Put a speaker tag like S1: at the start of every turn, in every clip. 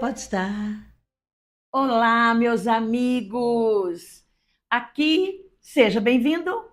S1: Pode estar. Olá, meus amigos. Aqui, seja bem-vindo.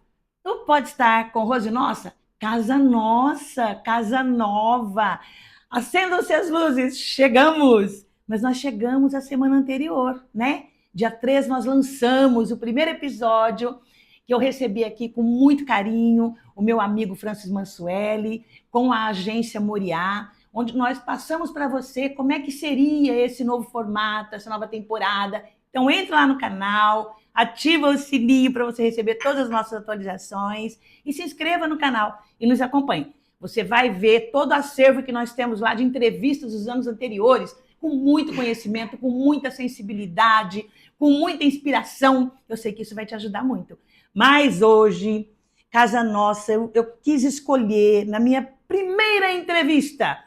S1: Tu pode estar com Rose Nossa, casa nova. Acendam-se as luzes, chegamos. Mas nós chegamos a semana anterior, né? Dia 3 nós lançamos o primeiro episódio que eu recebi aqui com muito carinho, o meu amigo Francis Mansueli, com a agência Moriá, onde nós passamos para você como é que seria esse novo formato, essa nova temporada. Então, entra lá no canal, ativa o sininho para você receber todas as nossas atualizações e se inscreva no canal e nos acompanhe. Você vai ver todo o acervo que nós temos lá de entrevistas dos anos anteriores, com muito conhecimento, com muita sensibilidade, com muita inspiração. Eu sei que isso vai te ajudar muito. Mas hoje, casa nossa, eu quis escolher na minha primeira entrevista.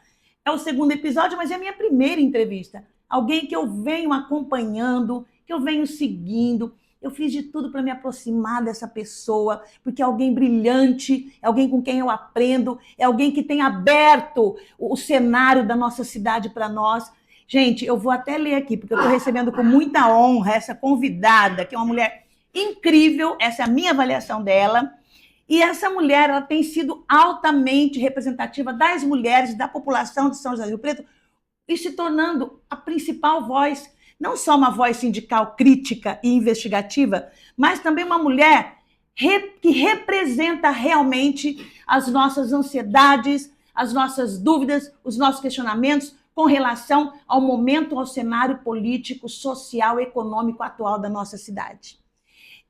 S1: É o segundo episódio, mas é a minha primeira entrevista. Alguém que eu venho acompanhando, que eu venho seguindo. Eu fiz de tudo para me aproximar dessa pessoa, porque é alguém brilhante, é alguém com quem eu aprendo, é alguém que tem aberto o cenário da nossa cidade para nós. Gente, eu vou até ler aqui, porque eu estou recebendo com muita honra essa convidada, que é uma mulher incrível, essa é a minha avaliação dela. E essa mulher, ela tem sido altamente representativa das mulheres, da população de São José do Rio Preto, e se tornando a principal voz, não só uma voz sindical crítica e investigativa, mas também uma mulher que representa realmente as nossas ansiedades, as nossas dúvidas, os nossos questionamentos com relação ao momento, ao cenário político, social, econômico atual da nossa cidade.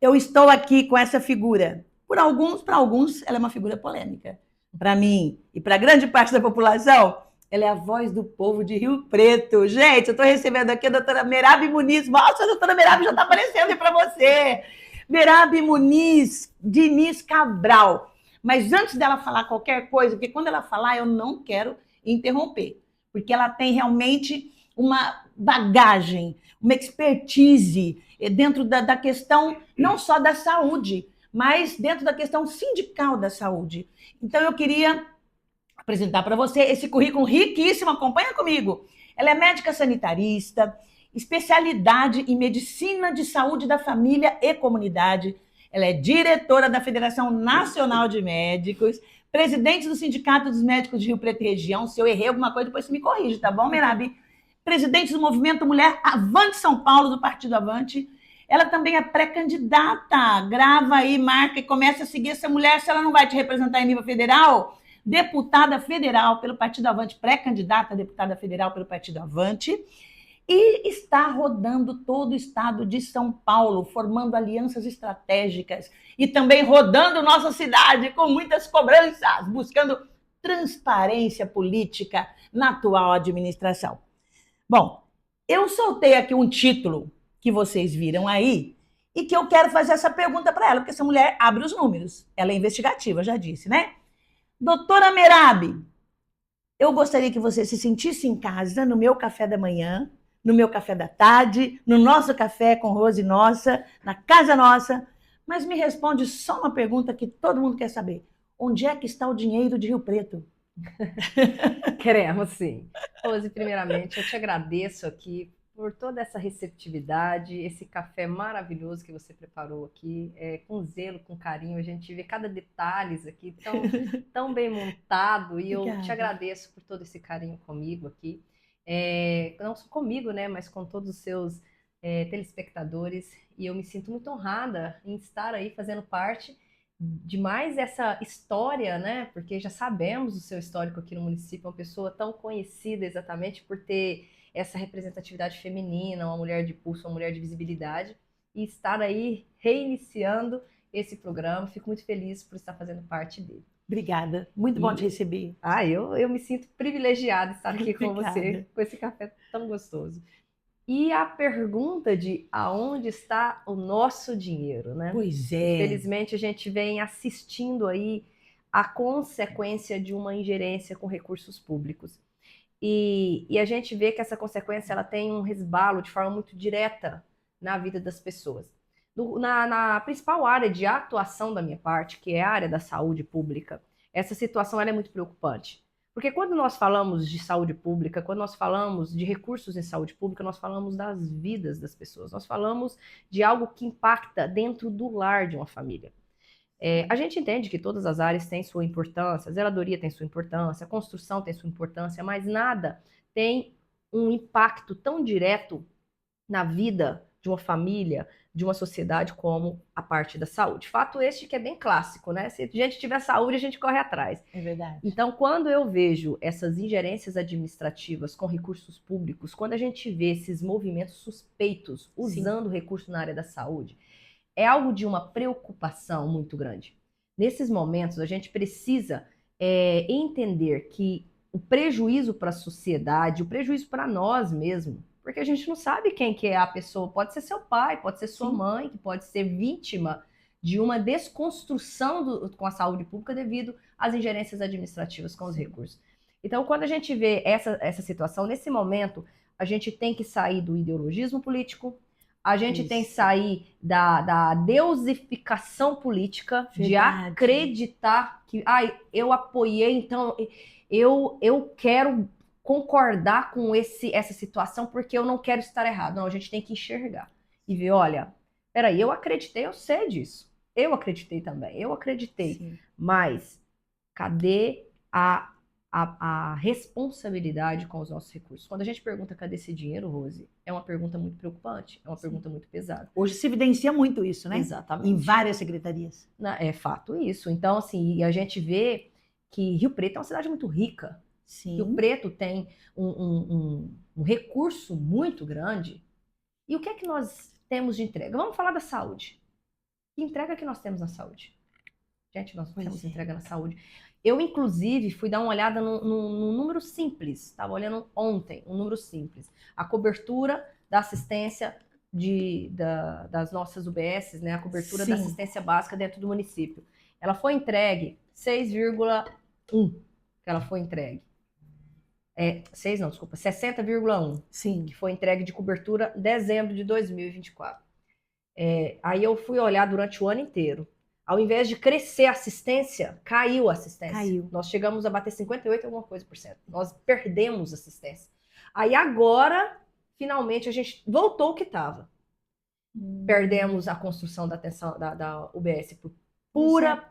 S1: Eu estou aqui com essa figura. Para alguns, ela é uma figura polêmica. Para mim e para grande parte da população, ela é a voz do povo de Rio Preto. Gente, eu estou recebendo aqui a doutora Merabi Muniz. Nossa, a doutora Merabi já está aparecendo aí para você. Merabi Muniz Diniz Cabral. Mas antes dela falar qualquer coisa, porque quando ela falar, eu não quero interromper, porque ela tem realmente uma bagagem, uma expertise dentro da questão não só da saúde, mas dentro da questão sindical da saúde. Então, eu queria apresentar para você esse currículo riquíssimo, acompanha comigo. Ela é médica sanitarista, especialidade em medicina de saúde da família e comunidade. Ela é diretora da Federação Nacional de Médicos, presidente do Sindicato dos Médicos de Rio Preto e Região. Se eu errei alguma coisa, depois você me corrige, tá bom, Merabi? Presidente do Movimento Mulher Avante São Paulo, do Partido Avante. Ela também é pré-candidata. Grava aí, marca e começa a seguir essa mulher. Se ela não vai te representar em nível federal, deputada federal pelo Partido Avante, pré-candidata a deputada federal pelo Partido Avante, e está rodando todo o estado de São Paulo, formando alianças estratégicas e também rodando nossa cidade com muitas cobranças, buscando transparência política na atual administração. Bom, eu soltei aqui um título que vocês viram aí e que eu quero fazer essa pergunta para ela, porque essa mulher abre os números. Ela é investigativa, já disse, né? Doutora Merabi, eu gostaria que você se sentisse em casa no meu café da manhã, no meu café da tarde, no nosso café com Rose Nossa, na casa nossa, mas me responde só uma pergunta que todo mundo quer saber. Onde é que está o dinheiro de Rio Preto?
S2: Queremos, sim. Rose, primeiramente, eu te agradeço aqui por toda essa receptividade, esse café maravilhoso que você preparou aqui, com zelo, com carinho. A gente vê cada detalhe aqui tão bem montado e eu te
S1: Obrigada.
S2: agradeço por todo esse carinho comigo aqui. Não só comigo, né, mas com todos os seus telespectadores. E eu me sinto muito honrada em estar aí fazendo parte de mais essa história, né? Porque já sabemos o seu histórico aqui no município, uma pessoa tão conhecida exatamente por ter essa representatividade feminina, uma mulher de pulso, uma mulher de visibilidade, e estar aí reiniciando esse programa. Fico muito feliz por estar fazendo parte dele.
S1: Obrigada, muito bom te
S2: E
S1: receber.
S2: eu me sinto privilegiada de estar aqui com
S1: Obrigada.
S2: você, com esse café tão gostoso. E a pergunta de aonde está o nosso dinheiro, né?
S1: Pois é.
S2: Infelizmente, a gente vem assistindo aí a consequência de uma ingerência com recursos públicos. E a gente vê que essa consequência ela tem um resbalo de forma muito direta na vida das pessoas. Na principal área de atuação da minha parte, que é a área da saúde pública, essa situação ela é muito preocupante. Porque quando nós falamos de saúde pública, quando nós falamos de recursos em saúde pública, nós falamos das vidas das pessoas, nós falamos de algo que impacta dentro do lar de uma família. A gente entende que todas as áreas têm sua importância, a zeladoria tem sua importância, a construção tem sua importância, mas nada tem um impacto tão direto na vida de uma família, de uma sociedade, como a parte da saúde. Fato este que é bem clássico, né? Se a gente tiver saúde, a gente corre atrás.
S1: É verdade.
S2: Então, quando eu vejo essas ingerências administrativas com recursos públicos, quando a gente vê esses movimentos suspeitos usando recurso na área da saúde, é algo de uma preocupação muito grande. Nesses momentos, a gente precisa entender que o prejuízo para a sociedade, o prejuízo para nós mesmos, porque a gente não sabe quem que é a pessoa, pode ser seu pai, pode ser sua mãe, que pode ser vítima de uma desconstrução com a saúde pública devido às ingerências administrativas com os recursos. Então, quando a gente vê essa situação, nesse momento, a gente tem que sair do ideologismo político, a gente tem que sair da deusificação política, de acreditar que eu apoiei, então eu quero concordar com essa situação porque eu não quero estar errado. Não, a gente tem que enxergar e ver, olha, peraí, eu acreditei, eu sei disso. Eu acreditei também, eu acreditei. Sim. Mas cadê a responsabilidade com os nossos recursos? Quando a gente pergunta cadê esse dinheiro, Rose, é uma pergunta muito preocupante, é uma pergunta muito pesada.
S1: Hoje se evidencia muito isso, né?
S2: Exatamente.
S1: Em várias secretarias.
S2: É fato isso. Então, assim, a gente vê que Rio Preto é uma cidade muito rica.
S1: Sim.
S2: Rio Preto tem um recurso muito grande. E o que é que nós temos de entrega? Vamos falar da saúde. Que entrega que nós temos na saúde? Gente, nós não temos entrega na saúde. Eu, inclusive, fui dar uma olhada num número simples. Estava olhando ontem, um número simples. A cobertura da assistência das nossas UBSs, né? A cobertura da assistência básica dentro do município. Ela foi entregue 6,1 que ela foi entregue. 60,1.
S1: Sim.
S2: Que foi entregue de cobertura em dezembro de 2024. Aí eu fui olhar durante o ano inteiro. Ao invés de crescer a assistência, caiu a assistência.
S1: Caiu.
S2: Nós chegamos a bater 58 alguma coisa por cento. Nós perdemos assistência. Aí agora, finalmente, a gente voltou o que estava. Perdemos a construção da atenção da UBS por pura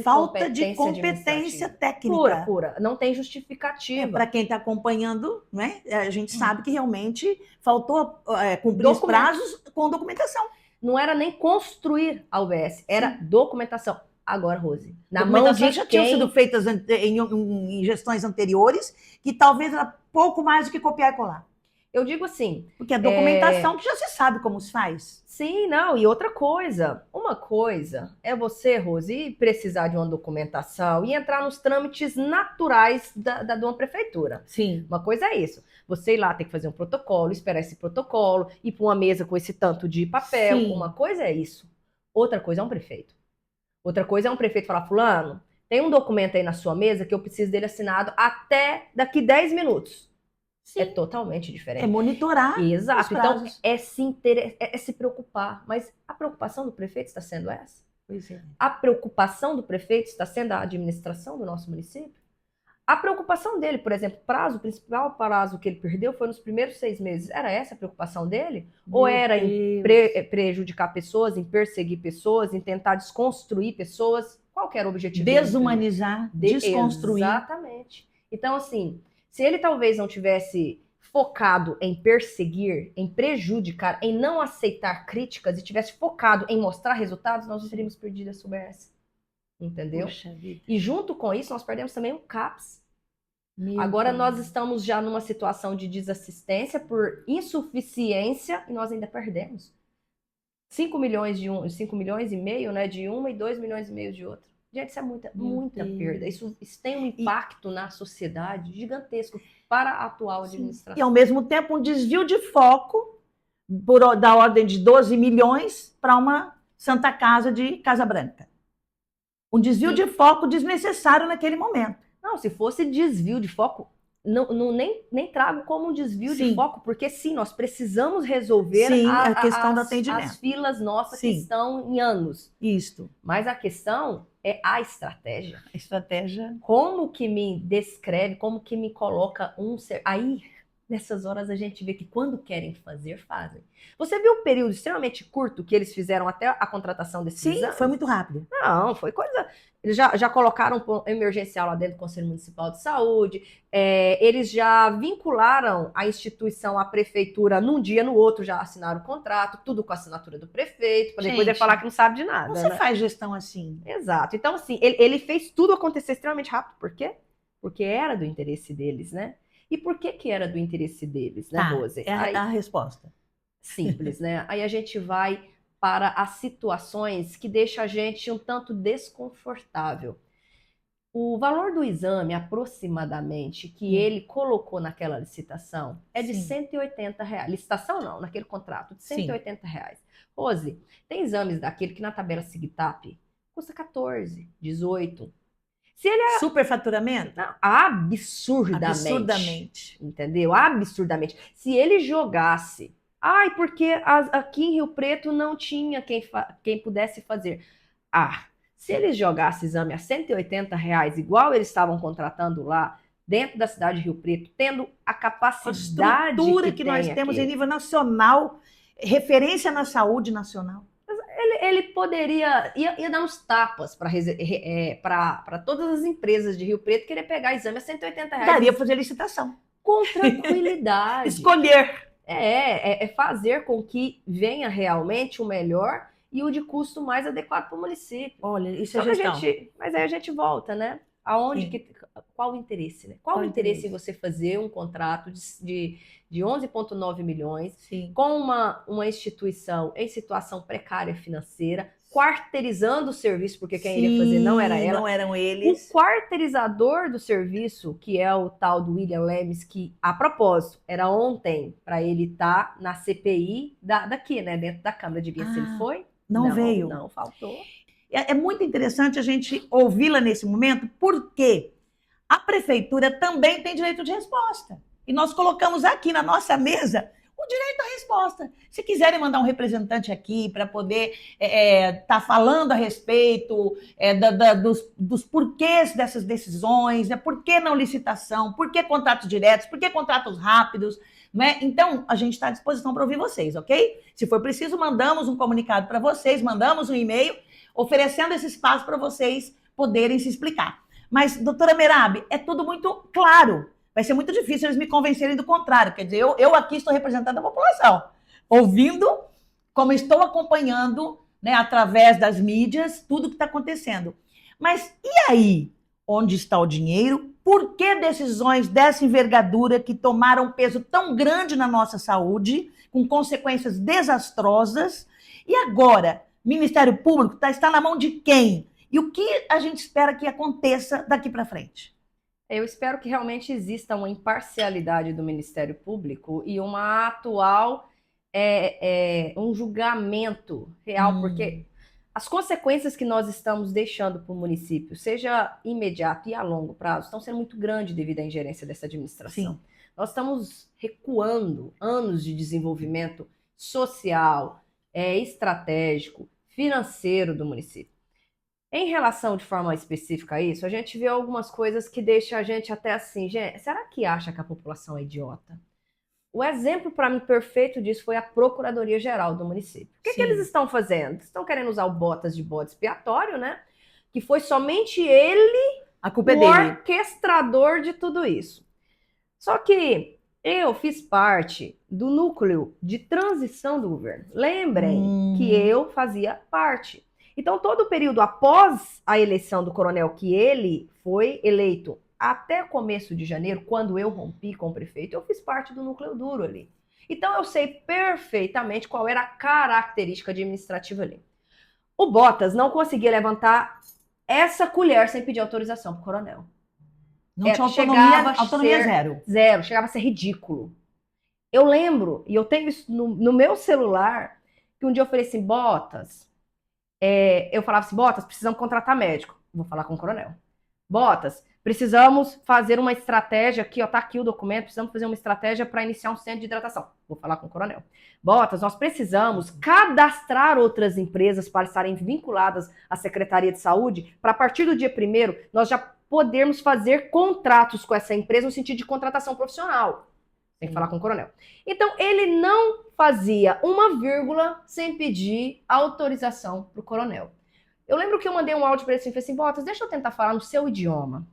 S1: falta de competência técnica.
S2: Pura. Não tem justificativa.
S1: Para quem está acompanhando, né? A gente sabe que realmente faltou cumprir os prazos com documentação.
S2: Não era nem construir a UBS, era documentação. Agora, Rose,
S1: na mão de já tinham sido feitas em gestões anteriores, que talvez era pouco mais do que copiar e colar.
S2: Eu digo assim...
S1: Porque a documentação que já se sabe como se faz.
S2: Sim, não, e outra coisa. Uma coisa é você, Rose, precisar de uma documentação e entrar nos trâmites naturais de uma prefeitura.
S1: Sim.
S2: Uma coisa é isso. Você ir lá, ter que fazer um protocolo, esperar esse protocolo, ir para uma mesa com esse tanto de papel. Sim. Uma coisa é isso. Outra coisa é um prefeito. Outra coisa é um prefeito falar, fulano, tem um documento aí na sua mesa que eu preciso dele assinado até daqui 10 minutos. Sim. É totalmente diferente.
S1: É monitorar.
S2: Exato. Então, é se preocupar. Mas a preocupação do prefeito está sendo essa?
S1: Pois é.
S2: A preocupação do prefeito está sendo a administração do nosso município? A preocupação dele, por exemplo, o principal prazo que ele perdeu foi nos primeiros 6 meses. Era essa a preocupação dele? Ou era em prejudicar pessoas, em perseguir pessoas, em tentar desconstruir pessoas? Qual que era o objetivo dele?
S1: Desumanizar, desconstruir.
S2: Exatamente. Então, assim, se ele talvez não tivesse focado em perseguir, em prejudicar, em não aceitar críticas e tivesse focado em mostrar resultados, nós não teríamos perdido essa UBS. Entendeu?
S1: Poxa vida.
S2: E junto com isso, nós perdemos também o CAPS. Agora nós estamos já numa situação de desassistência por insuficiência e nós ainda perdemos. 5 milhões e meio, né, de uma e 2 milhões e meio de outra. Gente, isso é muita perda. Isso tem um impacto na sociedade gigantesco para a atual administração.
S1: E, ao mesmo tempo, um desvio de foco da ordem de 12 milhões para uma Santa Casa de Casa Branca. Um desvio de foco desnecessário naquele momento.
S2: Não, se fosse desvio de foco, nem trago como um desvio de
S1: Sim.
S2: foco, porque sim, nós precisamos resolver
S1: Sim, a questão do atendimento.
S2: as filas nossas que
S1: Sim.
S2: estão em anos.
S1: Isto.
S2: Mas a questão é a estratégia.
S1: A estratégia.
S2: Como que me descreve, como que me coloca um ser. Aí, nessas horas, a gente vê que quando querem fazer, fazem. Você viu o período extremamente curto que eles fizeram até a contratação desses
S1: Sim,
S2: exames?
S1: foi muito rápido.
S2: Não, foi coisa. Eles já colocaram um emergencial lá dentro do Conselho Municipal de Saúde, eles já vincularam a instituição à prefeitura num dia, no outro já assinaram o contrato, tudo com a assinatura do prefeito, para depois ele falar que não sabe de nada.
S1: Você
S2: né?
S1: faz gestão assim.
S2: Exato. Então, assim, ele fez tudo acontecer extremamente rápido. Por quê? Porque era do interesse deles, né? E por que era do interesse deles, né, Rose?
S1: É a resposta.
S2: Simples, né? Aí a gente vai para as situações que deixam a gente um tanto desconfortável. O valor do exame, aproximadamente, que ele colocou naquela licitação, é de R$180. Licitação não, naquele contrato, de R$180. Rose, tem exames daquele que na tabela SIGTAP custa 14, 18. Se ele é...
S1: Superfaturamento?
S2: Não, absurdamente. Entendeu? Absurdamente. Se ele jogasse... Ai, porque aqui em Rio Preto não tinha quem pudesse fazer. Se eles jogassem exame a R$180, igual eles estavam contratando lá, dentro da cidade de Rio Preto, tendo a capacidade
S1: estrutura que nós temos em nível nacional, referência na saúde nacional.
S2: Ele poderia, ia dar uns tapas para todas as empresas de Rio Preto querer pegar exame a R$180.
S1: Daria para fazer licitação.
S2: Com tranquilidade.
S1: Escolher.
S2: É fazer com que venha realmente o melhor e o de custo mais adequado para o município.
S1: Olha, isso é gestão.
S2: Mas aí a gente volta, né? Qual o interesse, né? Qual o interesse em você fazer um contrato de 11,9 milhões com uma instituição em situação precária financeira, quarteirizando o serviço, porque quem iria fazer não era ela.
S1: Não eram eles.
S2: O quarteirizador do serviço, que é o tal do William Lemes, que, a propósito, era ontem para ele estar na CPI daqui, né? Dentro da Câmara. Devia se ele foi.
S1: Não veio.
S2: Não, faltou.
S1: É muito interessante a gente ouvi-la nesse momento, porque a prefeitura também tem direito de resposta. E nós colocamos aqui na nossa mesa o direito à resposta. Se quiserem mandar um representante aqui para poder estar falando a respeito dos porquês dessas decisões, por que não licitação, por que contratos diretos, por que contratos rápidos, né? Então, a gente está à disposição para ouvir vocês, ok? Se for preciso, mandamos um comunicado para vocês, mandamos um e-mail oferecendo esse espaço para vocês poderem se explicar. Mas, doutora Merab, é tudo muito claro. Vai ser muito difícil eles me convencerem do contrário. Quer dizer, eu aqui estou representando a população, ouvindo, como estou acompanhando, né, através das mídias, tudo que está acontecendo. Mas e aí? Onde está o dinheiro? Por que decisões dessa envergadura que tomaram um peso tão grande na nossa saúde, com consequências desastrosas? E agora, Ministério Público está na mão de quem? E o que a gente espera que aconteça daqui para frente?
S2: Eu espero que realmente exista uma imparcialidade do Ministério Público e uma atual, um julgamento real, porque as consequências que nós estamos deixando para o município, seja imediato e a longo prazo, estão sendo muito grandes devido à ingerência dessa administração.
S1: Sim.
S2: Nós estamos recuando anos de desenvolvimento social, estratégico, financeiro do município. Em relação de forma específica a isso, a gente vê algumas coisas que deixam a gente até assim, gente, será que acha que a população é idiota? O exemplo para mim perfeito disso foi a Procuradoria-Geral do município. O que eles estão fazendo? Estão querendo usar o botas de bode expiatório, né? Que foi somente ele,
S1: a culpa é
S2: o
S1: dele,
S2: orquestrador de tudo isso. Só que eu fiz parte do núcleo de transição do governo. Lembrem que eu fazia parte. Então, todo o período após a eleição do coronel, que ele foi eleito até começo de janeiro, quando eu rompi com o prefeito, eu fiz parte do núcleo duro ali. Então, eu sei perfeitamente qual era a característica administrativa ali. O Botas não conseguia levantar essa colher sem pedir autorização para o coronel.
S1: Não tinha autonomia zero.
S2: Zero, chegava a ser ridículo. Eu lembro, e eu tenho isso no meu celular, que um dia eu falei assim, Botas... eu falava assim, Botas, precisamos contratar médico. Vou falar com o coronel. Botas, Precisamos fazer uma estratégia aqui, ó, tá aqui o documento, precisamos fazer uma estratégia para iniciar um centro de hidratação. Vou falar com o coronel. Botas, nós precisamos cadastrar outras empresas para estarem vinculadas à Secretaria de Saúde, para a partir do dia 1º, nós já podermos fazer contratos com essa empresa no sentido de contratação profissional. Tem que falar com o coronel. Então, ele não fazia uma vírgula sem pedir autorização para o coronel. Eu lembro que eu mandei um áudio para ele assim, falei assim, Botas, deixa eu tentar falar no seu idioma.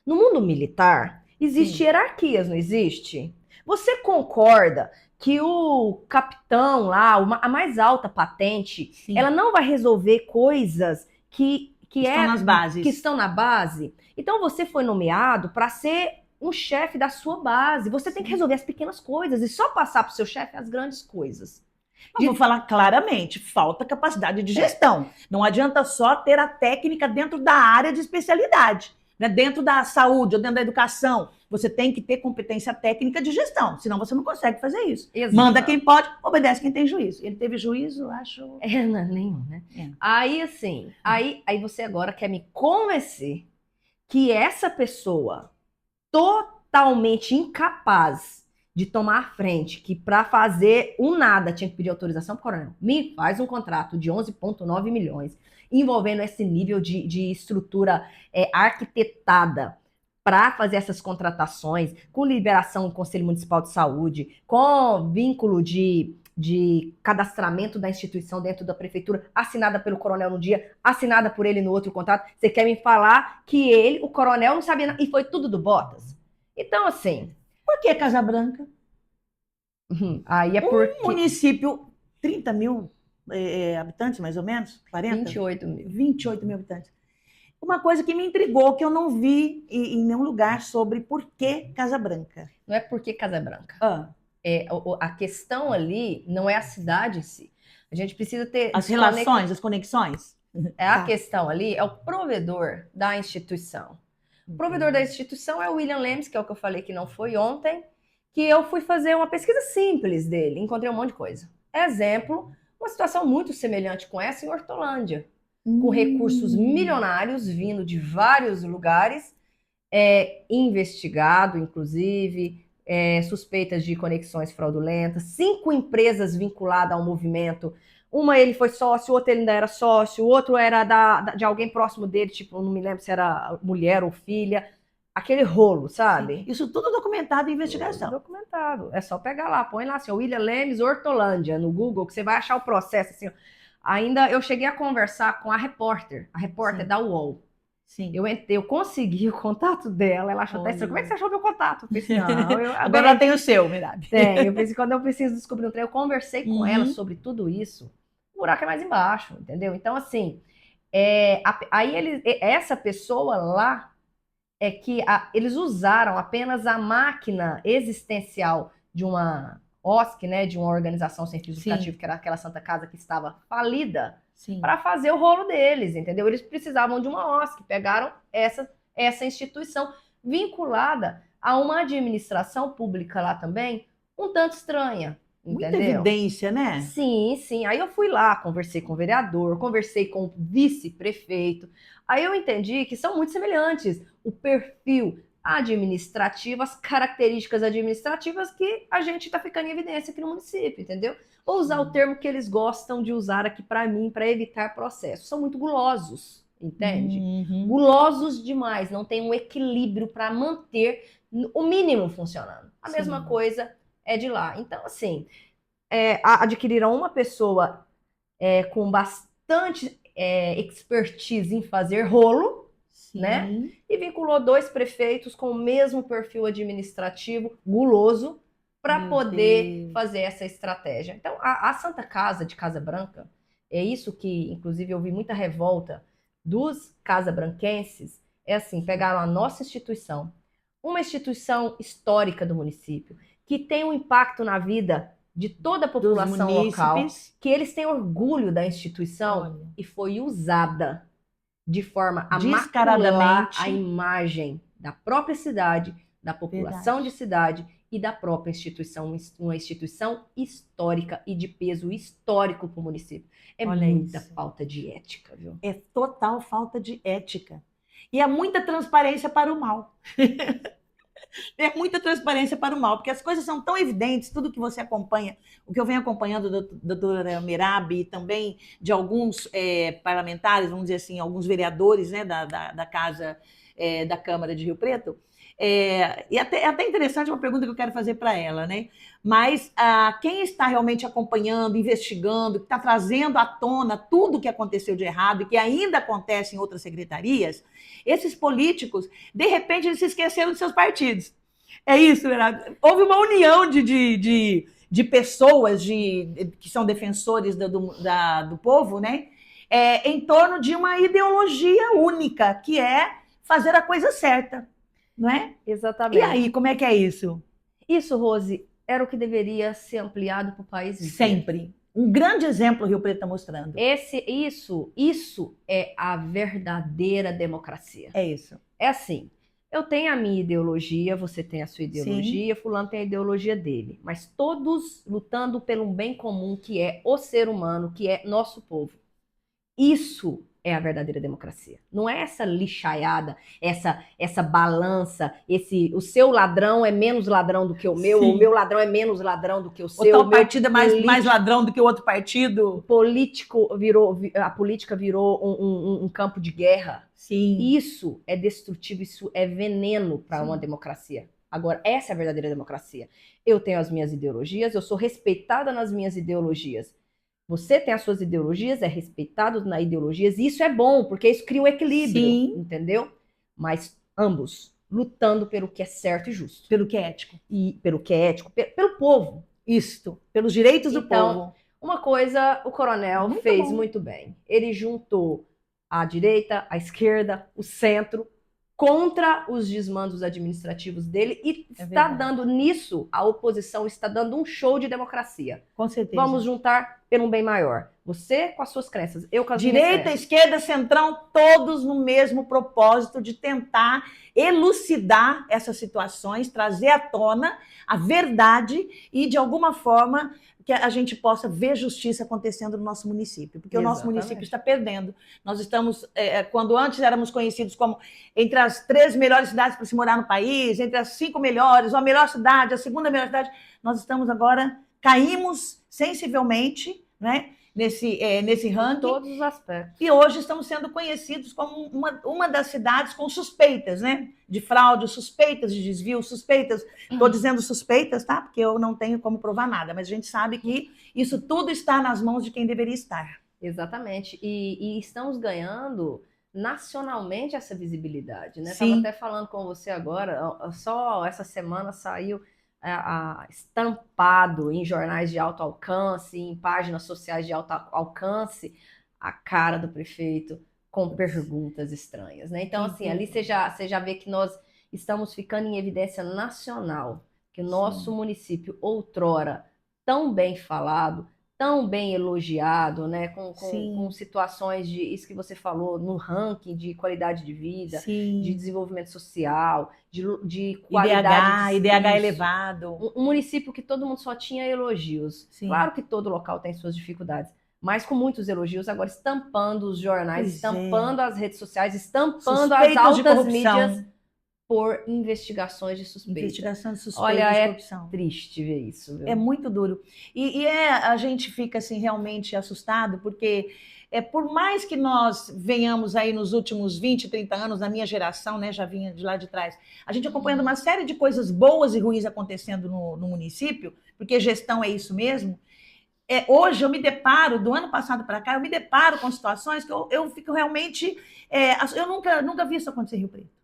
S2: No mundo militar, existe hierarquias, não existe? Você concorda que o capitão lá, a mais alta patente, ela não vai resolver coisas que
S1: estão nas bases.
S2: Que estão na base? Então você foi nomeado para ser um chefe da sua base. Você tem que resolver as pequenas coisas e só passar para o seu chefe as grandes coisas.
S1: Vou falar claramente, falta capacidade de gestão. Não adianta só ter a técnica dentro da área de especialidade. Né? Dentro da saúde ou dentro da educação, você tem que ter competência técnica de gestão, senão você não consegue fazer isso.
S2: Exato.
S1: Manda quem pode, obedece quem tem juízo. Ele teve juízo, acho...
S2: Não, nenhum, né? Aí, assim, aí você agora quer me convencer que essa pessoa totalmente incapaz de tomar a frente, que para fazer um nada tinha que pedir autorização pro coronel, me faz um contrato de 11,9 milhões, envolvendo esse nível de estrutura arquitetada para fazer essas contratações, com liberação do Conselho Municipal de Saúde, com vínculo de cadastramento da instituição dentro da prefeitura, assinada pelo coronel no dia, assinada por ele no outro contrato. Você quer me falar que ele, o coronel, não sabia nada, e foi tudo do Botas? Então, assim...
S1: Por que Casa Branca?
S2: Aí é porque...
S1: Um município, 30 mil habitantes, mais ou menos? 40?
S2: 28 mil.
S1: 28 mil habitantes. Uma coisa que me intrigou, que eu não vi em nenhum lugar sobre por que Casa Branca.
S2: Não é por que Casa Branca. A questão ali não é a cidade em si. A gente precisa ter...
S1: As relações, as conexões.
S2: A questão ali é o provedor da instituição. O provedor da instituição é o William Lemes, que é o que eu falei que não foi ontem, que eu fui fazer uma pesquisa simples dele, encontrei um monte de coisa. Exemplo, uma situação muito semelhante com essa em Hortolândia, com recursos milionários vindo de vários lugares, investigado, inclusive, suspeitas de conexões fraudulentas, 5 empresas vinculadas ao movimento. Uma ele foi sócio, o outro ele ainda era sócio, o outro era de alguém próximo dele, tipo, não me lembro se era mulher ou filha. Aquele rolo, sabe?
S1: Sim. Isso tudo documentado em investigação.
S2: Documentado. É só pegar lá, põe lá assim, William Lemes, Hortolândia, no Google, que você vai achar o processo, assim. Ainda eu cheguei a conversar com a repórter
S1: Sim.
S2: da UOL.
S1: Sim.
S2: Eu consegui o contato dela, ela achou até estranho. Como é que você achou meu contato? Eu pensei,
S1: agora ela tem o seu, Mirab.
S2: Eu pensei, quando eu preciso descobrir um trem, eu conversei com ela sobre tudo isso. O buraco é mais embaixo, entendeu? Então, assim, aí essa pessoa lá é que eles usaram apenas a máquina existencial de uma OSC, né, de uma organização sem fins lucrativos, que era aquela Santa Casa que estava falida, para fazer o rolo deles, entendeu? Eles precisavam de uma OSC, pegaram essa instituição vinculada a uma administração pública lá também, um tanto estranha. Entendeu?
S1: Muita evidência, né?
S2: Sim, sim. Aí eu fui lá, conversei com o vereador, conversei com o vice-prefeito. Aí eu entendi que são muito semelhantes. O perfil administrativo, as características administrativas que a gente está ficando em evidência aqui no município, entendeu? Vou usar o termo que eles gostam de usar aqui para mim, para evitar processos. São muito gulosos, entende? Gulosos demais, não tem um equilíbrio para manter o mínimo funcionando. A mesma coisa é de lá. Então, assim, adquiriram uma pessoa com bastante expertise em fazer rolo, né? E vinculou 2 prefeitos com o mesmo perfil administrativo guloso para poder fazer essa estratégia. Então, a Santa Casa de Casa Branca, é isso que, inclusive, eu vi muita revolta dos casabranquenses, é assim, pegaram a nossa instituição, uma instituição histórica do município, que tem um impacto na vida de toda a população local, que eles têm orgulho da instituição, e foi usada de forma a macular a imagem da própria cidade, da população de cidade e da própria instituição, uma instituição histórica e de peso histórico para o município. Muita falta de ética, viu?
S1: É total falta de ética. E há muita transparência para o mal. É muita transparência para o mal, porque as coisas são tão evidentes, tudo que você acompanha, o que eu venho acompanhando da doutora Merabi e também de alguns parlamentares, vamos dizer assim, alguns vereadores, né, da Casa, da Câmara de Rio Preto, e até interessante uma pergunta que eu quero fazer para ela, né? Mas quem está realmente acompanhando, investigando, que está trazendo à tona tudo o que aconteceu de errado e que ainda acontece em outras secretarias, esses políticos, de repente, eles se esqueceram de seus partidos. É isso, Renato. Houve uma união de pessoas que são defensores do povo, né? Em torno de uma ideologia única, que é fazer a coisa certa, não é? E aí,
S2: Exatamente.
S1: como é que é isso?
S2: Isso, Rose, era o que deveria ser ampliado para o país inteiro.
S1: Sempre. Um grande exemplo o Rio Preto está mostrando.
S2: Isso é a verdadeira democracia.
S1: É isso.
S2: É assim, eu tenho a minha ideologia, você tem a sua
S1: Sim.
S2: ideologia, fulano tem a ideologia dele, mas todos lutando pelo bem comum que é o ser humano, que é nosso povo. Isso é a verdadeira democracia. Não é essa lixaiada, essa balança, o seu ladrão é menos ladrão do que o
S1: Sim.
S2: meu ladrão é menos ladrão do que o
S1: O
S2: seu,
S1: tal
S2: o meu
S1: partido é mais ladrão do que o outro partido.
S2: a política virou um campo de guerra.
S1: Sim.
S2: Isso é destrutivo, isso é veneno para uma
S1: Sim.
S2: democracia. Agora, essa é a verdadeira democracia. Eu tenho as minhas ideologias, eu sou respeitada nas minhas ideologias. Você tem as suas ideologias, é respeitado nas ideologias, e isso é bom, porque isso cria um equilíbrio,
S1: Sim.
S2: entendeu? Mas ambos lutando pelo que é certo e justo.
S1: Pelo que é ético.
S2: E pelo que é ético, pelo povo.
S1: Isto, pelos direitos do
S2: Então,
S1: povo.
S2: uma coisa o coronel
S1: Muito
S2: fez
S1: bom.
S2: muito bem. Ele juntou a direita, a esquerda, o centro, contra os desmandos administrativos dele e está dando nisso, a oposição está dando um show de democracia.
S1: Com certeza.
S2: Vamos juntar pelo um bem maior. Você com as suas crenças, eu com as minhas
S1: Direita,
S2: crenças.
S1: esquerda, centrão, todos no mesmo propósito de tentar elucidar essas situações, trazer à tona a verdade e, de alguma forma, que a gente possa ver justiça acontecendo no nosso município, porque o nosso município está perdendo. Nós estamos, quando antes éramos conhecidos como entre as 3 melhores cidades para se morar no país, entre as 5 melhores, ou a melhor cidade, a segunda melhor cidade, nós estamos agora, caímos sensivelmente, né? Nesse ranking.
S2: Em todos os aspectos.
S1: E hoje estamos sendo conhecidos como uma das cidades com suspeitas, né? De fraude, suspeitas de desvio, suspeitas. Estou dizendo suspeitas, tá? Porque eu não tenho como provar nada, mas a gente sabe que isso tudo está nas mãos de quem deveria estar.
S2: Exatamente. E estamos ganhando nacionalmente essa visibilidade, né?
S1: Sim.
S2: Estava até falando com você agora, só essa semana saiu estampado em jornais de alto alcance, em páginas sociais de alto alcance, a cara do prefeito com perguntas estranhas, né? Então, assim, ali você já vê que nós estamos ficando em evidência nacional, que o nosso município, outrora tão bem falado, tão bem elogiado, né? Com situações de isso que você falou, no ranking de qualidade de vida, de desenvolvimento social, de qualidade
S1: IDH elevado.
S2: Um município que todo mundo só tinha elogios. Sim. Claro que todo local tem suas dificuldades, mas com muitos elogios, agora estampando os jornais, estampando as redes sociais, estampando as altas mídias por investigações de suspeitas.
S1: Investigação de suspeitas.
S2: Olha,
S1: de corrupção.
S2: É triste ver isso, viu?
S1: É muito duro. A gente fica assim realmente assustado, porque por mais que nós venhamos aí nos últimos 20, 30 anos, na minha geração, né, já vinha de lá de trás, a gente acompanhando uma série de coisas boas e ruins acontecendo no município, porque gestão é isso mesmo. Hoje eu me deparo, do ano passado para cá, eu me deparo com situações que eu fico realmente... eu nunca vi isso acontecer em Rio Preto.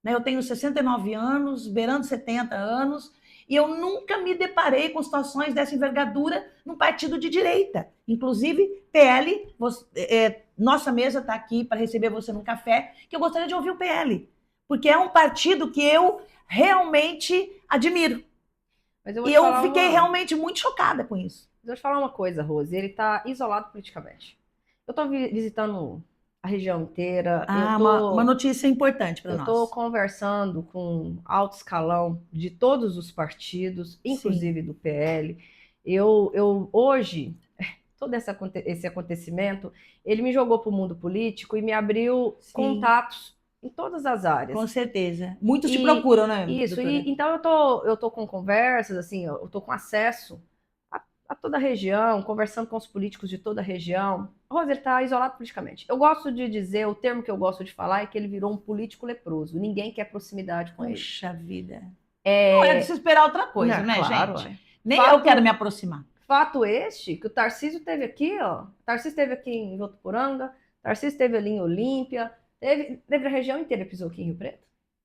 S1: Eu tenho 69 anos, beirando 70 anos, e eu nunca me deparei com situações dessa envergadura num partido de direita. Inclusive, PL, nossa mesa está aqui para receber você num café, que eu gostaria de ouvir o PL, porque é um partido que eu realmente admiro. E eu fiquei realmente muito chocada com isso.
S2: Mas eu vou te falar uma coisa, Rose, ele está isolado politicamente. Eu estou visitando a região inteira.
S1: Uma notícia importante para nós.
S2: Eu estou conversando com alto escalão de todos os partidos, inclusive do PL. Hoje, todo esse acontecimento, ele me jogou para o mundo político e me abriu contatos em todas as áreas.
S1: Com certeza. Muitos te
S2: E
S1: procuram, né,
S2: isso,
S1: doutora?
S2: então eu tô com conversas, assim, eu tô com acesso a toda a região, conversando com os políticos de toda a região. Rosa, ele está isolado politicamente. Eu gosto de dizer, o termo que eu gosto de falar é que ele virou um político leproso. Ninguém quer proximidade com ele.
S1: Puxa vida. Não é de se esperar outra coisa,
S2: Não,
S1: né,
S2: claro,
S1: gente?
S2: é.
S1: Nem eu quero me aproximar.
S2: Fato este, que o Tarcísio teve aqui, ó. O Tarcísio esteve aqui em Votuporanga, o Tarcísio esteve ali em Olímpia, teve a região inteira, pisou aqui em Rio Preto.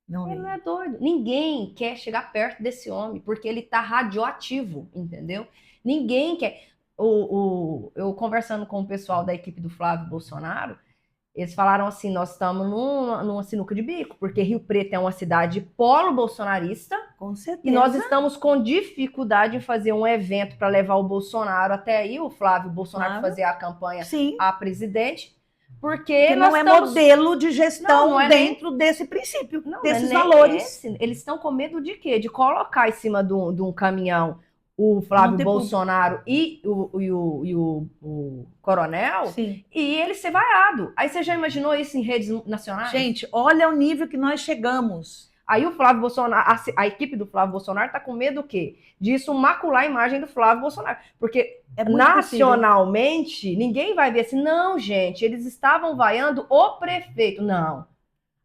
S1: Não,
S2: Ele não é doido. Ninguém quer chegar perto desse homem, porque ele tá radioativo, entendeu? Ninguém quer. Eu conversando com o pessoal da equipe do Flávio Bolsonaro, eles falaram assim: nós estamos numa sinuca de bico, porque Rio Preto é uma cidade polo bolsonarista,
S1: com certeza.
S2: e nós estamos com dificuldade em fazer um evento para levar o Bolsonaro até aí, o Flávio Bolsonaro fazer a campanha a presidente. Porque
S1: não é modelo de gestão dentro desse princípio, desses valores.
S2: Eles estão com medo de quê? De colocar em cima de um caminhão o Flávio Bolsonaro e o Coronel,
S1: sim,
S2: e ele ser vaiado. Aí você já imaginou isso em redes nacionais?
S1: Gente, olha o nível que nós chegamos.
S2: Aí o Flávio Bolsonaro, a equipe do Flávio Bolsonaro tá com medo do quê? Disso macular a imagem do Flávio Bolsonaro. Porque nacionalmente, possível. Ninguém vai ver assim, não, gente, eles estavam vaiando o prefeito. Não.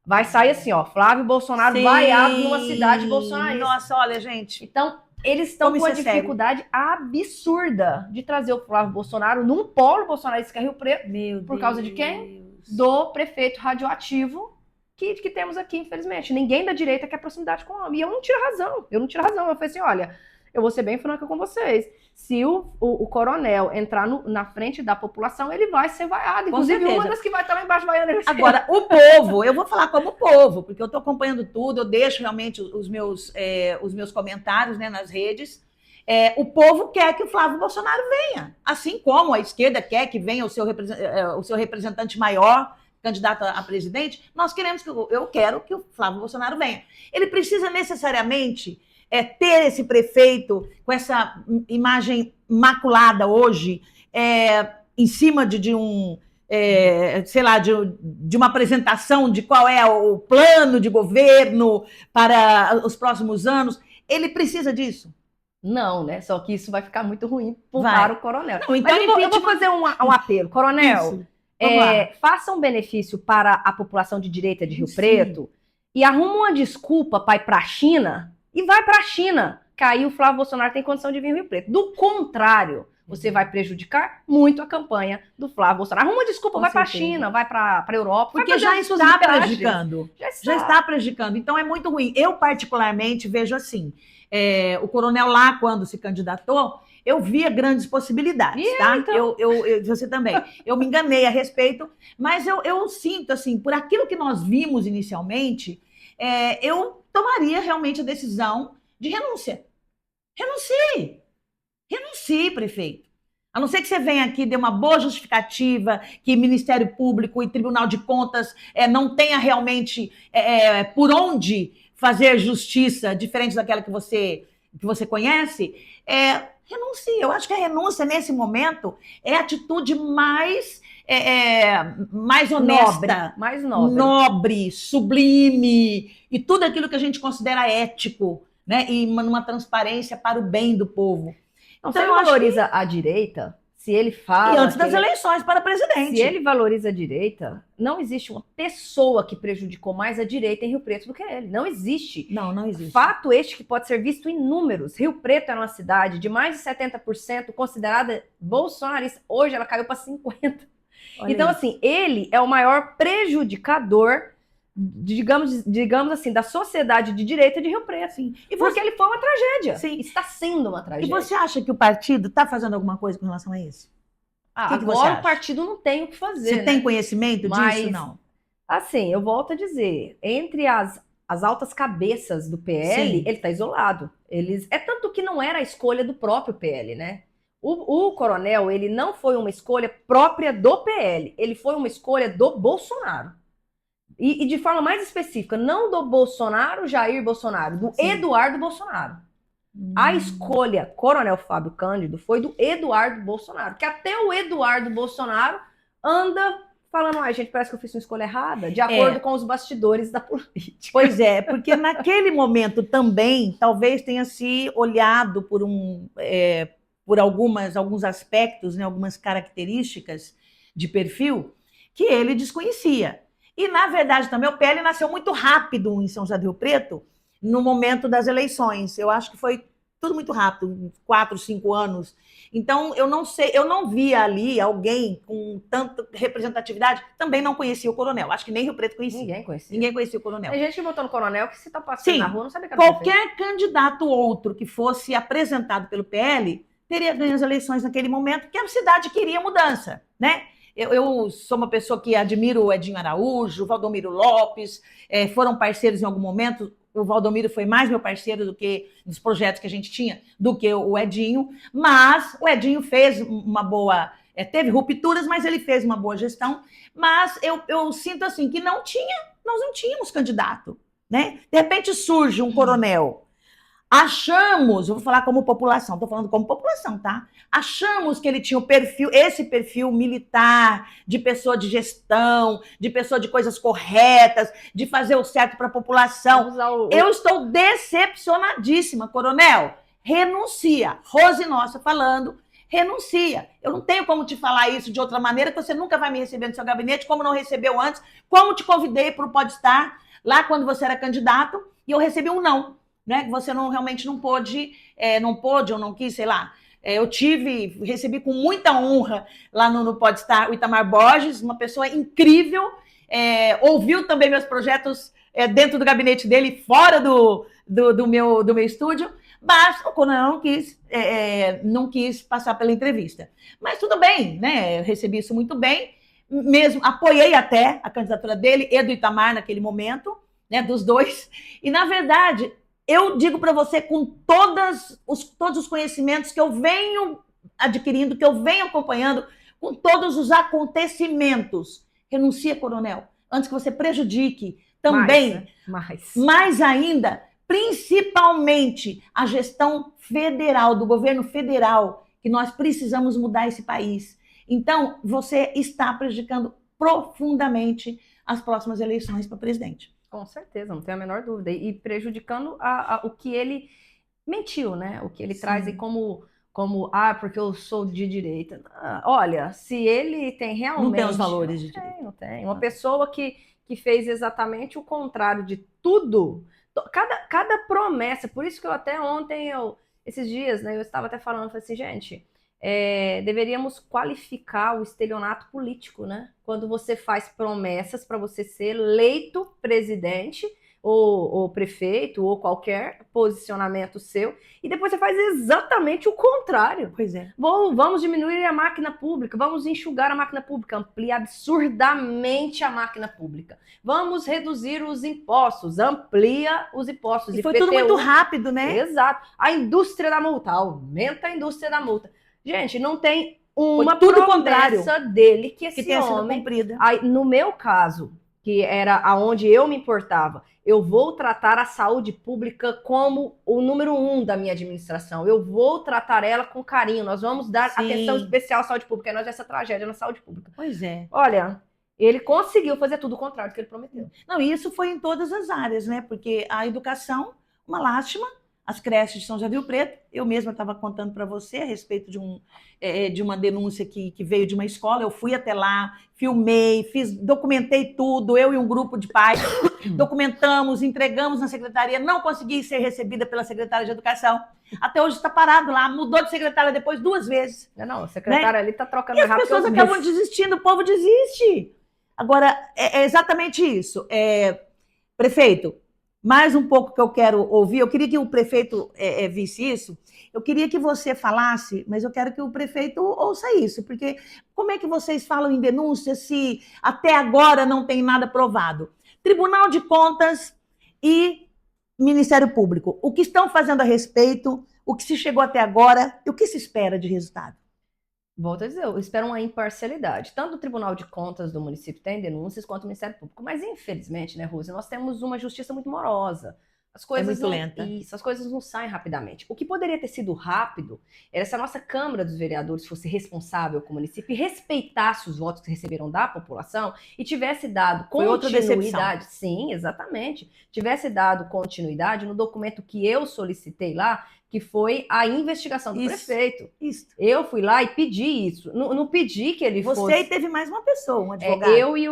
S2: Vai sair assim, ó, Flávio Bolsonaro vaiado numa cidade bolsonarista.
S1: Nossa, olha, gente.
S2: Então, eles estão com uma dificuldade absurda de trazer o Flávio Bolsonaro num polo bolsonarista que é Rio Preto. Por causa de quem? Do prefeito radioativo que temos aqui, infelizmente. Ninguém da direita quer proximidade com o homem. E eu não tiro razão. Eu falei assim, olha, eu vou ser bem franca com vocês. Se o coronel entrar na frente da população, ele vai ser vaiado. Inclusive, uma das que vai estar lá embaixo vaiando ele.
S1: Agora, o povo, eu vou falar como povo, porque eu estou acompanhando tudo, eu deixo realmente os meus comentários, né, nas redes. O povo quer que o Flávio Bolsonaro venha. Assim como a esquerda quer que venha o seu representante maior, candidato a presidente, eu quero que o Flávio Bolsonaro venha. Ele precisa necessariamente ter esse prefeito com essa imagem maculada hoje, em cima de uma apresentação de qual é o plano de governo para os próximos anos. Ele precisa disso?
S2: Não, né? Só que isso vai ficar muito ruim para o coronel.
S1: Não, então
S2: eu vou fazer um apelo. Coronel, faça um benefício para a população de direita de Rio Preto e arruma uma desculpa para ir para a China e vai para a China, que aí o Flávio Bolsonaro tem condição de vir em Rio Preto. Do contrário, você vai prejudicar muito a campanha do Flávio Bolsonaro. Arruma uma desculpa, vai para a China, vai para a Europa.
S1: Porque já está prejudicando. Já está prejudicando. Então é muito ruim. Eu, particularmente, vejo assim, o coronel lá, quando se candidatou, eu via grandes possibilidades, tá? Então... você também. Eu me enganei a respeito, mas eu sinto, assim, por aquilo que nós vimos inicialmente, eu tomaria realmente a decisão de renúncia. Renuncie, prefeito. A não ser que você venha aqui e dê uma boa justificativa, que Ministério Público e Tribunal de Contas não tenha realmente por onde fazer justiça diferente daquela que você conhece, renuncie. Eu acho que a renúncia, nesse momento, é a atitude mais honesta,
S2: mais
S1: nobre, sublime, e tudo aquilo que a gente considera ético, né? E numa transparência para o bem do povo.
S2: Então, se ele valoriza a direita, se ele fala...
S1: E antes das eleições para presidente.
S2: Se ele valoriza a direita, não existe uma pessoa que prejudicou mais a direita em Rio Preto do que ele. Não existe.
S1: Não existe.
S2: Fato este que pode ser visto em números. Rio Preto era uma cidade de mais de 70% considerada bolsonarista. Hoje ela caiu para 50%. Então, assim, ele é o maior prejudicador, digamos assim, da sociedade de direita de Rio Preto. Sim. Porque ele foi uma tragédia.
S1: Sim.
S2: Está sendo uma tragédia.
S1: E você acha que o partido está fazendo alguma coisa com relação a isso?
S2: Agora o partido não tem o que fazer.
S1: Você tem conhecimento disso? Não.
S2: Assim, eu volto a dizer, entre as altas cabeças do PL, ele está isolado. É tanto que não era a escolha do próprio PL, né? O coronel, ele não foi uma escolha própria do PL, ele foi uma escolha do Bolsonaro. E de forma mais específica, não do Bolsonaro, Jair Bolsonaro, do Eduardo Bolsonaro. A escolha Coronel Fábio Cândido foi do Eduardo Bolsonaro, que até o Eduardo Bolsonaro anda falando, ai, gente, parece que eu fiz uma escolha errada, de acordo com os bastidores da política.
S1: Pois é, porque naquele momento também, talvez tenha se olhado por alguns aspectos, né, algumas características de perfil que ele desconhecia. E, na verdade, também o PL nasceu muito rápido em São José do Rio Preto, no momento das eleições. Eu acho que foi tudo muito rápido, 4, 5 anos. Então, eu não sei, eu não via ali alguém com tanta representatividade. Também não conhecia o coronel. Acho que nem Rio Preto conhecia.
S2: Ninguém conhecia.
S1: Ninguém conhecia o coronel.
S2: Tem gente que votou no coronel que se tá passando na rua não sabia que era
S1: qualquer candidato outro que fosse apresentado pelo PL teria ganho as eleições naquele momento, porque a cidade queria mudança, né? Eu sou uma pessoa que admiro o Edinho Araújo, o Valdomiro Lopes, foram parceiros em algum momento. O Valdomiro foi mais meu parceiro do que dos projetos que a gente tinha, do que o Edinho, mas o Edinho fez uma boa... teve rupturas, mas ele fez uma boa gestão. Mas eu sinto assim que nós não tínhamos candidato, né? De repente surge um coronel. Achamos, eu vou falar como população, estou falando como população, tá? Achamos que ele tinha esse perfil militar, de pessoa de gestão, de pessoa de coisas corretas, de fazer o certo para a população. Eu estou decepcionadíssima, coronel. Renuncia. Rose Nossa falando, renuncia. Eu não tenho como te falar isso de outra maneira, que você nunca vai me receber no seu gabinete, como não recebeu antes, como te convidei para o Podstar, lá quando você era candidato, e eu recebi um não. Né, que você realmente não pôde ou não quis, sei lá. Eu recebi com muita honra lá no Podstar o Itamar Borges, uma pessoa incrível, ouviu também meus projetos dentro do gabinete dele, fora do meu estúdio, mas o coronel não quis passar pela entrevista. Mas tudo bem, né? Eu recebi isso muito bem, mesmo apoiei até a candidatura dele e do Itamar naquele momento, né, dos dois, e na verdade eu digo para você, com todos os conhecimentos que eu venho adquirindo, que eu venho acompanhando, com todos os acontecimentos, renuncia, coronel, antes que você prejudique também, mais ainda, principalmente a gestão federal, do governo federal, que nós precisamos mudar esse país. Então, você está prejudicando profundamente as próximas eleições para presidente.
S2: Com certeza, não tenho a menor dúvida. E prejudicando o que ele mentiu, né? O que ele traz aí como porque eu sou de direita. Olha, se ele tem realmente...
S1: Não tem os valores de direita.
S2: Não tem. Uma pessoa que fez exatamente o contrário de tudo. Cada promessa, por isso que eu até ontem, esses dias, né, eu estava até falando, falei assim, gente... deveríamos qualificar o estelionato político, né? Quando você faz promessas para você ser eleito presidente ou prefeito ou qualquer posicionamento seu e depois você faz exatamente o contrário.
S1: Pois é.
S2: Vamos diminuir a máquina pública, vamos enxugar a máquina pública, ampliar absurdamente a máquina pública. Vamos reduzir os impostos, amplia os impostos.
S1: E foi tudo muito rápido, né?
S2: Exato. A indústria da multa, aumenta a indústria da multa. Gente, não tem uma
S1: tudo
S2: promessa dele que esse
S1: tenha sido
S2: homem...
S1: cumprida.
S2: Aí, no meu caso, que era aonde eu me importava, eu vou tratar a saúde pública como o número 1 da minha administração. Eu vou tratar ela com carinho. Nós vamos dar atenção especial à saúde pública. Nós essa tragédia na saúde pública.
S1: Pois é.
S2: Olha, ele conseguiu fazer tudo o contrário do que ele prometeu.
S1: Não, e isso foi em todas as áreas, né? Porque a educação, uma lástima, as creches de São José do Rio Preto, eu mesma estava contando para você a respeito de uma denúncia que veio de uma escola, eu fui até lá, filmei, documentei tudo, eu e um grupo de pais, documentamos, entregamos na secretaria, não consegui ser recebida pela secretária de Educação, até hoje está parado lá, mudou de secretária depois 2 vezes.
S2: Não, a secretária, né? Ali está trocando
S1: e as pessoas acabam desistindo, o povo desiste. Agora, é exatamente isso. Prefeito, mais um pouco que eu quero ouvir, eu queria que o prefeito visse isso, eu queria que você falasse, mas eu quero que o prefeito ouça isso, porque como é que vocês falam em denúncia se até agora não tem nada provado? Tribunal de Contas e Ministério Público, o que estão fazendo a respeito, o que se chegou até agora e o que se espera de resultado?
S2: Volto a dizer, eu espero uma imparcialidade. Tanto o Tribunal de Contas do município tem denúncias, quanto o Ministério Público. Mas, infelizmente, né, Rose, nós temos uma justiça muito morosa. As
S1: É
S2: coisas
S1: muito
S2: não,
S1: lenta.
S2: isso, as coisas não saem rapidamente. O que poderia ter sido rápido era se a nossa Câmara dos Vereadores fosse responsável com o município e respeitasse os votos que receberam da população e tivesse dado
S1: Foi outra decepção.
S2: continuidade. Sim, exatamente. Tivesse dado continuidade no documento que eu solicitei lá, que foi a investigação do
S1: Isso,
S2: prefeito.
S1: isso.
S2: Eu fui lá e pedi isso. Não, não pedi que ele
S1: Você e
S2: fosse.
S1: teve mais uma pessoa, um advogado.
S2: Eu e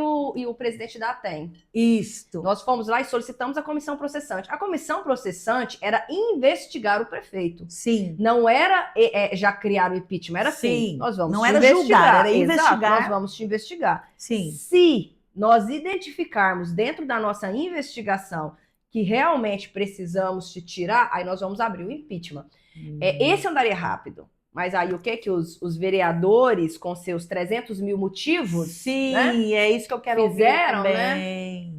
S2: o presidente da ATEM.
S1: Isto.
S2: Nós fomos lá e solicitamos a comissão processante. A comissão processante era investigar o prefeito.
S1: Sim.
S2: Não era já criar o impeachment, era assim,
S1: Sim.
S2: nós vamos
S1: Não
S2: te
S1: era
S2: investigar.
S1: julgar, era
S2: Exato,
S1: investigar.
S2: nós vamos te investigar.
S1: Sim.
S2: Se nós identificarmos dentro da nossa investigação que realmente precisamos te tirar, aí nós vamos abrir o impeachment. Esse andaria rápido. Mas aí o que os vereadores, com seus 300 mil motivos,
S1: Sim,
S2: né,
S1: é isso que eu quero
S2: fizeram,
S1: ouvir também.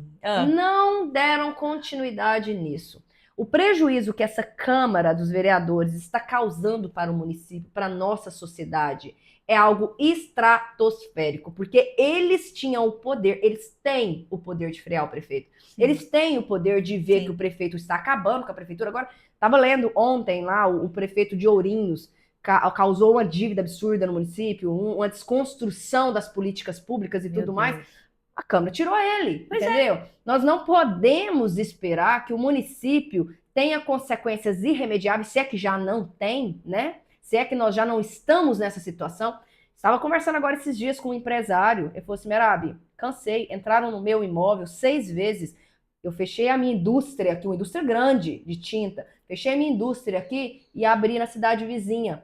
S2: não deram continuidade nisso. O prejuízo que essa Câmara dos Vereadores está causando para o município, para a nossa sociedade, é algo estratosférico, porque eles tinham o poder, eles têm o poder de frear o prefeito.
S1: Sim.
S2: Eles têm o poder de ver
S1: Sim.
S2: que o prefeito está acabando com a prefeitura. Agora, estava lendo ontem lá, o prefeito de Ourinhos causou uma dívida absurda no município, uma desconstrução das políticas públicas e
S1: Meu
S2: tudo mais.
S1: Deus.
S2: A Câmara tirou ele,
S1: Pois
S2: entendeu? Nós não podemos esperar que o município tenha consequências irremediáveis, se é que já não tem, né? Se é que nós já não estamos nessa situação. Estava conversando agora esses dias com um empresário. Ele falou assim, Merabi, cansei, entraram no meu imóvel 6 vezes. Eu fechei a minha indústria aqui, uma indústria grande de tinta. Fechei a minha indústria aqui e abri na cidade vizinha.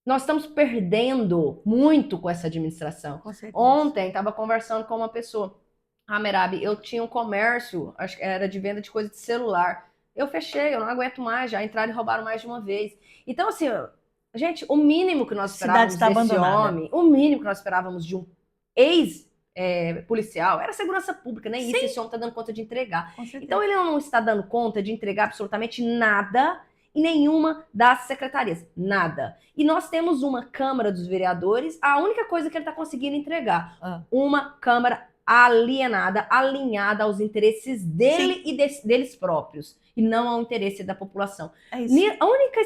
S2: Nós estamos perdendo muito com essa administração.
S1: Com certeza.
S2: Ontem, estava conversando com uma pessoa. Ah, Merabi, eu tinha um comércio, acho que era de venda de coisa de celular. Eu fechei, eu não aguento mais, já entraram e roubaram mais de uma vez. Então, assim, gente, o mínimo que nós esperávamos desse homem, o mínimo que nós esperávamos de um ex-policial, era segurança pública, nem isso esse homem está dando conta de entregar. Então, ele não está dando conta de entregar absolutamente nada em nenhuma das secretarias. Nada. E nós temos uma Câmara dos Vereadores, a única coisa que ele está conseguindo entregar. Uma Câmara alienada, alinhada aos interesses dele e deles próprios. E não ao interesse da população.
S1: É isso.
S2: A única,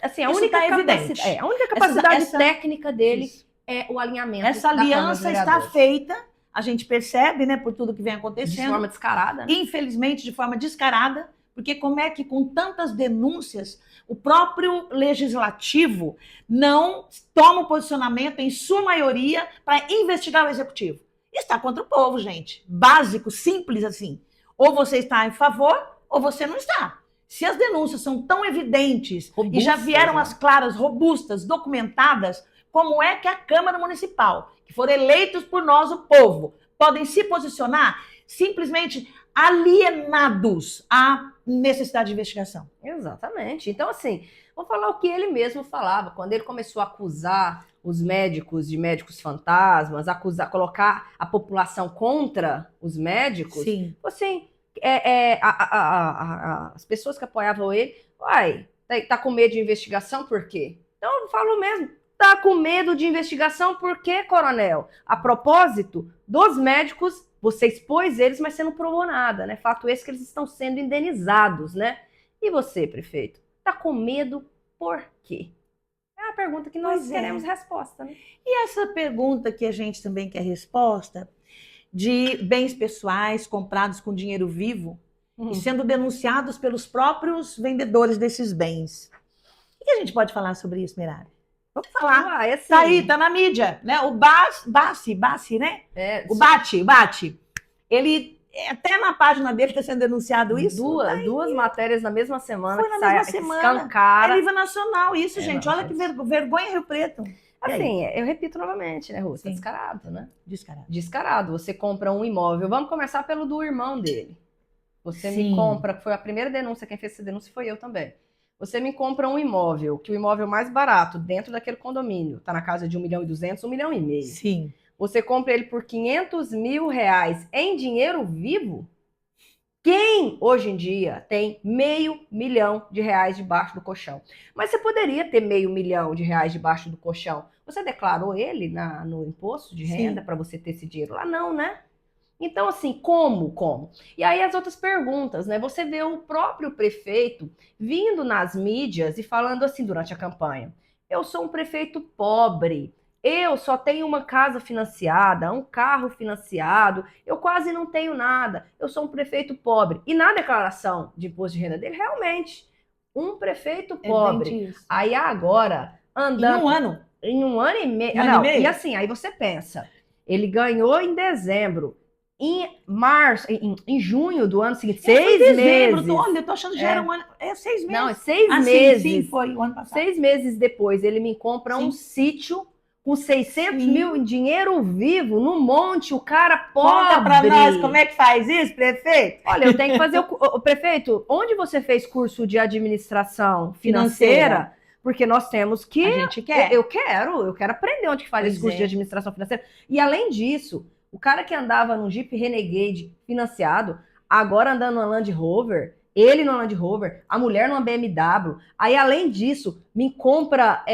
S2: assim, a única capacidade, a única capacidade técnica dele é o alinhamento.
S1: Essa aliança está feita, a gente percebe, né, por tudo que vem acontecendo.
S2: De forma descarada. Né?
S1: Infelizmente, de forma descarada. Porque como é que com tantas denúncias o próprio legislativo não toma um posicionamento, em sua maioria, para investigar o executivo? Está contra o povo, gente. Básico, simples assim. Ou você está em favor, ou você não está. Se as denúncias são tão evidentes robustas, e já vieram as claras, robustas, documentadas, como é que a Câmara Municipal, que foram eleitos por nós, o povo, podem se posicionar simplesmente alienados à necessidade de investigação?
S2: Exatamente. Então, assim, vou falar o que ele mesmo falava. Quando ele começou a acusar os médicos de médicos fantasmas, colocar a população contra os médicos,
S1: sim,
S2: assim, as pessoas que apoiavam ele, tá com medo de investigação por quê? Então, eu falo mesmo, tá com medo de investigação por quê, coronel? A propósito dos médicos, você expôs eles, mas você não provou nada, né? Fato esse que eles estão sendo indenizados, né? E você, prefeito, tá com medo por quê? É a pergunta que nós queremos resposta, né?
S1: E essa pergunta que a gente também quer resposta, de bens pessoais comprados com dinheiro vivo e sendo denunciados pelos próprios vendedores desses bens. O que a gente pode falar sobre isso, Merabi? Vamos falar.
S2: Assim,
S1: tá aí, tá na mídia, né? O Bassi, né? O Bate. Ele, até na página dele está sendo denunciado isso.
S2: Duas matérias na mesma semana.
S1: Foi na mesma semana.
S2: Escancara.
S1: É nível nacional isso, gente. Olha que vergonha em Rio Preto.
S2: Assim, eu repito novamente, né, Ruth? Descarado, né?
S1: Descarado.
S2: Descarado. Você compra um imóvel. Vamos começar pelo do irmão dele. Você me compra, foi a primeira denúncia, quem fez essa denúncia foi eu também. Você me compra um imóvel, que o imóvel mais barato dentro daquele condomínio está na casa de 1.200.000, 1,5 milhão.
S1: Sim.
S2: Você compra ele por 500 mil reais em dinheiro vivo? Quem hoje em dia tem R$500 mil debaixo do colchão? Mas você poderia ter R$500 mil debaixo do colchão. Você declarou ele no imposto de renda para você ter esse dinheiro lá? Não, né? Então, assim, como? Como? E aí as outras perguntas, né? Você vê o próprio prefeito vindo nas mídias e falando assim durante a campanha: eu sou um prefeito pobre, eu só tenho uma casa financiada, um carro financiado, eu quase não tenho nada, eu sou um prefeito pobre. E na declaração de imposto de renda dele, realmente, um prefeito
S1: Evidente
S2: pobre.
S1: isso.
S2: Aí agora,
S1: Em um
S2: andando
S1: ano?
S2: em um ano e meio.
S1: Um ano e
S2: Não, e
S1: meio?
S2: assim, aí você pensa, ele ganhou em dezembro. Em março, em junho do ano seguinte,
S1: Foi em
S2: seis
S1: dezembro.
S2: meses.
S1: Olha, eu tô achando que já era
S2: É,
S1: um ano. É 6 meses.
S2: não, é seis
S1: Ah, sim, sim,
S2: meses.
S1: foi o ano passado.
S2: 6 meses depois, ele me compra um
S1: Sim,
S2: sítio com 600
S1: sim.
S2: mil em dinheiro vivo, no monte, o cara
S1: Conta para nós como
S2: pobre.
S1: é que faz isso, prefeito?
S2: Olha, eu tenho que fazer o prefeito, onde você fez curso de administração
S1: Financeira.
S2: financeira? Porque nós temos que.
S1: A gente quer.
S2: Eu quero aprender onde que faz esse
S1: Pois
S2: curso de
S1: é.
S2: administração financeira. E além disso, o cara que andava num Jeep Renegade financiado, agora andando no Land Rover, ele no Land Rover, a mulher numa BMW. Aí, além disso, me compra.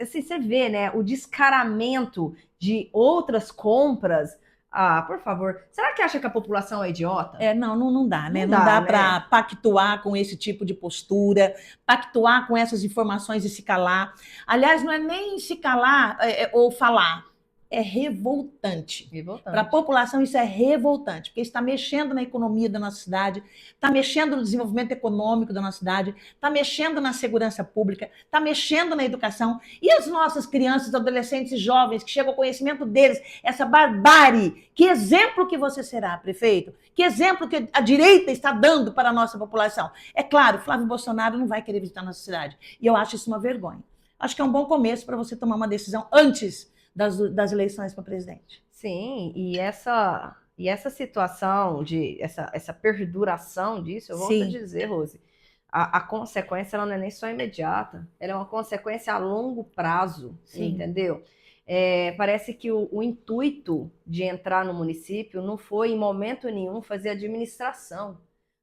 S2: Assim, você vê, né? O descaramento de outras compras. Ah, por favor. Será que acha que a população é idiota?
S1: Não, não dá, né?
S2: Não
S1: Não
S2: dá,
S1: dá para
S2: né?
S1: pactuar com esse tipo de postura, pactuar com essas informações e se calar. Aliás, não é nem se calar ou falar, é revoltante. Para a
S2: Revoltante.
S1: população, isso é revoltante, porque está mexendo na economia da nossa cidade, está mexendo no desenvolvimento econômico da nossa cidade, está mexendo na segurança pública, está mexendo na educação. E as nossas crianças, adolescentes e jovens que chegam ao conhecimento deles, essa barbárie. Que exemplo que você será, prefeito? Que exemplo que a direita está dando para a nossa população? É claro, Flávio Bolsonaro não vai querer visitar a nossa cidade. E eu acho isso uma vergonha. Acho que é um bom começo para você tomar uma decisão antes das eleições para presidente.
S2: Sim, e essa situação essa perduração disso, eu volto a
S1: Sim,
S2: dizer, Rose, a consequência ela não é nem só imediata, ela é uma consequência a longo prazo,
S1: sim.
S2: entendeu? Parece que o intuito de entrar no município não foi em momento nenhum fazer administração.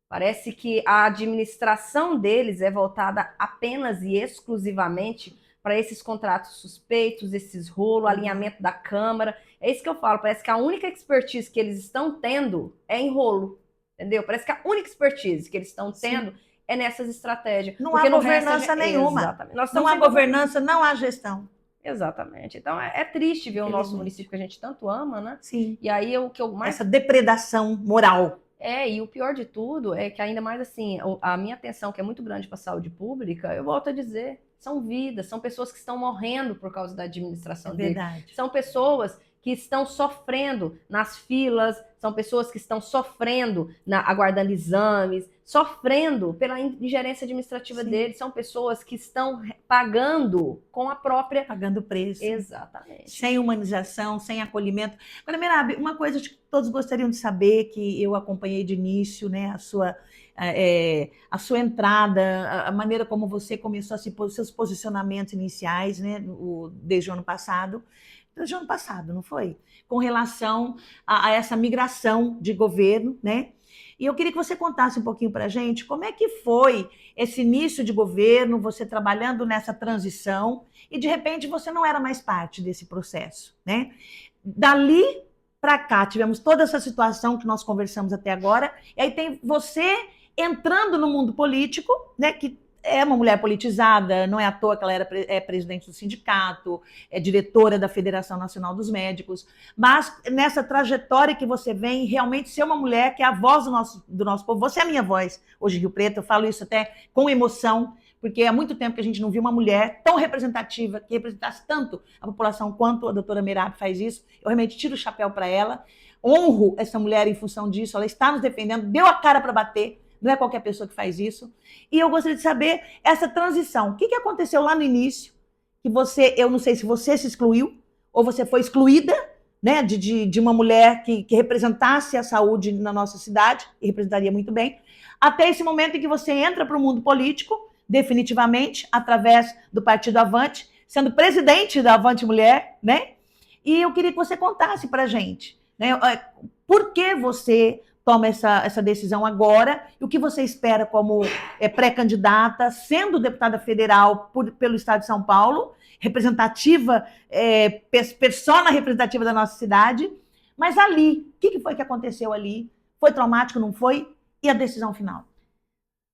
S2: Parece que a administração deles é voltada apenas e exclusivamente para esses contratos suspeitos, esses rolos, alinhamento da Câmara. É isso que eu falo. Parece que a única expertise que eles estão tendo é em rolo, entendeu? Parece que a única expertise que eles estão tendo
S1: Sim.
S2: é nessas estratégias.
S1: Não há
S2: Porque no resto,
S1: governança nenhuma.
S2: exatamente. Nós
S1: Não
S2: estamos
S1: há
S2: sem governança.
S1: governança, não há gestão.
S2: Exatamente. Então é triste ver o nosso
S1: Infelizmente.
S2: município que a gente tanto ama, né?
S1: Sim.
S2: E aí o que eu mais
S1: Essa depredação moral.
S2: e o pior de tudo é que ainda mais assim, a minha atenção, que é muito grande para a saúde pública, eu volto a dizer, são vidas, são pessoas que estão morrendo por causa da administração dele.
S1: Verdade.
S2: São pessoas que estão sofrendo nas filas, são pessoas que estão sofrendo aguardando exames, sofrendo pela ingerência administrativa
S1: Sim.
S2: deles, são pessoas que estão pagando com a própria.
S1: Pagando preço.
S2: Exatamente.
S1: Sem humanização, sem acolhimento. Agora, Merab, uma coisa que todos gostariam de saber, que eu acompanhei de início, né, a sua entrada, a maneira como você começou seus posicionamentos iniciais, né, desde o ano passado. Desde o ano passado, não foi? Com relação a essa migração de governo, né? E eu queria que você contasse um pouquinho para a gente como é que foi esse início de governo, você trabalhando nessa transição, e de repente você não era mais parte desse processo, né? Dali para cá, tivemos toda essa situação que nós conversamos até agora, e aí tem você entrando no mundo político, né, que é uma mulher politizada, não é à toa que ela é presidente do sindicato, é diretora da Federação Nacional dos Médicos, mas nessa trajetória que você vem, realmente ser uma mulher que é a voz do nosso povo. Você é a minha voz hoje em Rio Preto, eu falo isso até com emoção, porque há muito tempo que a gente não viu uma mulher tão representativa, que representasse tanto a população quanto a doutora Merab faz isso. Eu realmente tiro o chapéu para ela, honro essa mulher em função disso, ela está nos defendendo, deu a cara para bater, não é qualquer pessoa que faz isso. E eu gostaria de saber essa transição. O que aconteceu lá no início? Que eu não sei se você se excluiu ou você foi excluída, né, de uma mulher que representasse a saúde na nossa cidade, e representaria muito bem, até esse momento em que você entra para o mundo político, definitivamente, através do Partido Avante, sendo presidente da Avante Mulher, né? E eu queria que você contasse para a gente, né, por que você toma essa decisão agora, e o que você espera como pré-candidata, sendo deputada federal pelo Estado de São Paulo, representativa, persona representativa da nossa cidade, Mas ali, o que foi que aconteceu ali? Foi traumático, não foi? E a decisão final?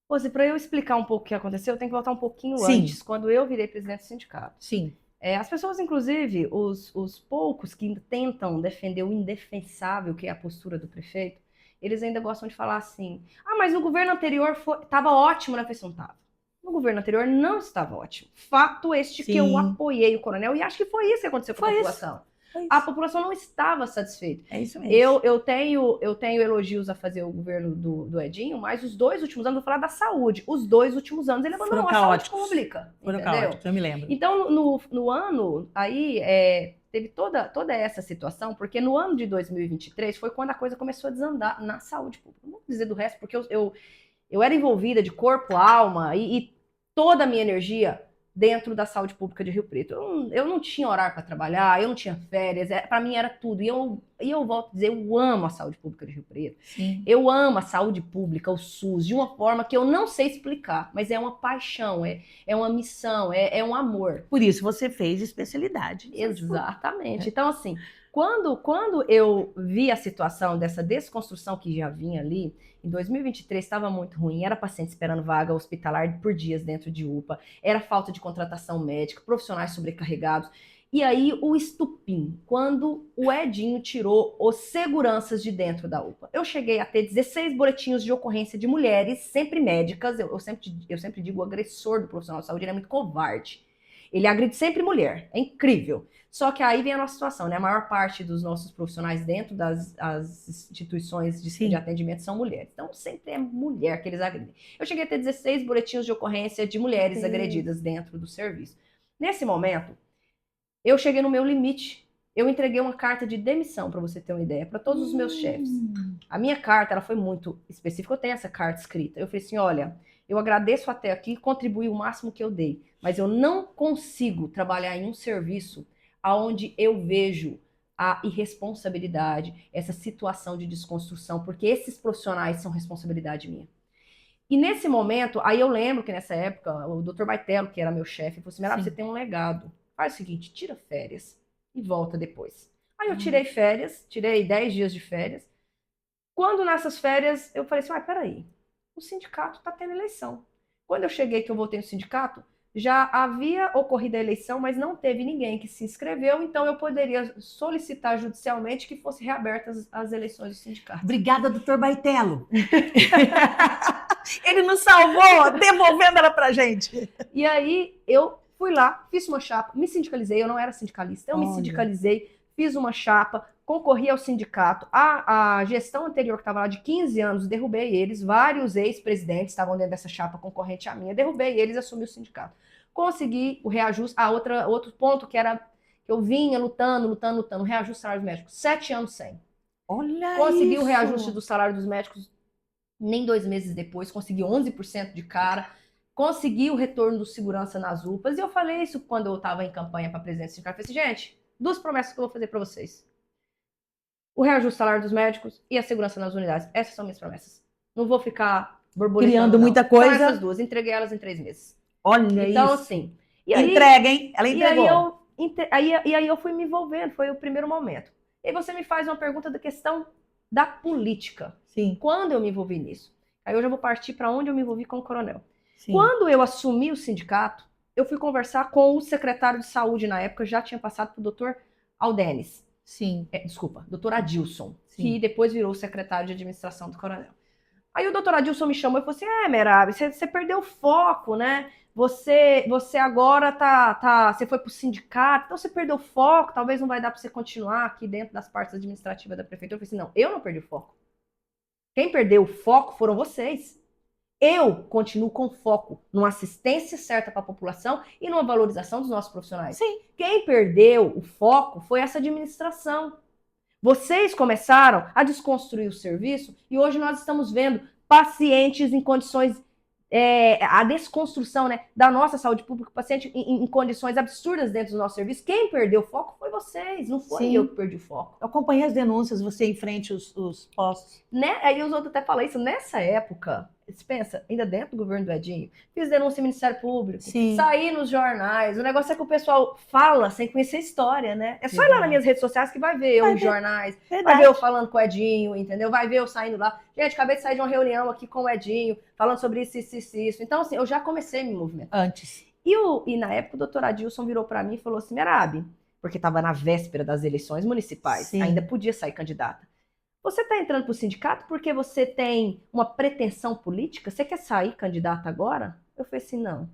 S2: Você, para eu explicar um pouco o que aconteceu, eu tenho que voltar um pouquinho
S1: Sim.
S2: antes, quando eu virei presidente do sindicato.
S1: Sim.
S2: As pessoas, inclusive, os poucos que tentam defender o indefensável, que é a postura do prefeito, eles ainda gostam de falar assim, mas no governo anterior estava ótimo, né? Eu falei, não estava. No governo anterior não estava ótimo. Fato este que eu apoiei o coronel, e acho que foi isso que aconteceu com a população. A população não estava satisfeita.
S1: É isso mesmo.
S2: Eu tenho elogios a fazer o governo do Edinho, mas os 2 últimos anos, vou falar da saúde, os 2 últimos anos ele abandonou a saúde pública.
S1: Foram
S2: entendeu?
S1: caóticos, eu me lembro.
S2: Então, no ano, aí, teve toda essa situação, porque no ano de 2023 foi quando a coisa começou a desandar na saúde pública. Não vou dizer do resto, porque eu era envolvida de corpo, alma e toda a minha energia dentro da saúde pública de Rio Preto. Eu não tinha horário para trabalhar, eu não tinha férias, para mim era tudo. E eu volto a dizer, eu amo a saúde pública de Rio Preto.
S1: Sim.
S2: Eu amo a saúde pública, o SUS, de uma forma que eu não sei explicar, mas é uma paixão, é uma missão, é um amor.
S1: Por isso você fez especialidade.
S2: Exatamente. Então, assim, quando eu vi a situação dessa desconstrução que já vinha ali, em 2023 estava muito ruim, era paciente esperando vaga hospitalar por dias dentro de UPA, era falta de contratação médica, profissionais sobrecarregados. E aí o estupim, quando o Edinho tirou os seguranças de dentro da UPA. Eu cheguei a ter 16 boletins de ocorrência de mulheres, sempre médicas. Eu sempre digo, o agressor do profissional de saúde ele é muito covarde. Ele agride sempre mulher, é incrível. Só que aí vem a nossa situação, né? A maior parte dos nossos profissionais dentro das instituições de atendimento são mulheres. Então, sempre é mulher que eles agridem. Eu cheguei a ter 16 boletins de ocorrência de mulheres agredidas dentro do serviço. Nesse momento, eu cheguei no meu limite. Eu entreguei uma carta de demissão, para você ter uma ideia, para todos os meus chefes. A minha carta, ela foi muito específica. Eu tenho essa carta escrita. Eu falei assim, olha, eu agradeço até aqui, contribuí o máximo que eu dei, mas eu não consigo trabalhar em um serviço onde eu vejo a irresponsabilidade, essa situação de desconstrução, porque esses profissionais são responsabilidade minha. E nesse momento, aí eu lembro que nessa época, o Dr. Baitello, que era meu chefe, falou assim, Merab, você tem um legado. Faz o seguinte, tira férias e volta depois. Aí eu tirei férias, tirei 10 dias de férias. Quando nessas férias, eu falei assim, peraí, o sindicato está tendo eleição. Quando eu cheguei que eu voltei no sindicato, já havia ocorrido a eleição, mas não teve ninguém que se inscreveu, então eu poderia solicitar judicialmente que fossem reabertas as eleições do sindicato.
S1: Obrigada, doutor Baitello. Ele nos salvou, devolvendo ela pra gente.
S2: E aí eu fui lá, fiz uma chapa, me sindicalizei, eu não era sindicalista, eu me sindicalizei, fiz uma chapa, concorri ao sindicato. A gestão anterior, que estava lá de 15 anos, derrubei eles, vários ex-presidentes estavam dentro dessa chapa concorrente à minha, derrubei eles e assumi o sindicato. Consegui o reajuste, outro ponto que era, que eu vinha lutando, reajuste do salário dos médicos, 7 anos sem.
S1: Olha
S2: Consegui
S1: isso.
S2: o reajuste do salário dos médicos, nem 2 meses depois, consegui 11% de cara, consegui o retorno do segurança nas UPAs, e eu falei isso quando eu estava em campanha para presidente do sindicato, eu falei assim, gente, 2 promessas que eu vou fazer para vocês. O reajuste do salário dos médicos e a segurança nas unidades. Essas são minhas promessas. Não vou ficar borboletando.
S1: Criando muita coisa.
S2: São essas 2. Entreguei elas em 3 meses.
S1: Olha então, isso.
S2: Então, assim...
S1: Entrega, hein? Ela entregou.
S2: E aí eu fui me envolvendo. Foi o primeiro momento. E aí você me faz uma pergunta da questão da política.
S1: Sim.
S2: Quando eu me envolvi nisso? Aí eu já vou partir para onde eu me envolvi com o coronel.
S1: Sim.
S2: Quando eu assumi o sindicato, eu fui conversar com o secretário de saúde na época, já tinha passado para o doutor Aldenes.
S1: Sim.
S2: Doutor Adilson,
S1: Sim.
S2: que depois virou secretário de administração do coronel. Aí o doutor Adilson me chamou e falou assim, Merab, você perdeu o foco, né? Você agora você foi pro sindicato, então você perdeu o foco, talvez não vai dar para você continuar aqui dentro das partes administrativas da prefeitura. Eu falei assim, não, eu não perdi o foco. Quem perdeu o foco foram vocês. Eu continuo com foco numa assistência certa para a população e numa valorização dos nossos profissionais.
S1: Sim.
S2: Quem perdeu o foco foi essa administração. Vocês começaram a desconstruir o serviço e hoje nós estamos vendo pacientes em condições, a desconstrução, né, da nossa saúde pública, paciente em condições absurdas dentro do nosso serviço. Quem perdeu o foco foi vocês, não foi eu que perdi o foco.
S1: Eu acompanhei as denúncias, você em frente os postos.
S2: Né? Aí os outros até falam isso. Nessa época, Você pensa, ainda dentro do governo do Edinho, fiz denúncia no Ministério Público,
S1: Sim.
S2: saí nos jornais. O negócio é que o pessoal fala sem conhecer a história, né? É só ir lá nas
S1: Verdade.
S2: minhas redes sociais que vai ver eu
S1: Vai
S2: nos
S1: ver.
S2: jornais, vai
S1: Verdade.
S2: ver eu falando com o Edinho, entendeu? Vai ver eu saindo lá. Gente, acabei de sair de uma reunião aqui com o Edinho, falando sobre isso. Então, assim, eu já comecei a me movimentar.
S1: Antes.
S2: E na época o doutor Adilson virou para mim e falou assim, Merabi, porque estava na véspera das eleições municipais,
S1: Sim.
S2: ainda podia sair candidata. Você está entrando para o sindicato porque você tem uma pretensão política? Você quer sair candidata agora? Eu falei assim, não.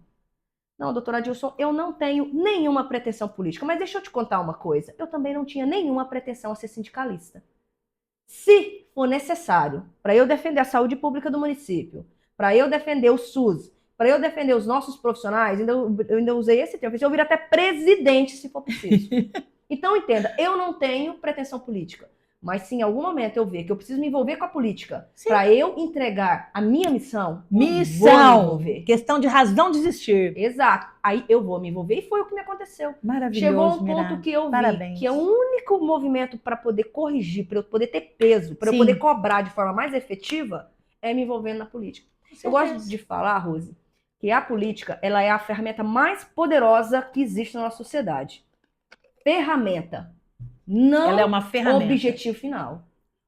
S2: Não, doutora Adilson, eu não tenho nenhuma pretensão política. Mas deixa eu te contar uma coisa. Eu também não tinha nenhuma pretensão a ser sindicalista. Se for necessário, para eu defender a saúde pública do município, para eu defender o SUS, para eu defender os nossos profissionais, eu ainda usei esse termo, eu viro até presidente se for preciso. Então, entenda, eu não tenho pretensão política. Mas se em algum momento eu ver que eu preciso me envolver com a política para eu entregar a minha missão,
S1: missão, questão de razão de existir.
S2: Exato. Aí eu vou me envolver e foi o que me aconteceu.
S1: Maravilhoso.
S2: Chegou um ponto que eu vi que é o único movimento para poder corrigir, para eu poder ter peso, para eu poder cobrar de forma mais efetiva, é me envolvendo na política. Eu gosto de falar, Rose, que a política ela é a ferramenta mais poderosa que existe na nossa sociedade. Ferramenta. Não
S1: ela é uma ferramenta.
S2: Objetivo final.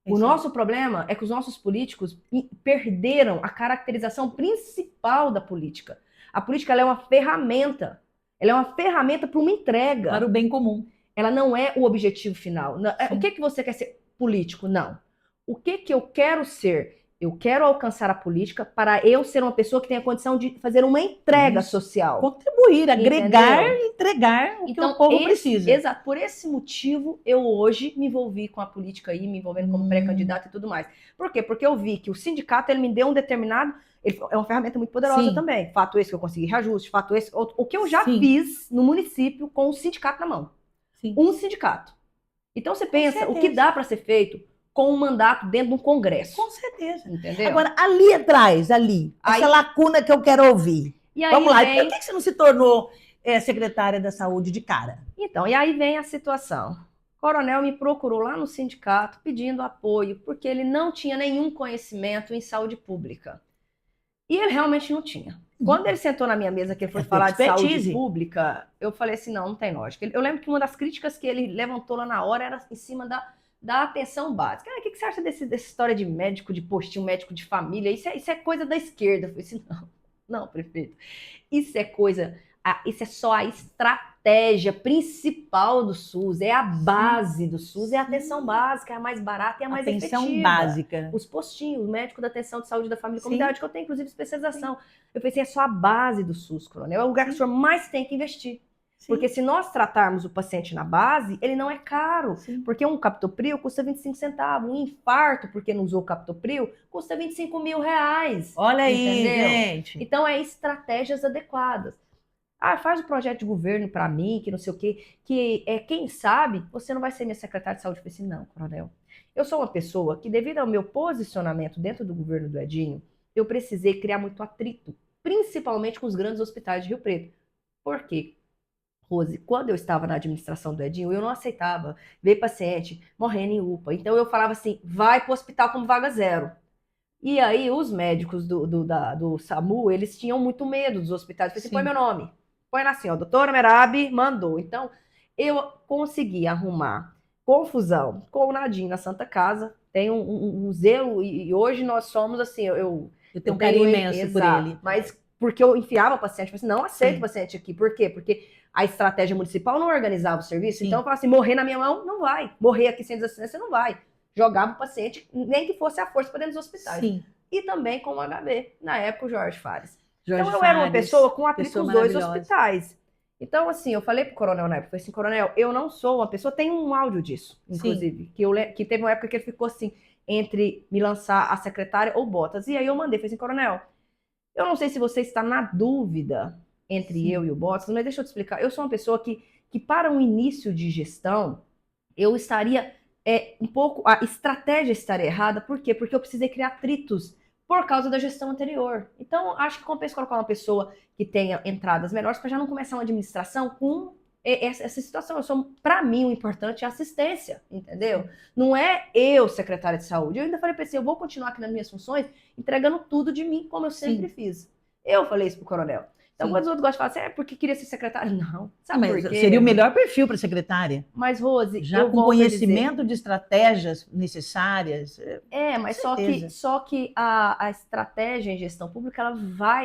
S2: O nosso problema é que os nossos políticos perderam a caracterização principal da política. A política ela é uma ferramenta. Ela é uma ferramenta para uma entrega.
S1: Para o bem comum.
S2: Ela não é o objetivo final. O que você quer ser político? Não. O que eu quero ser? Eu quero alcançar a política para eu ser uma pessoa que tenha condição de fazer uma entrega social.
S1: Contribuir, agregar e entregar o que o povo precisa.
S2: Exato. Por esse motivo, eu hoje me envolvi com a política aí, me envolvendo como pré-candidata e tudo mais. Por quê? Porque eu vi que o sindicato ele me deu um determinado... Ele é uma ferramenta muito poderosa também. Fato esse que eu consegui reajuste, fato esse... O que eu já fiz no município com o sindicato na mão. Um sindicato. Então você pensa o que dá para ser feito com um mandato dentro de um congresso.
S1: Com certeza.
S2: Entendeu?
S1: Agora, ali atrás, essa lacuna que eu quero ouvir.
S2: E aí
S1: vamos lá, por que você não se tornou secretária da saúde de cara?
S2: Então, e aí vem a situação. O coronel me procurou lá no sindicato pedindo apoio, porque ele não tinha nenhum conhecimento em saúde pública. E ele realmente não tinha. Quando ele sentou na minha mesa que ele foi falar de saúde pública, eu falei assim, não tem lógica. Eu lembro que uma das críticas que ele levantou lá na hora era em cima da atenção básica. O que você acha dessa história de médico, de postinho, médico de família? Isso é coisa da esquerda. Eu falei assim, não, prefeito. Isso é só a estratégia principal do SUS, é a base do SUS, é a atenção básica, é a mais barata e a mais efetiva.
S1: Atenção básica.
S2: Os postinhos, o médico da atenção de saúde da família e comunidade, que eu tenho, inclusive, especialização. Eu falei assim, é só a base do SUS, coronel. É o lugar que o senhor mais tem que investir. Porque se nós tratarmos o paciente na base, ele não é caro. Porque um captopril custa 25 centavos. Um infarto, porque não usou captopril, custa 25 mil reais.
S1: Olha aí, gente.
S2: Então, é estratégias adequadas. Faz o projeto de governo para mim, que não sei o quê. Quem sabe, você não vai ser minha secretária de saúde. Eu falei assim, não, coronel. Eu sou uma pessoa que, devido ao meu posicionamento dentro do governo do Edinho, eu precisei criar muito atrito, principalmente com os grandes hospitais de Rio Preto. Por quê? Rose, quando eu estava na administração do Edinho, eu não aceitava ver paciente morrendo em UPA. Então eu falava assim, vai para o hospital como vaga zero. E aí os médicos do SAMU, eles tinham muito medo dos hospitais. Eu falei assim, põe meu nome. Põe lá assim, ó, doutora Merabi mandou. Então eu consegui arrumar confusão com o Nadinho na Santa Casa. Tem um zelo e hoje nós somos assim, eu
S1: tenho um carinho imenso por ele.
S2: Mas porque eu enfiava o paciente, eu falei assim, não aceito o paciente aqui. Por quê? Porque a estratégia municipal não organizava o serviço, então eu falava assim, morrer na minha mão, não vai. Morrer aqui sem desassistência, não vai. Jogava o paciente, nem que fosse a força para dentro dos hospitais. E também com o HB, na época o Jorge Fares. Então eu era uma pessoa com atrito nos dois hospitais. Então assim, eu falei pro coronel na época, falei assim, coronel, eu não sou uma pessoa, tem um áudio disso, inclusive, que teve uma época que ele ficou assim, entre me lançar a secretária ou Botas. E aí eu mandei, falei assim, coronel, eu não sei se você está na dúvida entre eu e o Botas, mas deixa eu te explicar. Eu sou uma pessoa que para um início de gestão, eu estaria um pouco... A estratégia estaria errada. Por quê? Porque eu precisei criar atritos por causa da gestão anterior. Então, acho que compensa colocar uma pessoa que tenha entradas melhores para já não começar uma administração com essa situação. Para mim, o importante é a assistência, entendeu? Não é eu, secretária de saúde. Eu ainda falei para ele, eu vou continuar aqui nas minhas funções, entregando tudo de mim, como eu sempre fiz. Eu falei isso pro coronel. Então, quando os outros gostam de falar assim, porque queria ser secretária. Não, sabe por quê?
S1: Seria o melhor perfil para secretária.
S2: Mas, Rose,
S1: já com conhecimento de estratégias necessárias.
S2: Mas só que a estratégia em gestão pública,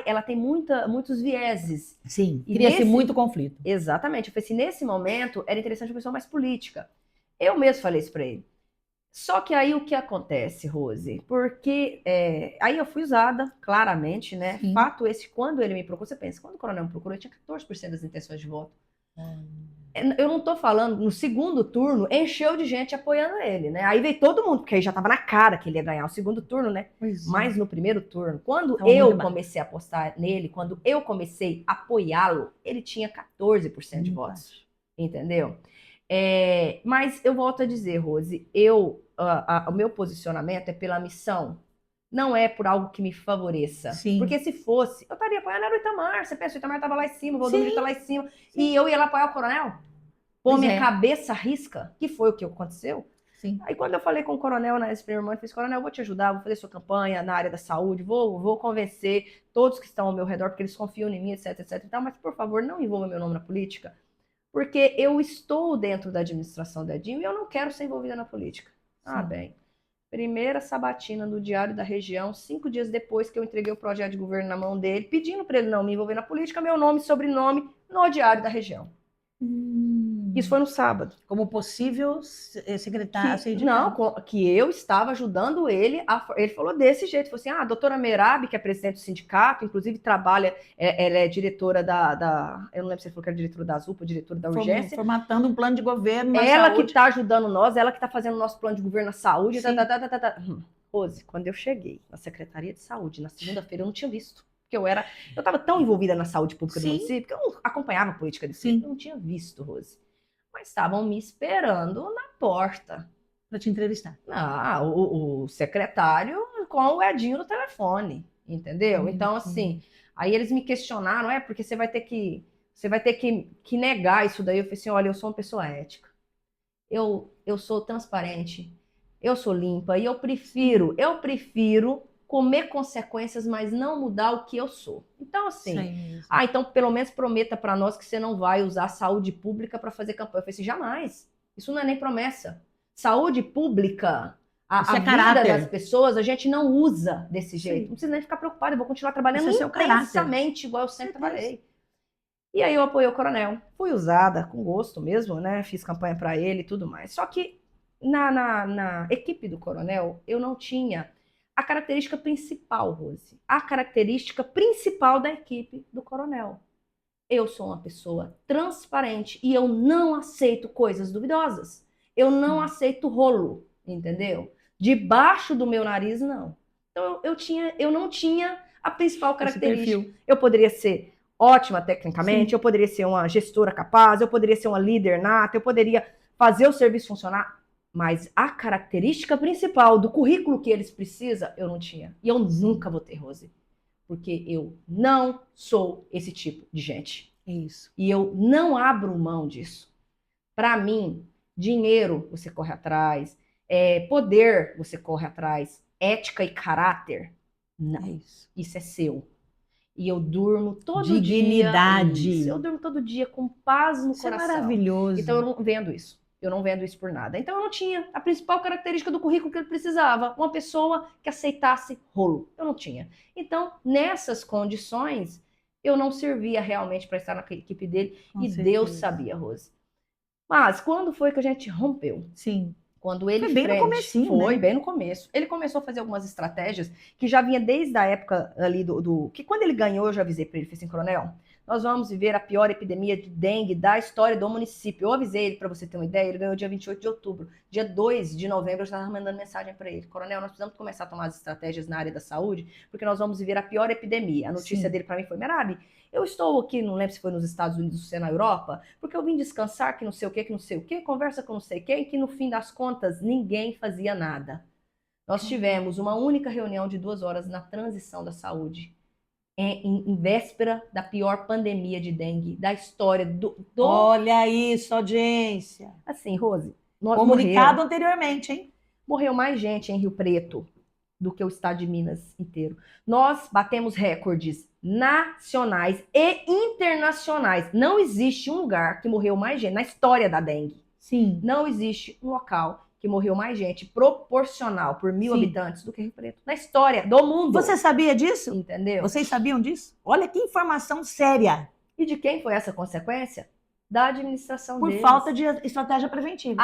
S2: ela tem muitos vieses.
S1: Sim, cria-se muito conflito.
S2: Exatamente. Eu falei assim, nesse momento, era interessante uma pessoa mais política. Eu mesmo falei isso para ele. Só que aí o que acontece, Rose? Porque aí eu fui usada, claramente, né? Sim. Fato esse, quando ele me procurou, você pensa, quando o coronel me procurou, eu tinha 14% das intenções de voto. Eu não tô falando, no segundo turno, encheu de gente apoiando ele, né? Aí veio todo mundo, porque aí já tava na cara que ele ia ganhar o segundo turno, né? Mas no primeiro turno, quando eu comecei a apostar nele, quando eu comecei a apoiá-lo, ele tinha 14% de votos, entendeu? Mas eu volto a dizer, Rose, o meu posicionamento é pela missão, não é por algo que me favoreça. Sim. Porque se fosse, eu estaria apoiando o Itamar. Você pensa, o Itamar estava lá em cima, o Valdomiro está lá em cima, e eu ia lá apoiar o coronel? Pôr minha cabeça à risca, que foi o que aconteceu. Sim. Aí quando eu falei com o coronel nesse primeiro momento, eu falei, coronel, eu vou te ajudar, vou fazer sua campanha na área da saúde, vou convencer todos que estão ao meu redor, porque eles confiam em mim, etc, etc e tal, mas por favor, não envolva meu nome na política, porque eu estou dentro da administração da Edinho e eu não quero ser envolvida na política. Sim. Ah, bem. Primeira sabatina no Diário da Região, 5 dias depois que eu entreguei o projeto de governo na mão dele, pedindo para ele não me envolver na política, meu nome e sobrenome no Diário da Região. Isso foi no sábado.
S1: Como possível secretário.
S2: Que eu estava ajudando ele. Ele falou desse jeito. Falou assim, a doutora Merab, que é presidente do sindicato, inclusive trabalha, ela é diretora eu não lembro se ele falou que era diretora da ZUPA, diretora da urgência.
S1: Formatando um plano de governo na
S2: ela
S1: saúde.
S2: Que está ajudando nós, ela que está fazendo o nosso plano de governo na saúde. Rose, quando eu cheguei na Secretaria de Saúde, na segunda-feira, eu não tinha visto. Porque eu estava tão envolvida na saúde pública do município, que eu não acompanhava a política desse município, eu não tinha visto, Rose. Mas estavam me esperando na porta.
S1: Para te entrevistar.
S2: O secretário com o Edinho no telefone, entendeu? Então, assim, aí eles me questionaram, porque você vai ter que negar isso daí. Eu falei assim, olha, eu sou uma pessoa ética. Eu sou transparente, eu sou limpa, e eu prefiro comer consequências, mas não mudar o que eu sou. Então, assim, então pelo menos prometa para nós que você não vai usar a saúde pública para fazer campanha. Eu falei assim, jamais. Isso não é nem promessa. Saúde pública, a vida das pessoas, a gente não usa desse jeito. Não precisa nem ficar preocupado, eu vou continuar trabalhando intensamente, igual eu sempre trabalhei. E aí eu apoiei o coronel. Fui usada com gosto mesmo, né? Fiz campanha para ele e tudo mais. Só que na equipe do coronel, eu não tinha a característica principal, Rose. A característica principal da equipe do coronel. Eu sou uma pessoa transparente e eu não aceito coisas duvidosas. Eu não aceito rolo, entendeu? Debaixo do meu nariz, não. Então eu não tinha a principal característica. Eu poderia ser ótima tecnicamente, eu poderia ser uma gestora capaz, eu poderia ser uma líder nata, eu poderia fazer o serviço funcionar. Mas a característica principal do currículo que eles precisam, eu não tinha. E eu nunca vou ter, Rose. Porque eu não sou esse tipo de gente.
S1: Isso.
S2: E eu não abro mão disso. Para mim, dinheiro você corre atrás, poder você corre atrás, ética e caráter, não. Isso é seu. E eu durmo todo dia. Eu durmo todo dia com paz no coração.
S1: É maravilhoso.
S2: Então eu não vendo isso. Eu não vendo isso por nada. Então eu não tinha a principal característica do currículo que ele precisava. Uma pessoa que aceitasse rolo. Eu não tinha. Então, nessas condições, eu não servia realmente para estar na equipe dele. Com certeza. Deus sabia, Rose. Mas quando foi que a gente rompeu?
S1: Sim.
S2: Quando ele
S1: foi bem no comecinho,
S2: foi
S1: né?
S2: Bem no começo. Ele começou a fazer algumas estratégias que já vinha desde a época ali que quando ele ganhou, eu já avisei para ele, falei assim, coronel, nós vamos viver a pior epidemia de dengue da história do município. Eu avisei ele, para você ter uma ideia, ele ganhou dia 28 de outubro. Dia 2 de novembro, eu já estava mandando mensagem para ele. Coronel, nós precisamos começar a tomar as estratégias na área da saúde, porque nós vamos viver a pior epidemia. A notícia dele para mim foi, Merab, eu estou aqui, não lembro se foi nos Estados Unidos ou se é na Europa, porque eu vim descansar, que não sei o que, conversa com não sei quem, que no fim das contas ninguém fazia nada. Nós tivemos uma única reunião de 2 horas na transição da saúde. em véspera da pior pandemia de dengue da história
S1: Olha isso, audiência.
S2: Assim, Rose, nós
S1: Comunicado anteriormente, hein?
S2: morreu mais gente em Rio Preto do que o estado de Minas inteiro. Nós batemos recordes nacionais e internacionais. Não existe um lugar que morreu mais gente na história da dengue.
S1: Sim.
S2: Não existe um local que morreu mais gente proporcional por 1.000
S1: Sim.
S2: habitantes do que Rio Preto. Na história do mundo.
S1: Você sabia disso?
S2: Entendeu?
S1: Vocês sabiam disso? Olha que informação séria.
S2: E de quem foi essa consequência? Da administração
S1: Por
S2: deles.
S1: falta de estratégia preventiva.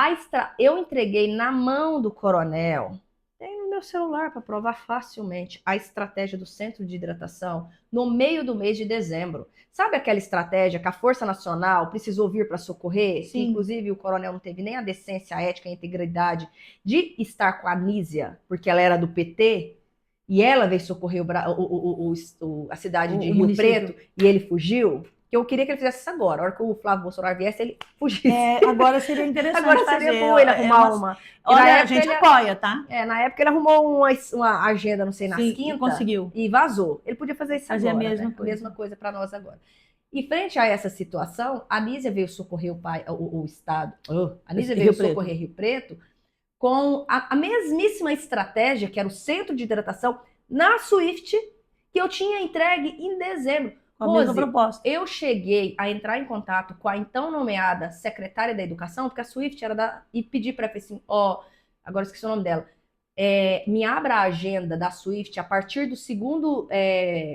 S2: Eu entreguei na mão do coronel, tem no meu celular para provar facilmente, a estratégia do Centro de Hidratação no meio do mês de dezembro. Sabe aquela estratégia que a Força Nacional precisou vir para socorrer?
S1: Sim.
S2: Inclusive o coronel não teve nem a decência, a ética e a integridade de estar com a Anísia, porque ela era do PT, e ela veio socorrer a cidade de Rio Preto, e ele fugiu. Eu queria que ele fizesse isso agora. A hora que o Flávio Bolsonaro viesse, ele fugisse.
S1: Agora seria interessante
S2: agora
S1: fazer.
S2: Seria bom ele arrumar uma.
S1: Olha, a gente apoia, tá?
S2: Na época ele arrumou uma agenda, não sei, nas quintas.
S1: Conseguiu.
S2: E vazou. Ele podia fazer isso
S1: fazer
S2: agora.
S1: A mesma
S2: né?
S1: coisa.
S2: A mesma coisa para nós agora. E frente a essa situação, a Anísia veio socorrer o Estado. A Anísia veio socorrer Rio Preto com a mesmíssima estratégia, que era o Centro de Hidratação, na Swift, que eu tinha entregue em dezembro.
S1: Com a mesma proposta.
S2: Eu cheguei a entrar em contato com a então nomeada secretária da Educação, porque a Swift era e pedi para ela assim, agora esqueci o nome dela, me abra a agenda da Swift a partir do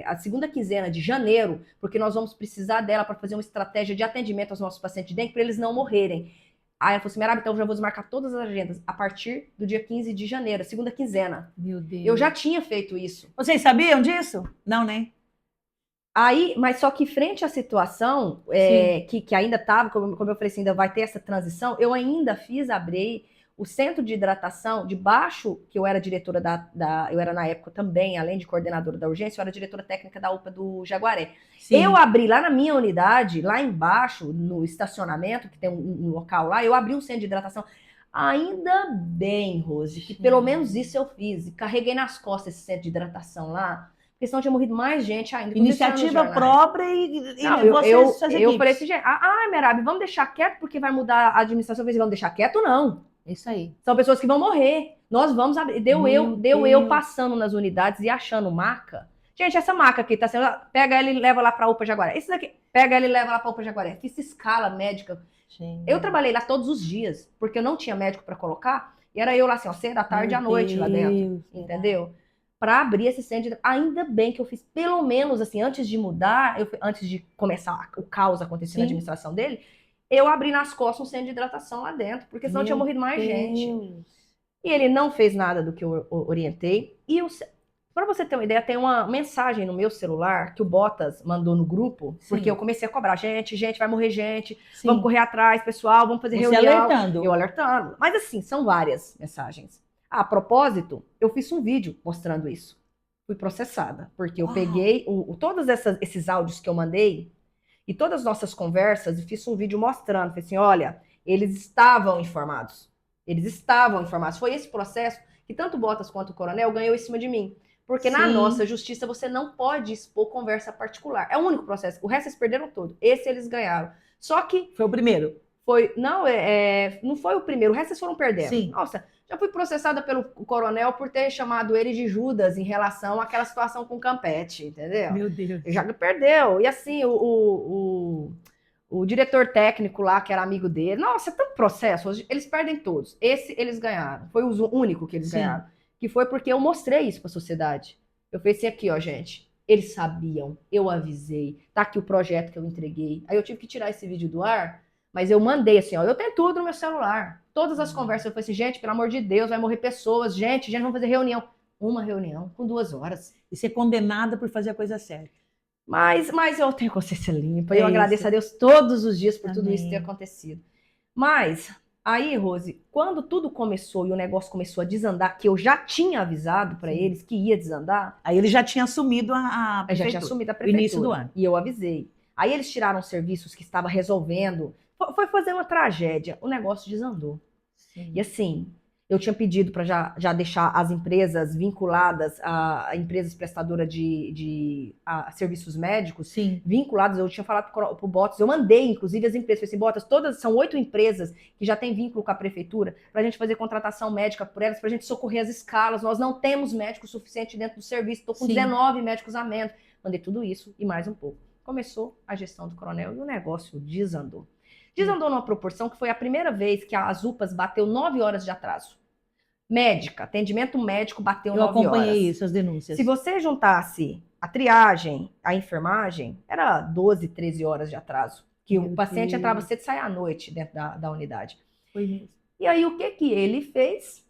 S2: a segunda quinzena de janeiro, porque nós vamos precisar dela para fazer uma estratégia de atendimento aos nossos pacientes de dengue para eles não morrerem. Aí ela falou assim, Merab, então eu já vou desmarcar todas as agendas a partir do dia 15 de janeiro, a segunda quinzena.
S1: Meu Deus.
S2: Eu já tinha feito isso.
S1: Vocês sabiam disso? Não, né?
S2: Aí, mas só que frente à situação, que ainda estava, como eu falei assim, ainda vai ter essa transição, eu ainda abri o centro de hidratação debaixo, que eu era diretora eu era na época também, além de coordenadora da urgência, eu era diretora técnica da UPA do Jaguaré. Sim. Eu abri lá na minha unidade, lá embaixo, no estacionamento, que tem um local lá, eu abri um centro de hidratação. Ainda bem, Rose, que pelo menos isso eu fiz, e carreguei nas costas esse centro de hidratação lá, porque senão tinha morrido mais gente ainda.
S1: Iniciativa própria
S2: eu falei assim, gente, Merab, vamos deixar quieto porque vai mudar a administração. Vamos deixar quieto, não.
S1: Isso aí.
S2: São pessoas que vão morrer. Nós vamos abrir. Deu eu passando nas unidades e achando maca. Gente, essa maca aqui tá sendo. Pega ela e leva lá pra UPA Jaguaré. Esse daqui, pega ela e leva lá pra UPA Jaguaré. Fiz escala médica. Gente. Eu trabalhei lá todos os dias, porque eu não tinha médico pra colocar. E era eu lá assim, 6 da tarde à noite lá dentro. Entendeu? Para abrir esse centro de... Ainda bem que eu fiz, pelo menos assim, antes de mudar, antes de começar o caos acontecer na administração dele, eu abri nas costas um centro de hidratação lá dentro, porque senão tinha morrido mais gente. E ele não fez nada do que eu orientei. E para você ter uma ideia, tem uma mensagem no meu celular que o Botas mandou no grupo, porque eu comecei a cobrar, gente, vai morrer gente, vamos correr atrás, pessoal, vamos fazer reunião.
S1: Alertando.
S2: Eu alertando. Mas assim, são várias mensagens. A propósito, eu fiz um vídeo mostrando isso. Fui processada, porque eu peguei todos esses áudios que eu mandei e todas as nossas conversas e fiz um vídeo mostrando. Falei assim, olha, eles estavam informados. Eles estavam informados. Foi esse processo que tanto o Botas quanto o Coronel ganhou em cima de mim. Porque na nossa justiça você não pode expor conversa particular. É o único processo. O resto eles perderam todo. Esse eles ganharam. Só que...
S1: Foi o primeiro.
S2: Não foi o primeiro. O resto eles foram perdendo.
S1: Sim.
S2: Nossa... Já fui processada pelo coronel por ter chamado ele de Judas em relação àquela situação com o Campete, entendeu?
S1: Meu Deus.
S2: Já perdeu. E assim, o diretor técnico lá, que era amigo dele, nossa, é tanto processo, eles perdem todos. Esse eles ganharam. Foi o único que eles ganharam. Que foi porque eu mostrei isso para a sociedade. Eu falei assim, aqui, ó, gente. Eles sabiam, eu avisei. Tá aqui o projeto que eu entreguei. Aí eu tive que tirar esse vídeo do ar, mas eu mandei assim, ó, eu tenho tudo no meu celular. Todas as conversas, eu falei assim, gente, pelo amor de Deus, vai morrer pessoas, gente, vamos fazer reunião. Uma reunião com 2 horas.
S1: E ser condenada por fazer a coisa certa.
S2: Mas eu tenho consciência limpa, eu agradeço a Deus todos os dias por tudo isso ter acontecido. Mas, aí, Rose, quando tudo começou e o negócio começou a desandar, que eu já tinha avisado para eles que ia desandar.
S1: Aí ele já tinha assumido a prefeitura.
S2: Já tinha assumido a prefeitura.
S1: Início do ano.
S2: E eu avisei. Aí eles tiraram serviços que estava resolvendo. Foi fazer uma tragédia. O negócio desandou. Sim. E assim, Eu tinha pedido para já deixar as empresas vinculadas a empresas prestadoras a serviços médicos,
S1: Sim.
S2: vinculadas, eu tinha falado para o Botas, eu mandei, inclusive, as empresas, falei assim, Botas, todas, são 8 empresas que já têm vínculo com a prefeitura, para a gente fazer contratação médica por elas, para a gente socorrer as escalas, nós não temos médico suficiente dentro do serviço, estou com 19 médicos a menos. Mandei tudo isso e mais um pouco. Começou a gestão do coronel e o negócio desandou. Desandou numa proporção que foi a primeira vez que as UPAs bateu 9 horas de atraso. Médica, atendimento médico bateu 9 horas.
S1: Eu acompanhei isso, as denúncias.
S2: Se você juntasse a triagem, a enfermagem, era 12, 13 horas de atraso. Que o paciente entrava cedo e saia à noite dentro da unidade.
S1: Foi mesmo.
S2: E aí o que ele fez?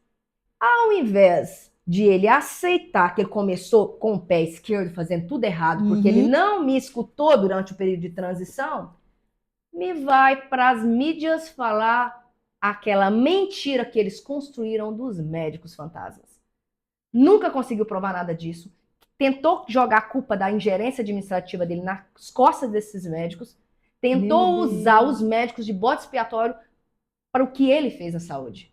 S2: Ao invés de ele aceitar que ele começou com o pé esquerdo, fazendo tudo errado, porque ele não me escutou durante o período de transição, me vai para as mídias falar aquela mentira que eles construíram dos médicos fantasmas. Nunca conseguiu provar nada disso. Tentou jogar a culpa da ingerência administrativa dele nas costas desses médicos. Tentou usar os médicos de bode expiatório para o que ele fez na saúde.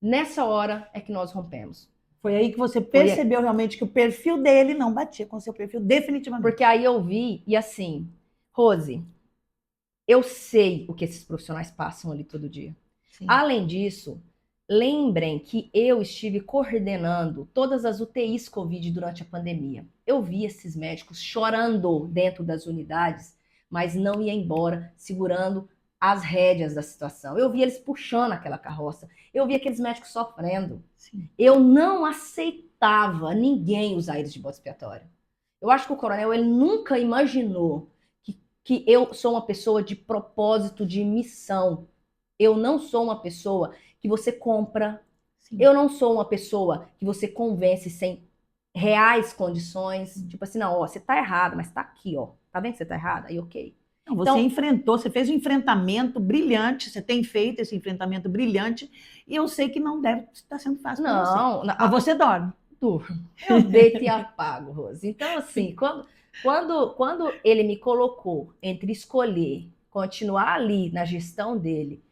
S2: Nessa hora é que nós rompemos.
S1: Foi aí que você percebeu realmente que o perfil dele não batia com o seu perfil, definitivamente.
S2: Porque aí eu vi, e assim, Rose, eu sei o que esses profissionais passam ali todo dia. Sim. Além disso, lembrem que eu estive coordenando todas as UTIs Covid durante a pandemia. Eu vi esses médicos chorando dentro das unidades, mas não ia embora, segurando as rédeas da situação. Eu vi eles puxando aquela carroça. Eu vi aqueles médicos sofrendo. Sim. Eu não aceitava ninguém usar eles de bode expiatório. Eu acho que o coronel, ele nunca imaginou que eu sou uma pessoa de propósito, de missão. Eu não sou uma pessoa que você compra. Sim. Eu não sou uma pessoa que você convence sem reais condições. Tipo assim, não, ó, você tá errado, mas tá aqui, ó. Tá vendo que você tá errado? Aí, ok.
S1: Não, você enfrentou, você fez um enfrentamento brilhante, você tem feito esse enfrentamento brilhante, e eu sei que não deve estar sendo fácil para você.
S2: Não,
S1: mas você dorme.
S2: Durmo. Eu deito e apago, Rose. Então, assim, quando ele me colocou entre escolher continuar ali na gestão dele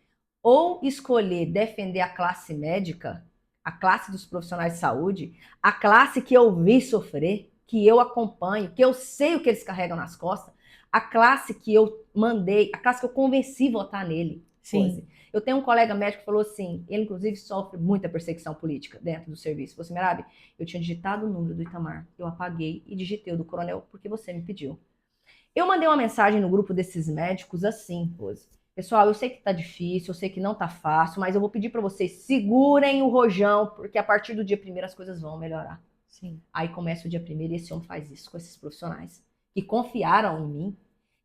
S2: ou escolher defender a classe médica, a classe dos profissionais de saúde, a classe que eu vi sofrer, que eu acompanho, que eu sei o que eles carregam nas costas, a classe que eu mandei, a classe que eu convenci votar nele.
S1: Sim.
S2: Rose. Eu tenho um colega médico que falou assim, ele inclusive sofre muita perseguição política dentro do serviço. Falou assim, Merab, eu tinha digitado o número do Itamar, eu apaguei e digitei o do coronel porque você me pediu. Eu mandei uma mensagem no grupo desses médicos assim, Rose. Pessoal, eu sei que tá difícil, eu sei que não tá fácil, mas eu vou pedir para vocês, segurem o rojão, porque a partir do dia 1º as coisas vão melhorar.
S1: Sim.
S2: Aí começa o dia 1º e esse homem faz isso com esses profissionais que confiaram em mim,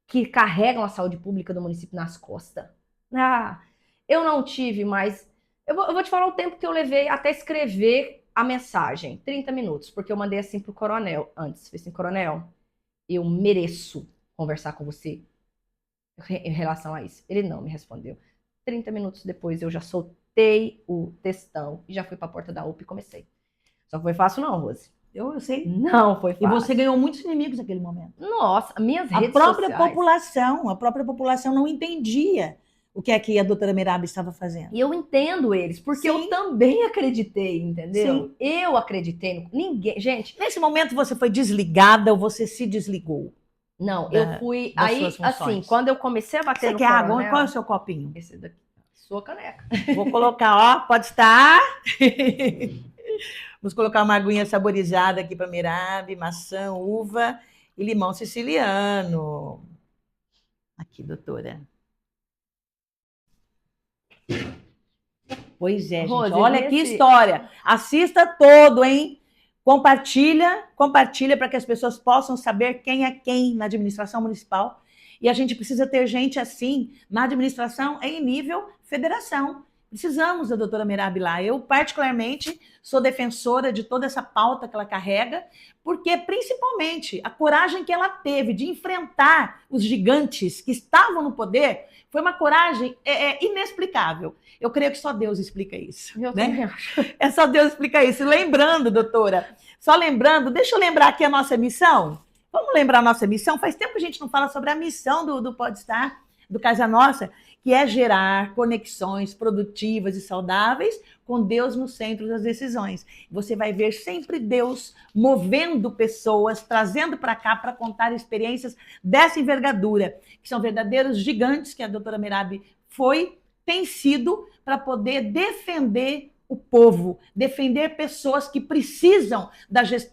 S2: que carregam a saúde pública do município nas costas. Eu não tive mais... Eu vou te falar o tempo que eu levei até escrever a mensagem. 30 minutos, porque eu mandei assim pro coronel antes. Falei assim, coronel, eu mereço conversar com você em relação a isso. Ele não me respondeu. 30 minutos depois eu já soltei o textão e já fui pra porta da UPA e comecei. Só que foi fácil não, Rose.
S1: Eu sei.
S2: Não foi fácil.
S1: E você ganhou muitos inimigos naquele momento.
S2: Nossa, minhas redes
S1: sociais. A própria população não entendia o que é que a doutora Merab estava fazendo.
S2: E eu entendo eles, porque eu também acreditei, entendeu?
S1: Sim.
S2: Eu acreditei. Ninguém, gente...
S1: Nesse momento você foi desligada ou você se desligou?
S2: Não, eu fui... Aí, assim, quando eu comecei a bater no
S1: coronel... Você quer
S2: água?
S1: Qual é o seu copinho?
S2: Esse daqui. Sua caneca.
S1: Vou colocar, ó, pode estar... Vamos colocar uma aguinha saborizada aqui para Merab, maçã, uva e limão siciliano. Aqui, doutora. Pois é, Rose, gente. Olha que história. Assista todo, hein? Compartilha para que as pessoas possam saber quem é quem na administração municipal. E a gente precisa ter gente assim na administração em nível federação. Precisamos da doutora Merab lá. Eu, particularmente, sou defensora de toda essa pauta que ela carrega, porque, principalmente, a coragem que ela teve de enfrentar os gigantes que estavam no poder foi uma coragem inexplicável. Eu creio que só Deus explica isso.
S2: Eu também acho.
S1: É só Deus explica isso. Lembrando, doutora, deixa eu lembrar aqui a nossa missão. Vamos lembrar a nossa missão? Faz tempo que a gente não fala sobre a missão do Podstar, do Casa Nossa, que é gerar conexões produtivas e saudáveis com Deus no centro das decisões. Você vai ver sempre Deus movendo pessoas, trazendo para cá para contar experiências dessa envergadura, que são verdadeiros gigantes que a doutora Merab tem sido para poder defender o povo, defender pessoas que precisam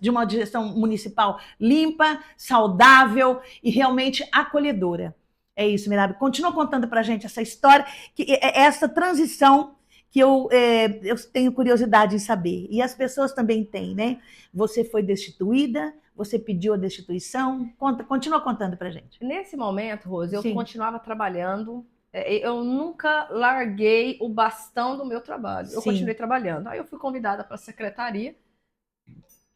S1: de uma gestão municipal limpa, saudável e realmente acolhedora. É isso, Merab. Continua contando para a gente essa história, essa transição que eu tenho curiosidade em saber. E as pessoas também têm, né? Você foi destituída, você pediu a destituição. Continua contando para a gente.
S2: Nesse momento, Rose, eu
S1: Sim.
S2: continuava trabalhando. Eu nunca larguei o bastão do meu trabalho. Eu
S1: Sim.
S2: continuei trabalhando. Aí eu fui convidada para a secretaria.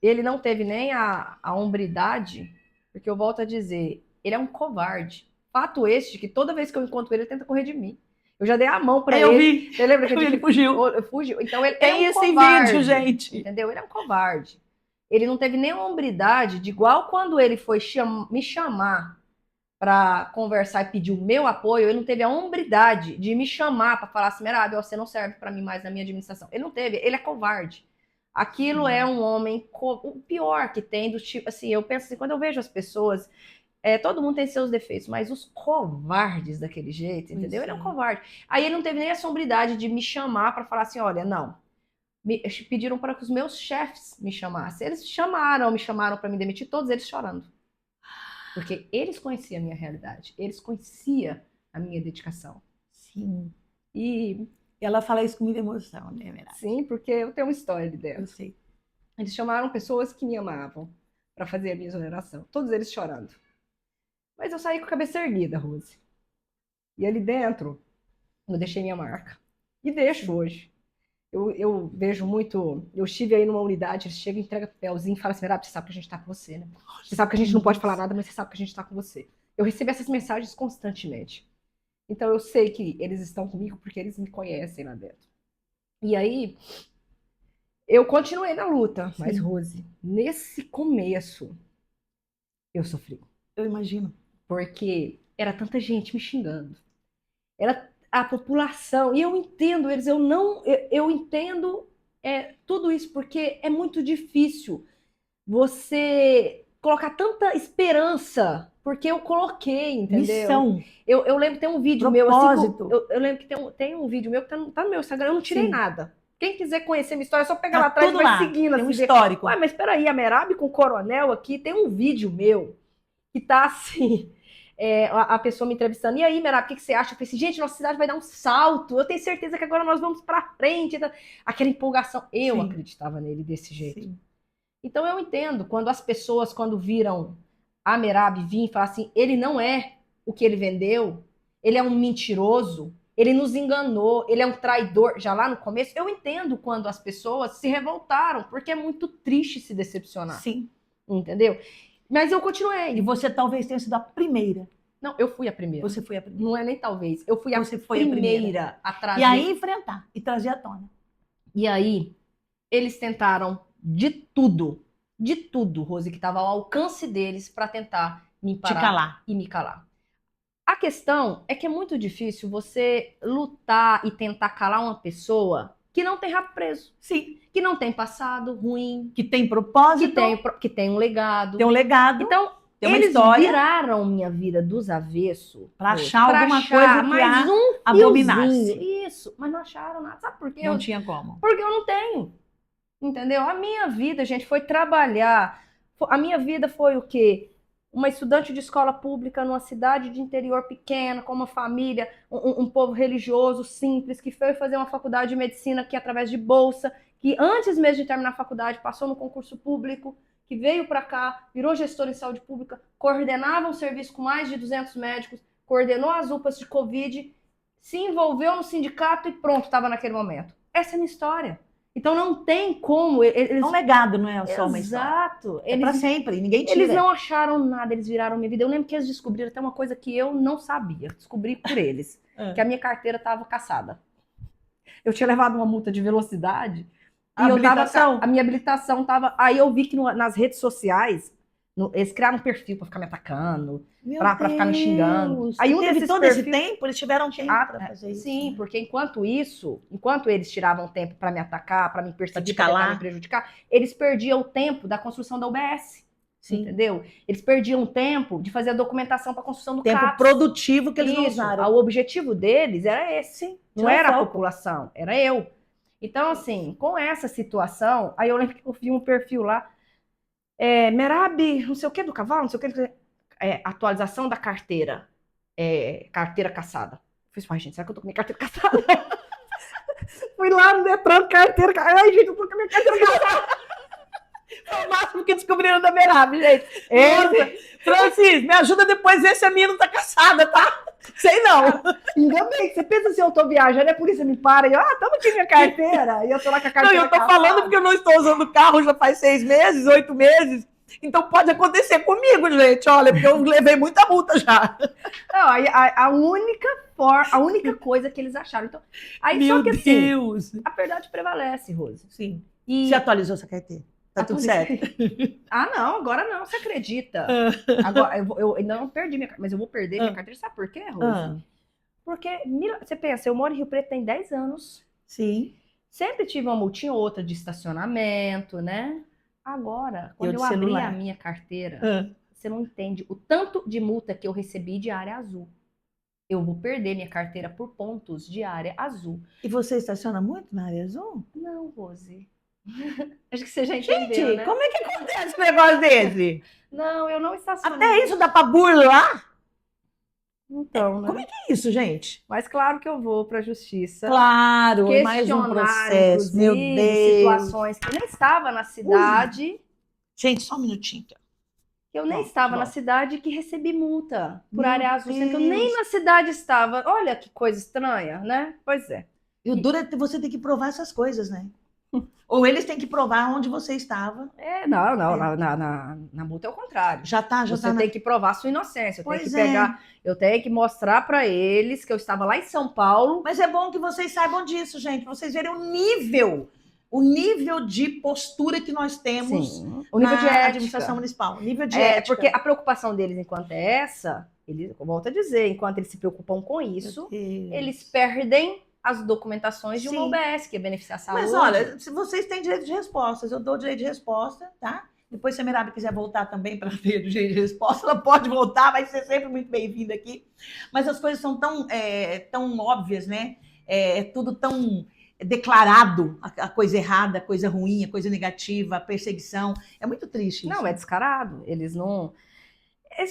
S2: Ele não teve nem a hombridade, porque eu volto a dizer, ele é um covarde. Fato este que toda vez que eu encontro ele tenta correr de mim. Eu já dei a mão para ele.
S1: Eu vi.
S2: Você lembra que
S1: ele fugiu?
S2: Fugiu. Então ele
S1: Tem
S2: é um
S1: esse
S2: covarde,
S1: vídeo, gente.
S2: entendeu? Ele é um covarde. Ele não teve nem a hombridade de igual quando ele foi me chamar para conversar e pedir o meu apoio, ele não teve a hombridade de me chamar para falar assim, Merab, você não serve para mim mais na minha administração. Ele não teve, ele é covarde. Aquilo é um homem, o pior que tem, do tipo, assim, eu penso assim, quando eu vejo as pessoas, todo mundo tem seus defeitos, mas os covardes daquele jeito, entendeu? Ele é um covarde. Aí ele não teve nem a hombridade de me chamar para falar assim, olha, não, pediram para que os meus chefes me chamassem. Eles me chamaram para me demitir, todos eles chorando. Porque eles conheciam a minha realidade, eles conheciam a minha dedicação.
S1: Sim.
S2: E
S1: ela fala isso com muita emoção, né, Merab?
S2: Sim, porque eu tenho uma história ali dentro.
S1: Eu sei.
S2: Eles chamaram pessoas que me amavam para fazer a minha exoneração, todos eles chorando. Mas eu saí com a cabeça erguida, Rose. E ali dentro, eu deixei minha marca. E deixo hoje. Eu vejo muito. Eu estive aí numa unidade, eles chegam e entregam papelzinho e falam assim: Merab, você sabe que a gente tá com você, né? Você sabe que a gente não pode falar nada, mas você sabe que a gente tá com você. Eu recebo essas mensagens constantemente. Então eu sei que eles estão comigo porque eles me conhecem lá dentro. E aí, eu continuei na luta. Mas, Rose, nesse começo, eu sofri.
S1: Eu imagino.
S2: Porque era tanta gente me xingando. Era a população, e eu entendo eles, eu entendo tudo isso, porque é muito difícil você colocar tanta esperança, porque eu coloquei, entendeu?
S1: Missão.
S2: Eu lembro que tem um vídeo
S1: propósito.
S2: meu, assim, eu lembro que tem um vídeo meu que tá no meu Instagram, eu não tirei nada. Quem quiser conhecer minha história, é só pegar lá atrás e vai seguindo.
S1: Tem um
S2: assim,
S1: histórico.
S2: Ué, mas peraí, a Merab com o coronel aqui, tem um vídeo meu que tá assim... a pessoa me entrevistando, e aí, Merab, o que você acha? Eu falei assim, gente, nossa cidade vai dar um salto, eu tenho certeza que agora nós vamos pra frente. Aquela empolgação, eu acreditava nele desse jeito. Sim. Então eu entendo, quando as pessoas, quando viram a Merab vir e falar assim, ele não é o que ele vendeu, ele é um mentiroso, ele nos enganou, ele é um traidor, já lá no começo, eu entendo quando as pessoas se revoltaram, porque é muito triste se decepcionar.
S1: Sim.
S2: Entendeu? Mas eu continuei.
S1: E você talvez tenha sido a primeira.
S2: Não, eu fui a primeira.
S1: Você foi a primeira.
S2: Não é nem talvez. Eu fui
S1: você foi
S2: primeira a trazer.
S1: E aí enfrentar e trazer à tona.
S2: E aí, eles tentaram de tudo, Rose, que estava ao alcance deles para tentar me parar.
S1: Te calar.
S2: E me calar. A questão é que é muito difícil você lutar e tentar calar uma pessoa que não tem rabo preso.
S1: Sim.
S2: Que não tem passado ruim.
S1: Que tem propósito.
S2: Que tem um legado.
S1: Tem um legado.
S2: Então, eles viraram minha vida dos avessos.
S1: Pra achar alguma coisa
S2: mais um
S1: abominasse.
S2: Isso, mas não acharam nada. Sabe por quê?
S1: Não tinha como.
S2: Porque eu não tenho. Entendeu? A minha vida, gente, foi trabalhar. A minha vida foi o quê? Uma estudante de escola pública numa cidade de interior pequena, com uma família, um povo religioso, simples, que foi fazer uma faculdade de medicina que através de bolsa, que antes mesmo de terminar a faculdade passou no concurso público, que veio para cá, virou gestor em saúde pública, coordenava um serviço com mais de 200 médicos, coordenou as UPAs de Covid, se envolveu no sindicato e pronto, estava naquele momento. Essa é a minha história. Então não tem como...
S1: É um legado, não é só uma história.
S2: Exato.
S1: É para sempre, ninguém tira.
S2: Eles não acharam nada, eles viraram minha vida. Eu lembro que eles descobriram até uma coisa que eu não sabia. Descobri por eles. Que a minha carteira estava cassada. Eu tinha levado uma multa de velocidade. A minha habilitação estava... Aí eu vi que nas redes sociais Eles criaram um perfil pra ficar me atacando,
S1: Meu
S2: pra ficar me xingando.
S1: Deus!
S2: Aí
S1: E
S2: um
S1: teve
S2: desses
S1: todo esse
S2: perfis.
S1: tempo? Eles tiveram tempo para fazer isso,
S2: Sim,
S1: né?
S2: porque enquanto eles tiravam tempo pra me atacar, pra me
S1: Pra te
S2: perseguir, pra tentar me
S1: calar?
S2: prejudicar, eles perdiam o tempo da construção da UBS.
S1: Sim.
S2: Entendeu? Eles perdiam tempo de fazer a documentação para a construção do
S1: Tempo
S2: CAPS.
S1: produtivo que eles não
S2: Isso,
S1: usaram.
S2: o objetivo deles era esse.
S1: Sim,
S2: Não
S1: tirar
S2: era a
S1: foco.
S2: população, era eu. Então, assim, com essa situação, aí eu lembro que eu vi um perfil lá, Merab, não sei o que do cavalo, não sei o que, atualização da carteira, carteira caçada. Eu falei, gente, será que eu tô com minha carteira caçada? Fui lá no Detran, carteira caçada. Ai, gente, eu tô com a minha carteira caçada. Foi o máximo que descobriram da Merab, gente.
S1: Francis, me ajuda depois a ver se a minha não tá caçada, tá? Sei não.
S2: Ainda bem que você pensa se eu tô viajando, a polícia me para e eu, toma aqui minha carteira. E eu tô lá com a carteira.
S1: Não, eu tô falando porque eu não estou usando o carro já faz 6 meses, 8 meses. Então pode acontecer comigo, gente. Olha, porque eu levei muita multa já.
S2: Não, a única coisa que eles acharam. Então, aí,
S1: Meu
S2: só que assim,
S1: Deus.
S2: a verdade prevalece, Rose.
S1: Sim.
S2: E
S1: Você atualizou essa carteira? Tá tudo certo.
S2: não, agora não, você acredita? Agora, eu ainda não perdi minha carteira, mas eu vou perder minha carteira. Sabe por quê, Rose? Porque, você pensa, eu moro em Rio Preto tem 10 anos.
S1: Sim.
S2: Sempre tive uma multinha ou outra de estacionamento, né? Agora, quando eu abri a minha carteira, você não entende o tanto de multa que eu recebi de área azul. Eu vou perder minha carteira por pontos de área azul.
S1: E você estaciona muito na área azul?
S2: Não, Rose. Acho que você já entendeu,
S1: Gente,
S2: né?
S1: como é que acontece um negócio desse?
S2: Não, eu não estaciono.
S1: Até isso dá pra burlar?
S2: Então, né?
S1: Como é que é isso, gente?
S2: Mas claro que eu vou para a justiça.
S1: Claro, mais um processo. Meu Deus.
S2: Situações que eu nem estava na cidade.
S1: Gente, só um minutinho.
S2: Que eu nem estava na cidade que recebi multa por área azul, sendo que eu
S1: Deus.
S2: nem na cidade estava. Olha que coisa estranha, né? Pois é.
S1: E o duro é que você tem que provar essas coisas, né? Ou eles têm que provar onde você estava.
S2: Não. Na multa é o contrário.
S1: Já tá.
S2: Você tem que provar a sua inocência. Eu tenho que
S1: Pois
S2: pegar, eu tenho que mostrar para eles que eu estava lá em São Paulo.
S1: Mas é bom que vocês saibam disso, gente. Pra vocês verem o nível de postura que nós temos.
S2: Sim. O nível de ética.
S1: Administração municipal. O nível de ética.
S2: Porque a preocupação deles enquanto é essa, eu volto a dizer, enquanto eles se preocupam com isso, eles perdem as documentações de uma UBS, que é beneficiar a saúde.
S1: Mas olha, se vocês têm direito de respostas, eu dou direito de resposta, tá? Depois, se a Merab quiser voltar também para ter direito de resposta, ela pode voltar, vai ser sempre muito bem-vinda aqui. Mas as coisas são tão óbvias, né? É tudo tão declarado, a coisa errada, a coisa ruim, a coisa negativa, a perseguição. É muito triste isso.
S2: Não, é descarado. Eles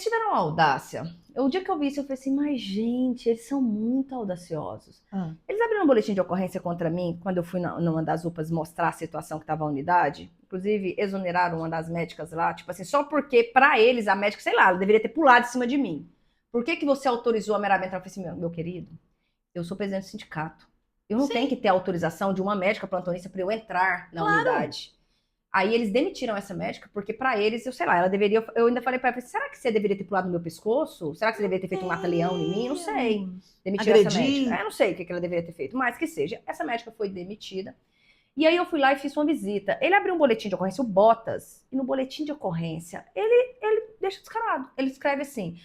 S2: tiveram audácia. O dia que eu vi isso, eu falei assim, mas gente, eles são muito audaciosos. Eles abriram um boletim de ocorrência contra mim quando eu fui numa das UPAs mostrar a situação que estava a unidade. Inclusive, exoneraram uma das médicas lá, tipo assim, só porque, para eles, a médica, sei lá, ela deveria ter pulado em cima de mim. Por que você autorizou a Merab entrar? Eu falei assim, meu querido, eu sou presidente do sindicato. Eu não tenho que ter autorização de uma médica plantonista para eu entrar na unidade. Aí eles demitiram essa médica, porque pra eles, eu sei lá, ela deveria. Eu ainda falei pra ela, será que você deveria ter pulado no meu pescoço? Será que você deveria ter feito um mata-leão em mim? Não sei. Demitiu essa médica. Eu não sei o que ela deveria ter feito, mas que seja. Essa médica foi demitida. E aí eu fui lá e fiz uma visita. Ele abriu um boletim de ocorrência, o Botas, e no boletim de ocorrência, ele deixa descarado. Ele escreve assim: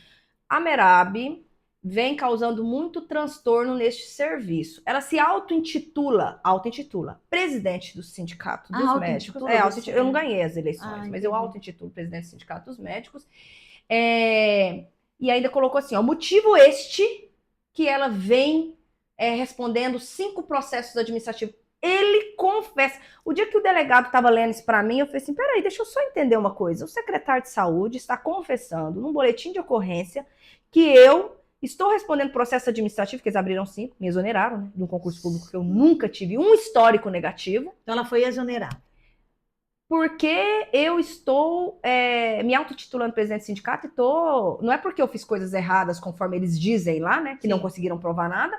S2: a Merab vem causando muito transtorno neste serviço. Ela se auto-intitula presidente do sindicato dos médicos. Eu não ganhei as eleições, mas eu auto-intitulo presidente do sindicato dos médicos. E ainda colocou assim, ó, motivo este que ela vem respondendo 5 processos administrativos. Ele confessa. O dia que o delegado estava lendo isso para mim, eu falei assim, peraí, deixa eu só entender uma coisa. O secretário de saúde está confessando num boletim de ocorrência que eu estou respondendo processo administrativo, que eles abriram 5, me exoneraram, né, de um concurso público que eu nunca tive um histórico negativo.
S1: Então ela foi exonerada.
S2: Porque eu estou me autotitulando presidente do sindicato e não é porque eu fiz coisas erradas, conforme eles dizem lá, né, que não conseguiram provar nada,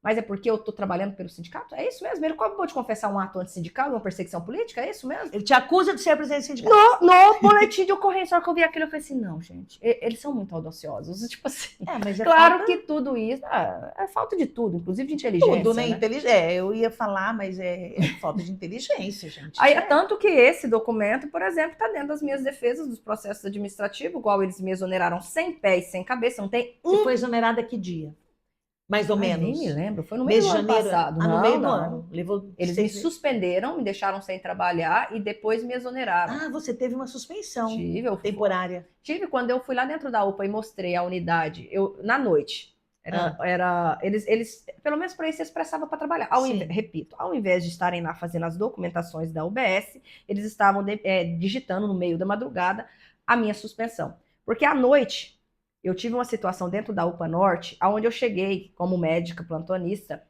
S2: Mas é porque eu estou trabalhando pelo sindicato? É isso mesmo? Ele acabou de confessar um ato antissindical, uma perseguição política? É isso mesmo?
S1: Ele te acusa de ser presidente sindical.
S2: No boletim de ocorrência, na hora que eu vi aquilo, eu falei assim, não, gente, eles são muito audaciosos. Tipo assim,
S1: Mas
S2: claro
S1: falta...
S2: que tudo isso é falta de tudo, inclusive de inteligência.
S1: Tudo, né?
S2: Né?
S1: Eu ia falar, mas é falta de inteligência, gente.
S2: Aí, tanto que esse documento, por exemplo, está dentro das minhas defesas dos processos administrativos, igual eles me exoneraram sem pé e sem cabeça, não tem
S1: Você foi exonerada que dia? Mais ou menos.
S2: Nem me lembro, foi no meio do ano passado.
S1: No meio do ano. Levou
S2: Eles me suspenderam, me deixaram sem trabalhar e depois me exoneraram.
S1: Ah, você teve uma suspensão.
S2: Tive,
S1: temporária.
S2: Tive quando eu fui lá dentro da UPA e mostrei a unidade, na noite. Eles, pelo menos para isso, eles prestavam para trabalhar. Repito, ao invés de estarem lá fazendo as documentações da UBS, eles estavam digitando no meio da madrugada a minha suspensão. Porque à noite eu tive uma situação dentro da UPA Norte, onde eu cheguei como médica plantonista,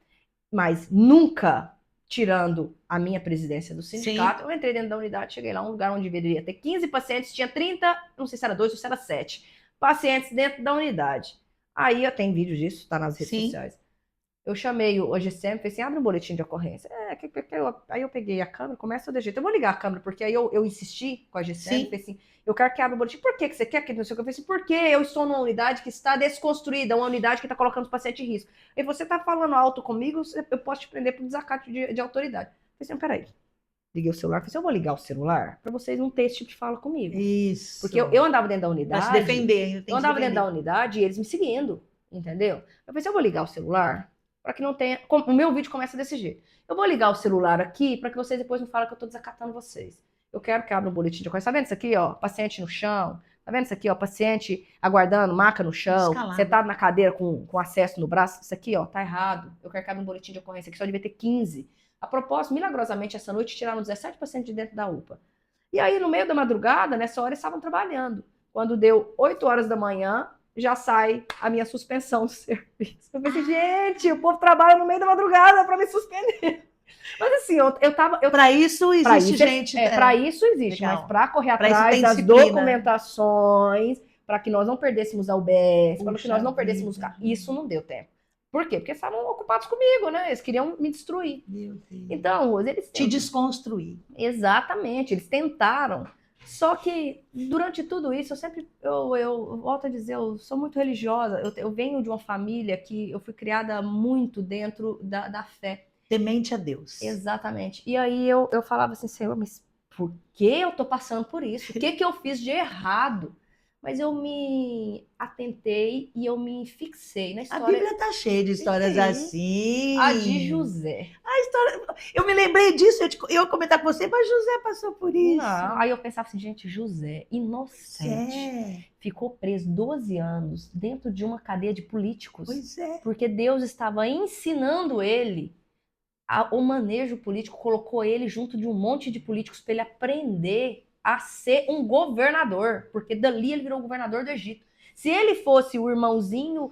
S2: mas nunca tirando a minha presidência do sindicato, eu entrei dentro da unidade, cheguei lá, um lugar onde deveria ter 15 pacientes, tinha 30, não sei se era 2 ou se era 7 pacientes dentro da unidade. Aí eu tenho vídeo disso, está nas redes sociais. Eu chamei o GCM, falei assim, abre um boletim de ocorrência. Aí eu peguei a câmera, começa de jeito. Eu vou ligar a câmera, porque aí eu insisti com a GCM, falei assim, eu quero que abra o boletim. Por que você quer que não sei o que? Eu falei assim, porque eu estou numa unidade que está desconstruída, uma unidade que está colocando os pacientes em risco. E você está falando alto comigo, eu posso te prender por desacato de autoridade. Eu falei assim, peraí. Liguei o celular, falei assim, eu vou ligar o celular para vocês não terem esse tipo de fala comigo.
S1: Isso.
S2: Porque eu andava dentro da unidade.
S1: Pra se defender.
S2: Eu andava dentro da unidade e eles me seguindo, entendeu? Eu falei assim, eu vou ligar o celular para que não tenha... O meu vídeo começa desse jeito. Eu vou ligar o celular aqui para que vocês depois não falem que eu tô desacatando vocês. Eu quero que abra um boletim de ocorrência. Tá vendo isso aqui, ó? Paciente no chão. Tá vendo isso aqui, ó? Paciente aguardando, maca no chão, sentado na cadeira com acesso no braço. Isso aqui, ó, tá errado. Eu quero que abra um boletim de ocorrência. Aqui só devia ter 15. A propósito, milagrosamente, essa noite tiraram 17 pacientes de dentro da UPA. E aí, no meio da madrugada, nessa hora, eles estavam trabalhando. Quando deu 8 horas da manhã, já sai a minha suspensão do serviço. Eu pensei, gente, o povo trabalha no meio da madrugada para me suspender. Mas assim, eu tava... Para
S1: isso existe gente...
S2: Para isso existe, legal. Mas para correr atrás das documentações, para que nós não perdêssemos a UBS, para que nós não perdêssemos... Isso não deu tempo. Por quê? Porque eles estavam ocupados comigo, né? Eles queriam me destruir. Meu Deus. Então, Rose, eles...
S1: Te desconstruir.
S2: Exatamente, eles tentaram. Só que, durante tudo isso, eu volto a dizer, eu sou muito religiosa, eu venho de uma família que eu fui criada muito dentro da fé.
S1: Temente a Deus.
S2: Exatamente. E aí eu falava assim, Senhor, mas por que eu tô passando por isso? O que eu fiz de errado? Mas eu me atentei e eu me fixei na história.
S1: A Bíblia tá cheia de histórias assim.
S2: A de José.
S1: A história... Eu me lembrei disso, eu ia comentar com você, mas José passou por isso.
S2: Não. Aí eu pensava assim, gente, José, inocente, ficou preso 12 anos dentro de uma cadeia de políticos.
S1: Pois é.
S2: Porque Deus estava ensinando ele o manejo político, colocou ele junto de um monte de políticos para ele aprender a ser um governador, porque dali ele virou governador do Egito. Se ele fosse o irmãozinho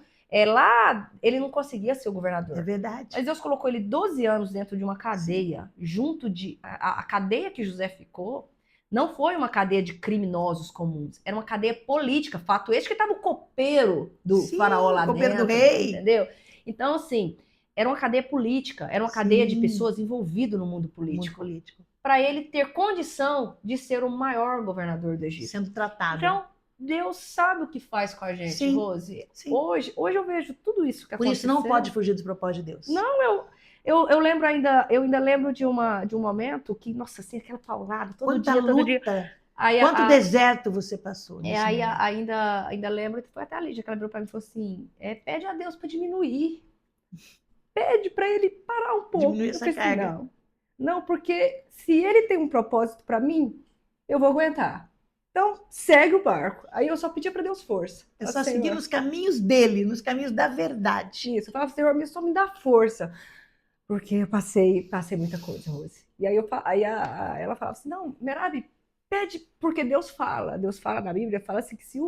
S2: lá, ele não conseguia ser o governador.
S1: É verdade.
S2: Mas Deus colocou ele 12 anos dentro de uma cadeia, junto de... A cadeia que José ficou não foi uma cadeia de criminosos comuns, era uma cadeia política. Fato esse que estava o copeiro do faraó lá dentro. O copeiro do rei. Entendeu? Então, assim, era uma cadeia política, era uma cadeia de pessoas envolvidas no mundo político. Para ele ter condição de ser o maior governador do Egito.
S1: Sendo tratado.
S2: Então, Deus sabe o que faz com a gente, Rose. Sim. Hoje eu vejo tudo isso que aconteceu.
S1: Por isso não pode fugir dos propósitos de Deus.
S2: Não, eu lembro eu ainda lembro de um momento que, nossa, assim, aquela paulada, todo dia. Aí,
S1: quanto deserto você passou?
S2: Aí ainda lembro, foi até a Lídia que ela virou para mim e falou assim, pede a Deus para diminuir. Pede para ele parar um pouco.
S1: Diminuir essa carga.
S2: Assim, não, porque se ele tem um propósito para mim, eu vou aguentar. Então, segue o barco. Aí eu só pedia para Deus força.
S1: É só seguir nos caminhos dele, nos caminhos da verdade.
S2: Isso, eu falava, Senhor, só me dá força. Porque eu passei muita coisa, Rose. E aí, ela falava assim, não, Merab, pede, porque Deus fala na Bíblia, fala assim que se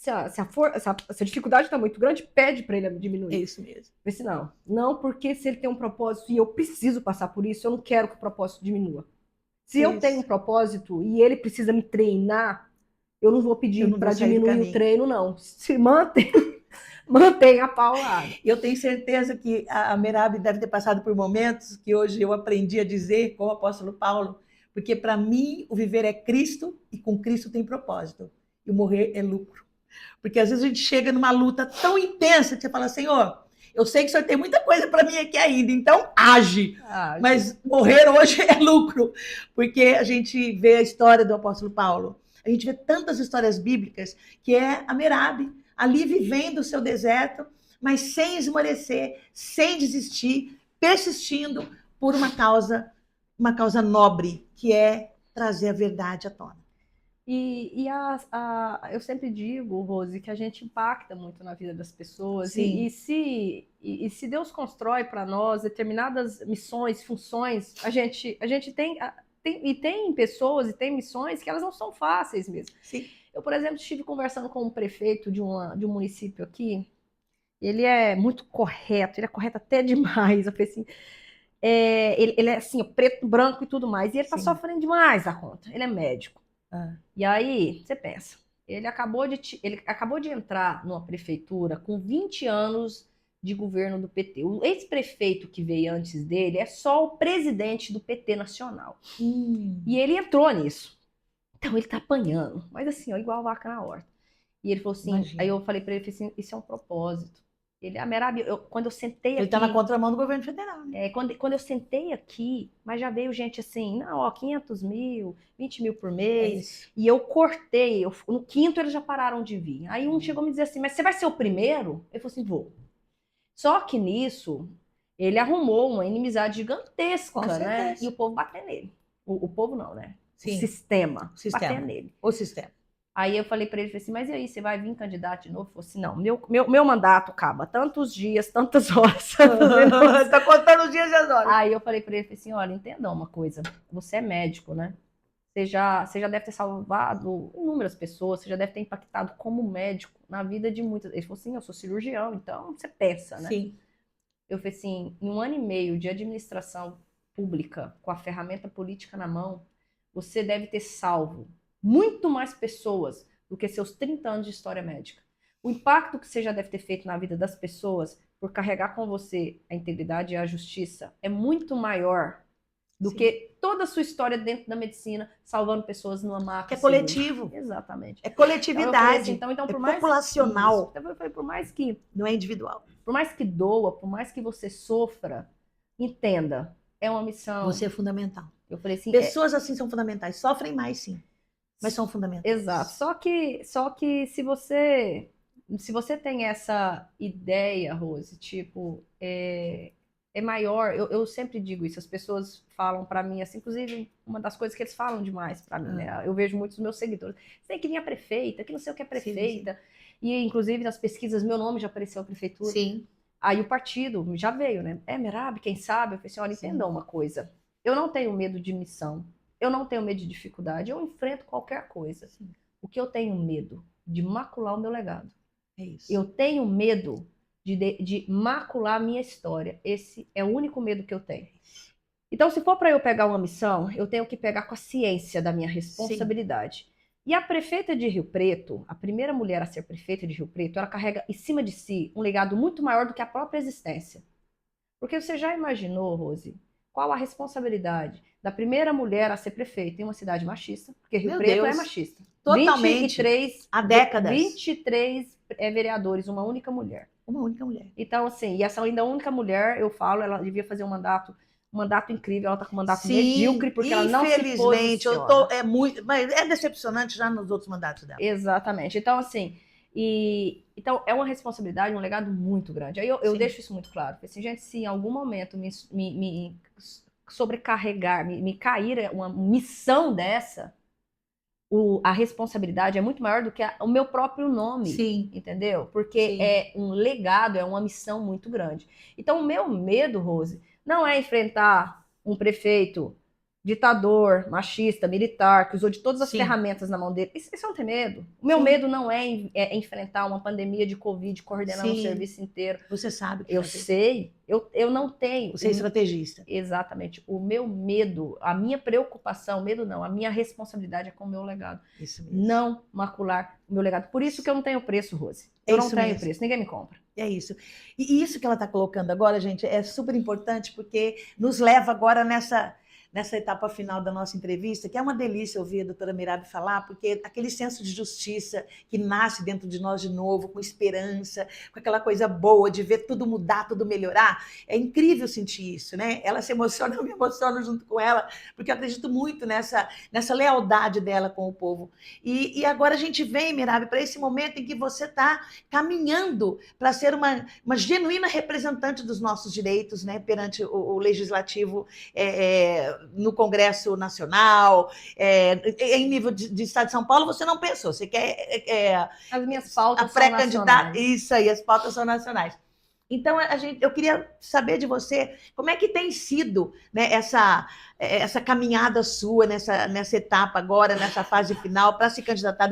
S2: a dificuldade está muito grande, pede para ele diminuir.
S1: É isso mesmo.
S2: Eu disse, não, porque se ele tem um propósito e eu preciso passar por isso, eu não quero que o propósito diminua. Se eu tenho um propósito e ele precisa me treinar, eu não vou pedir para diminuir o treino, não. Se mantém Mantenha a paulada.
S1: Eu tenho certeza que a Merab deve ter passado por momentos que hoje eu aprendi a dizer com o apóstolo Paulo, porque para mim o viver é Cristo e com Cristo tem propósito. E o morrer é lucro. Porque às vezes a gente chega numa luta tão intensa que você fala, Senhor, eu sei que o Senhor tem muita coisa para mim aqui ainda, então age. Mas morrer hoje é lucro. Porque a gente vê a história do apóstolo Paulo, a gente vê tantas histórias bíblicas que é a Merab ali vivendo o seu deserto, mas sem esmorecer, sem desistir, persistindo por uma causa nobre, que é trazer a verdade à tona.
S2: Eu sempre digo, Rose, que a gente impacta muito na vida das pessoas.
S1: Sim.
S2: E se Deus constrói para nós determinadas missões, funções, a gente tem pessoas e tem missões que elas não são fáceis mesmo.
S1: Sim.
S2: Eu, por exemplo, estive conversando com um prefeito de um município aqui. Ele é muito correto, ele é correto até demais. Eu falei assim, ele é assim, preto, branco e tudo mais. E ele está sofrendo demais a conta. Ele é médico. E aí, você pensa, ele acabou de entrar numa prefeitura com 20 anos de governo do PT. O ex-prefeito que veio antes dele é só o presidente do PT nacional. E ele entrou nisso. Então ele tá apanhando, mas assim, ó, igual vaca na horta. E ele falou assim,
S1: Imagina.
S2: aí eu falei pra ele assim, isso é um propósito. Ele, a Merab, quando eu sentei aqui...
S1: Ele tá na contramão do governo federal, né?
S2: Quando eu sentei aqui, mas já veio gente assim, não, ó, 500 mil, 20 mil por mês, e eu cortei, no quinto eles já pararam de vir. Aí um chegou a me dizer assim, mas você vai ser o primeiro? Eu falei assim, vou. Só que nisso, ele arrumou uma inimizade gigantesca, né? E o povo bateu nele. O povo não, né?
S1: Sim.
S2: O sistema. Bater nele.
S1: O sistema.
S2: Aí eu falei para ele, falei assim, mas e aí, você vai vir candidato de novo? Ele falou assim, não, meu mandato acaba tantos dias, tantas horas.
S1: Tá contando os dias e as horas.
S2: Aí eu falei para ele, falei assim, olha, entenda uma coisa, você é médico, né? Você já deve ter salvado inúmeras pessoas, você já deve ter impactado como médico na vida de muitas. Ele falou assim, eu sou cirurgião, então você pensa, né?
S1: Sim.
S2: Eu falei assim, em 1 ano e meio de administração pública, com a ferramenta política na mão, você deve ter salvo muito mais pessoas do que seus 30 anos de história médica. O impacto que você já deve ter feito na vida das pessoas por carregar com você a integridade e a justiça é muito maior do que toda a sua história dentro da medicina, salvando pessoas numa maca.
S1: É coletivo.
S2: Exatamente.
S1: É coletividade.
S2: Então,
S1: é
S2: por mais
S1: populacional.
S2: Então, eu falei, por mais que...
S1: Não é individual.
S2: Por mais que doa, por mais que você sofra, entenda, é uma missão.
S1: Você é fundamental.
S2: Eu falei assim...
S1: Pessoas assim são fundamentais. Sofrem mais, sim. Mas são fundamentais.
S2: Exato. Só que se você tem essa ideia, Rose, tipo, é maior. Eu sempre digo isso. As pessoas falam para mim, assim, inclusive uma das coisas que eles falam demais para mim, né? Eu vejo muitos dos meus seguidores. Você tem que vir a prefeita, que não sei o que é prefeita. Sim. E inclusive nas pesquisas meu nome já apareceu a prefeitura.
S1: Sim.
S2: Aí o partido já veio, né? Merab, quem sabe? Eu falei assim, olha, entenda uma coisa. Eu não tenho medo de missão. Eu não tenho medo de dificuldade, eu enfrento qualquer coisa. Sim. O que eu tenho medo? De macular o meu legado.
S1: É isso.
S2: Eu tenho medo de macular a minha história. Esse é o único medo que eu tenho. Então, se for para eu pegar uma missão, eu tenho que pegar com a ciência da minha responsabilidade. Sim. E a prefeita de Rio Preto, a primeira mulher a ser prefeita de Rio Preto, ela carrega em cima de si um legado muito maior do que a própria existência. Porque você já imaginou, Rose, qual a responsabilidade da primeira mulher a ser prefeita em uma cidade machista? Porque Rio Preto é machista.
S1: Totalmente.
S2: 23,
S1: há décadas.
S2: 23 vereadores, uma única mulher.
S1: Uma única mulher.
S2: Então, assim, e essa ainda única mulher, eu falo, ela devia fazer um mandato incrível, ela tá com um mandato medíocre, porque ela não se posiciona.
S1: Infelizmente, mas é decepcionante já nos outros mandatos dela.
S2: Exatamente. Então, assim, então é uma responsabilidade, um legado muito grande. Aí eu deixo isso muito claro. Porque, assim, gente, se em algum momento me sobrecarregar, me cair uma missão dessa, a responsabilidade é muito maior do que o meu próprio nome.
S1: Sim.
S2: Entendeu? Porque é um legado, é uma missão muito grande. Então, o meu medo, Rose, não é enfrentar um prefeito ditador, machista, militar, que usou de todas as
S1: Sim,
S2: ferramentas na mão dele. Isso não tem medo. O meu
S1: sim,
S2: medo não é enfrentar uma pandemia de Covid coordenando um
S1: sim.
S2: serviço inteiro.
S1: Você sabe o que
S2: Eu
S1: fazer.
S2: sei, eu não tenho.
S1: Você é estrategista.
S2: Exatamente. O meu medo, a minha preocupação, medo não, a minha responsabilidade é com o meu legado.
S1: Isso mesmo.
S2: Não macular o meu legado. Por isso que eu não tenho preço, Rose.
S1: É
S2: Eu não
S1: isso
S2: tenho
S1: mesmo.
S2: preço, ninguém me compra.
S1: É isso. E isso que ela está colocando agora, gente, é super importante porque nos leva agora nessa etapa final da nossa entrevista, que é uma delícia ouvir a doutora Mirabe falar, porque aquele senso de justiça que nasce dentro de nós de novo, com esperança, com aquela coisa boa de ver tudo mudar, tudo melhorar, é incrível sentir isso, né? Ela se emociona, eu me emociono junto com ela, porque eu acredito muito nessa lealdade dela com o povo. E agora a gente vem, Mirabe, para esse momento em que você está caminhando para ser uma genuína representante dos nossos direitos, né, perante o legislativo, no Congresso Nacional, em nível de Estado de São Paulo, você não pensou, você quer
S2: As minhas
S1: a
S2: pautas são
S1: pré-candidata,
S2: nacionais.
S1: isso aí, as pautas são nacionais. Então, eu queria saber de você como é que tem sido, né, essa caminhada sua nessa etapa agora, nessa fase final, para se candidatar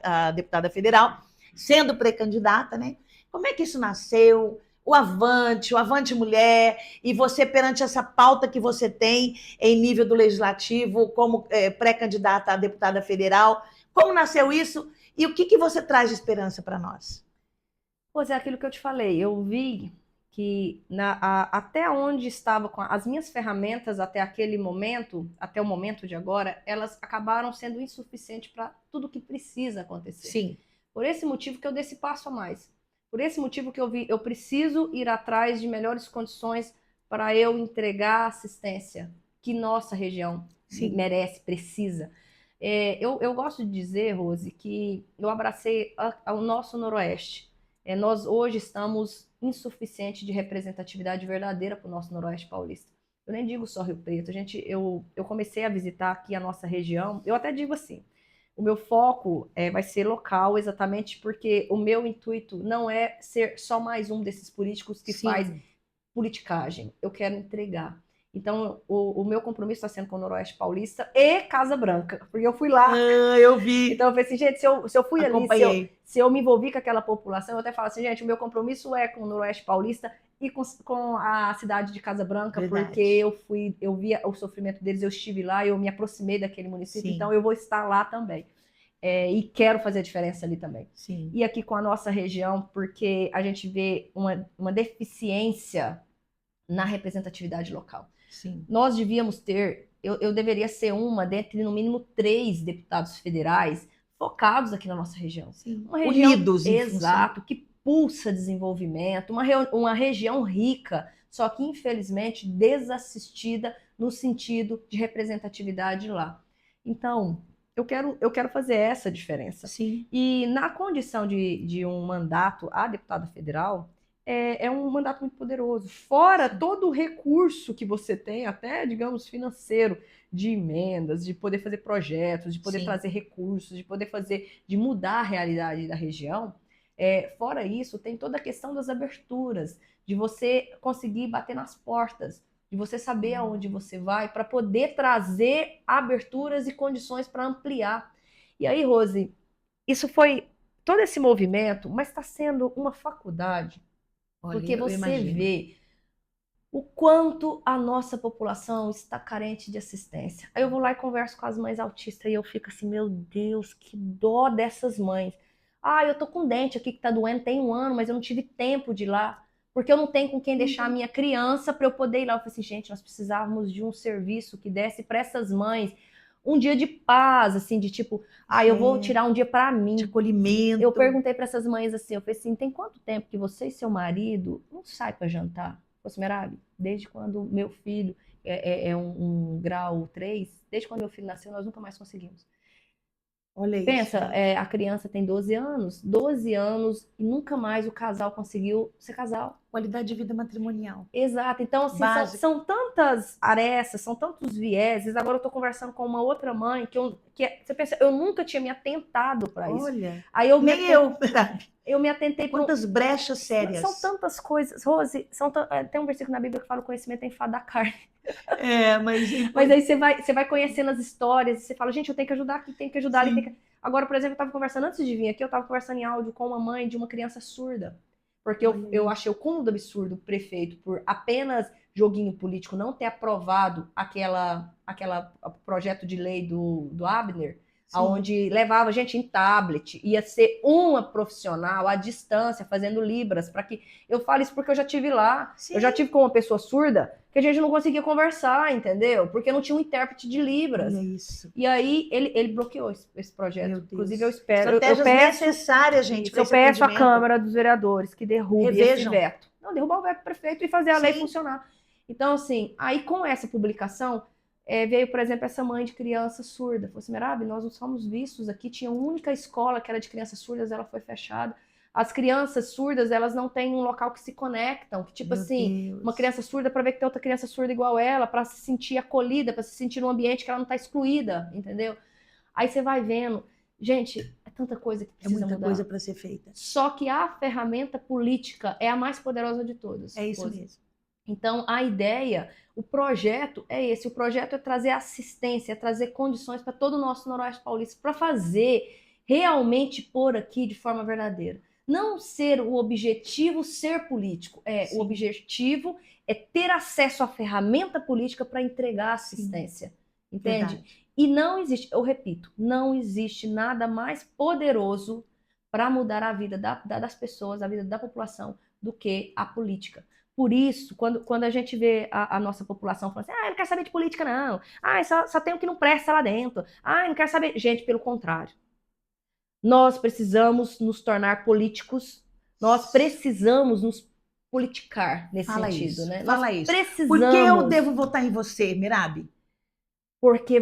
S1: a deputada federal, sendo pré-candidata, né? Como é que isso nasceu? O Avante Mulher, e você perante essa pauta que você tem em nível do legislativo, como pré-candidata a deputada federal, como nasceu isso e o que você traz de esperança para nós?
S2: Pois é aquilo que eu te falei. Eu vi que até onde estava com as minhas ferramentas até aquele momento, até o momento de agora, elas acabaram sendo insuficientes para tudo que precisa acontecer.
S1: Sim.
S2: Por esse motivo que eu dei esse passo a mais. Por esse motivo que eu vi, eu preciso ir atrás de melhores condições para eu entregar a assistência que nossa região
S1: Sim.
S2: merece, precisa. Eu gosto de dizer, Rose, que eu abracei o nosso Noroeste. Nós hoje estamos insuficientes de representatividade verdadeira para o nosso Noroeste paulista. Eu nem digo só Rio Preto, eu comecei a visitar aqui a nossa região, eu até digo assim, o meu foco vai ser local, exatamente porque o meu intuito não é ser só mais um desses políticos que faz
S1: Sim.
S2: politicagem. Eu quero entregar. Então, o meu compromisso está sendo com o Noroeste Paulista e Casa Branca, porque eu fui lá.
S1: Eu vi.
S2: Então, eu falei assim, gente, se eu fui ali,
S1: Acompanhei.
S2: se eu me envolvi com aquela população, eu até falo assim, gente, o meu compromisso é com o Noroeste Paulista e com a cidade de Casa Branca, porque
S1: Verdade.
S2: eu vi o sofrimento deles, eu estive lá, eu me aproximei daquele município,
S1: Sim.
S2: então eu vou estar lá também. E quero fazer a diferença ali também.
S1: Sim.
S2: E aqui com a nossa região, porque a gente vê uma deficiência na representatividade local.
S1: Sim.
S2: Nós devíamos ter, eu deveria ser uma dentre no mínimo 3 deputados federais focados aqui na nossa região.
S1: Sim.
S2: Uma região,
S1: Unidos em função.
S2: exato, que pulsa desenvolvimento, uma região rica, só que infelizmente desassistida no sentido de representatividade lá. Então, eu quero fazer essa diferença.
S1: Sim.
S2: E na condição de um mandato a deputada federal, é um mandato muito poderoso. Fora todo o recurso que você tem, até, digamos, financeiro, de emendas, de poder fazer projetos, de poder
S1: Sim.
S2: trazer recursos, de mudar a realidade da região. Fora isso, tem toda a questão das aberturas, de você conseguir bater nas portas, de você saber aonde você vai, para poder trazer aberturas e condições para ampliar. E aí, Rose, isso foi todo esse movimento, mas está sendo uma faculdade
S1: Olha,
S2: porque
S1: eu
S2: você
S1: imagino.
S2: vê o quanto a nossa população está carente de assistência. Aí eu vou lá e converso com as mães autistas e eu fico assim, meu Deus, que dó dessas mães. Ah, eu tô com um dente aqui que tá doendo, tem 1 ano, mas eu não tive tempo de ir lá, porque eu não tenho com quem deixar a minha criança para eu poder ir lá. Eu falei assim, gente, nós precisávamos de um serviço que desse para essas mães um dia de paz, assim, de tipo, eu vou tirar um dia para
S1: De
S2: mim.
S1: acolhimento.
S2: Eu perguntei para essas mães assim, eu falei assim, tem quanto tempo que você e seu marido não saem para jantar? Você Merabi, desde quando meu filho é um grau 3, desde quando meu filho nasceu, nós nunca mais conseguimos.
S1: Olha isso,
S2: Pensa,
S1: gente.
S2: a criança tem 12 anos e nunca mais o casal conseguiu ser casal.
S1: Qualidade de vida matrimonial.
S2: Exato. Então, assim, são tantas arestas, são tantos vieses. Agora eu estou conversando com uma outra mãe você pensa, eu nunca tinha me atentado para isso.
S1: Olha,
S2: Aí eu
S1: nem eu, sabe?
S2: eu me atentei para
S1: Quantas brechas sérias.
S2: São tantas coisas. Rose, tem um versículo na Bíblia que fala: o conhecimento é enfado da carne.
S1: Mas
S2: Mas aí você vai conhecendo as histórias, e você fala, gente, eu tenho que ajudar aqui, tenho que ajudar ali.
S1: sim,
S2: Agora, por exemplo, eu estava conversando, antes de vir aqui, eu estava conversando em áudio com uma mãe de uma criança surda. Porque
S1: olha
S2: eu
S1: aí.
S2: achei o cúmulo do absurdo o prefeito, por apenas joguinho político, não ter aprovado aquela projeto de lei do Abner,
S1: Sim,
S2: onde levava gente em tablet, ia ser uma profissional à distância fazendo libras, para que eu falo isso porque eu já tive lá, eu já
S1: sim,
S2: tive com uma pessoa surda que a gente não conseguia conversar, entendeu? Porque não tinha um intérprete de libras.
S1: olha isso.
S2: E aí ele bloqueou esse projeto.
S1: Meu
S2: Inclusive eu
S1: Deus.
S2: espero, eu
S1: Estratégias
S2: peço
S1: necessárias, gente,
S2: isso,
S1: para
S2: eu
S1: esse
S2: peço à
S1: atendimento.
S2: Câmara dos Vereadores que derrube esse
S1: Revejam.
S2: veto. Não, derrubar o veto do prefeito e fazer a lei
S1: Sim,
S2: funcionar. Então, assim, aí com essa publicação, veio, por exemplo, essa mãe de criança surda. Falou assim, Merabi, nós não somos vistos aqui. Tinha uma única escola que era de crianças surdas, ela foi fechada. As crianças surdas, elas não têm um local que se conectam. Que, tipo
S1: meu
S2: assim, uma
S1: Deus.
S2: criança surda para ver que tem outra criança surda igual ela, para se sentir acolhida, para se sentir num ambiente que ela não está excluída, entendeu? Aí você vai vendo. Gente, é tanta coisa que
S1: É
S2: precisa
S1: muita coisa
S2: mudar.
S1: para ser feita.
S2: Só que a ferramenta política é a mais poderosa de todas,
S1: É isso
S2: Rose.
S1: mesmo.
S2: Então, a ideia, o projeto é esse. O projeto é trazer assistência, é trazer condições para todo o nosso Noroeste Paulista, para fazer realmente pôr aqui de forma verdadeira. Não ser o objetivo ser político. O
S1: Sim,
S2: objetivo é ter acesso à ferramenta política para entregar
S1: sim,
S2: assistência. Entende?
S1: verdade.
S2: E não existe, eu repito, não existe nada mais poderoso para mudar a vida das pessoas, a vida da população, do que a política. Por isso, quando a gente vê a nossa população falando assim, eu não quero saber de política, não. Só tem o que não presta lá dentro. Não quero saber. Gente, pelo contrário. Nós precisamos nos tornar políticos, nós precisamos nos politicar nesse
S1: Fala
S2: sentido,
S1: isso,
S2: né? Nós
S1: fala isso. Por que eu
S2: precisamos,
S1: devo votar em você, Mirabi?
S2: porque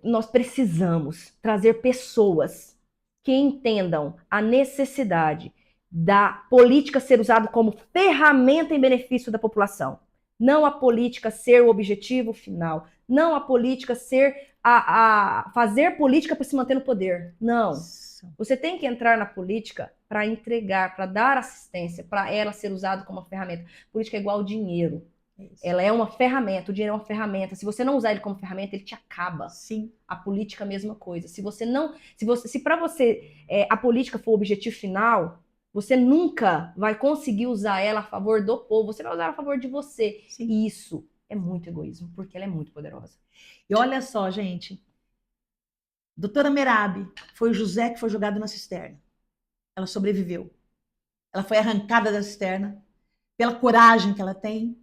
S2: nós precisamos trazer pessoas que entendam a necessidade da política ser usada como ferramenta em benefício da população. Não a política ser o objetivo final. Não a política ser a fazer política para se manter no poder. Não.
S1: Isso,
S2: Você tem que entrar na política para entregar, para dar assistência, para ela ser usada como uma ferramenta. Política é igual ao dinheiro.
S1: é isso.
S2: Ela é uma ferramenta, o dinheiro é uma ferramenta. Se você não usar ele como ferramenta, ele te acaba.
S1: Sim,
S2: A política é a mesma coisa. Se você não, se para você a política for o objetivo final, você nunca vai conseguir usar ela a favor do povo. Você vai usar a favor de você.
S1: sim.
S2: E isso é muito egoísmo, porque ela é muito poderosa.
S1: E olha só, gente. Doutora Merabi, foi o José que foi jogado na cisterna. Ela sobreviveu. Ela foi arrancada da cisterna pela coragem que ela tem,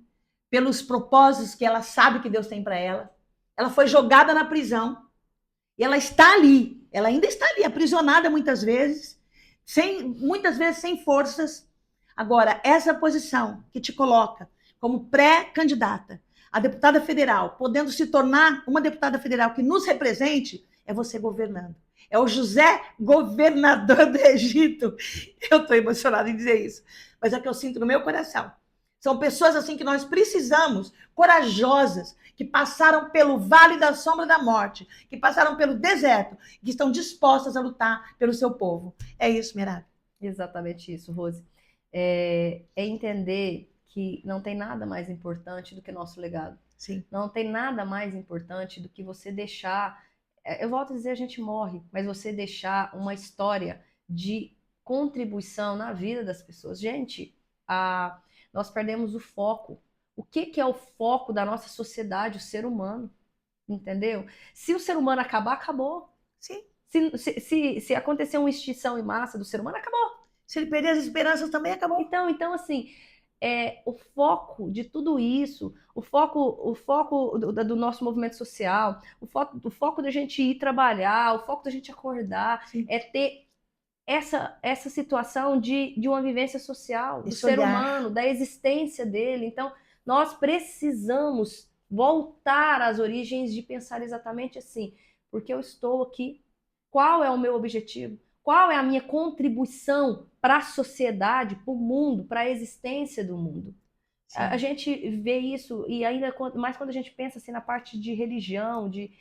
S1: pelos propósitos que ela sabe que Deus tem para ela. Ela foi jogada na prisão e ela está ali. Ela ainda está ali, aprisionada muitas vezes, muitas vezes sem forças. Agora, essa posição que te coloca como pré-candidata a deputada federal, podendo se tornar uma deputada federal que nos represente, é você governando. É o José governador do Egito. Eu estou emocionada em dizer isso, mas é o que eu sinto no meu coração. São pessoas assim que nós precisamos, corajosas, que passaram pelo vale da sombra da morte, que passaram pelo deserto, que estão dispostas a lutar pelo seu povo. É isso, Mirabi.
S2: Exatamente isso, Rose. É entender que não tem nada mais importante do que nosso legado.
S1: Sim.
S2: Não tem nada mais importante do que você deixar. Eu volto a dizer, a gente morre, mas você deixar uma história de contribuição na vida das pessoas. Gente, nós perdemos o foco. O que é o foco da nossa sociedade? O ser humano. Entendeu? Se o ser humano acabar, acabou.
S1: Sim.
S2: Se acontecer uma extinção em massa do ser humano, acabou.
S1: Se ele perder as esperanças, também acabou.
S2: Então assim, o foco de tudo isso, o foco do nosso movimento social, o foco da gente ir trabalhar, o foco da gente acordar,
S1: Sim.
S2: é ter essa situação de uma vivência social, do
S1: Esse
S2: ser
S1: olhar.
S2: humano, da existência dele. Então, nós precisamos voltar às origens de pensar exatamente assim, porque eu estou aqui, qual é o meu objetivo? Qual é a minha contribuição para a sociedade, para o mundo, para a existência do mundo? A
S1: Sim.
S2: gente vê isso, e ainda mais quando a gente pensa assim, na parte de religião,
S1: De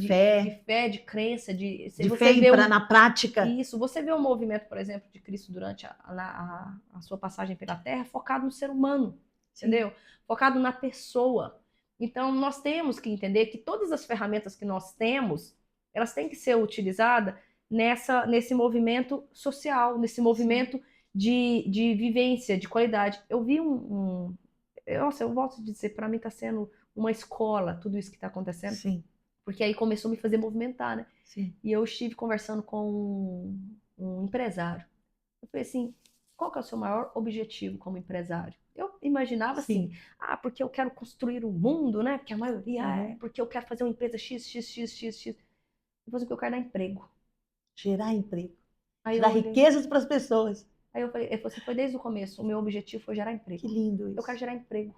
S1: fé,
S2: de fé, de crença,
S1: de
S2: você
S1: fé
S2: vê
S1: na prática.
S2: isso, você vê o movimento, por exemplo, de Cristo durante a sua passagem pela Terra focado no ser humano,
S1: Sim.
S2: entendeu? Focado na pessoa. Então, nós temos que entender que todas as ferramentas que nós temos, elas têm que ser utilizadas nesse movimento social, nesse movimento de vivência, de qualidade. Eu vi nossa, eu volto a dizer, para mim está sendo uma escola, tudo isso que está acontecendo.
S1: Sim.
S2: Porque aí começou a me fazer movimentar, né?
S1: Sim.
S2: E eu estive conversando com um empresário. Eu falei assim, qual que é o seu maior objetivo como empresário? Eu imaginava assim, porque eu quero construir o mundo, né? Porque a maioria porque eu quero fazer uma empresa X. Depois o que eu quero é dar emprego.
S1: Gerar emprego.
S2: Aí
S1: Gerar riquezas para as pessoas.
S2: Aí eu falei, você foi desde o começo, o meu objetivo foi gerar emprego.
S1: Que lindo isso.
S2: Eu quero gerar emprego.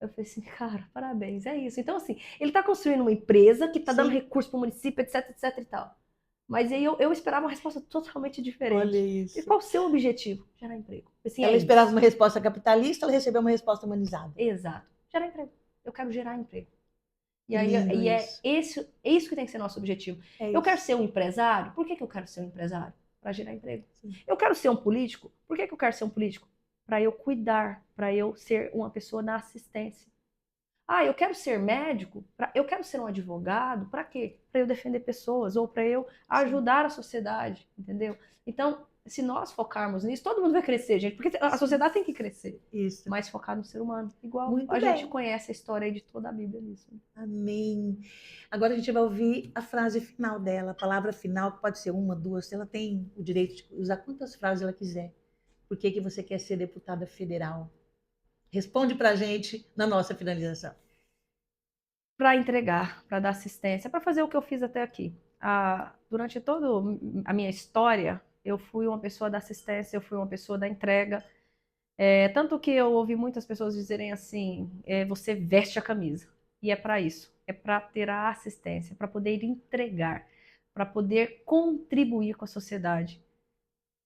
S2: Eu falei assim, cara, parabéns, é isso. Então, assim, ele está construindo uma empresa que está dando recurso para o município, etc e tal. Mas aí eu esperava uma resposta totalmente diferente.
S1: Olha isso.
S2: E qual o seu objetivo? Gerar emprego. Assim,
S1: ela esperava uma resposta capitalista, ela recebeu uma resposta humanizada.
S2: Exato. Gerar emprego. Eu quero gerar emprego. E aí é isso que tem que ser nosso objetivo. Eu quero ser um empresário. Por que eu quero ser um empresário? Para gerar emprego. Sim. Eu quero ser um político. Por que eu quero ser um político? Para eu cuidar, para eu ser uma pessoa na assistência. Eu quero ser médico, eu quero ser um advogado, para quê? Para eu defender pessoas ou para eu ajudar a sociedade, entendeu? Então, se nós focarmos nisso, todo mundo vai crescer, gente, porque a sociedade tem que crescer.
S1: Isso.
S2: Mas focar no ser humano, igual
S1: Muito
S2: a
S1: bem.
S2: gente conhece a história aí de toda a Bíblia nisso.
S1: Amém. Agora a gente vai ouvir a frase final dela, a palavra final, que pode ser uma, duas, ela tem o direito de usar quantas frases ela quiser. Por que você quer ser deputada federal? Responde pra gente na nossa finalização.
S2: Para entregar, para dar assistência, para fazer o que eu fiz até aqui. Durante toda a minha história, eu fui uma pessoa da assistência, eu fui uma pessoa da entrega. Tanto que eu ouvi muitas pessoas dizerem assim, você veste a camisa. E é para isso, é para ter a assistência, para poder entregar, para poder contribuir com a sociedade,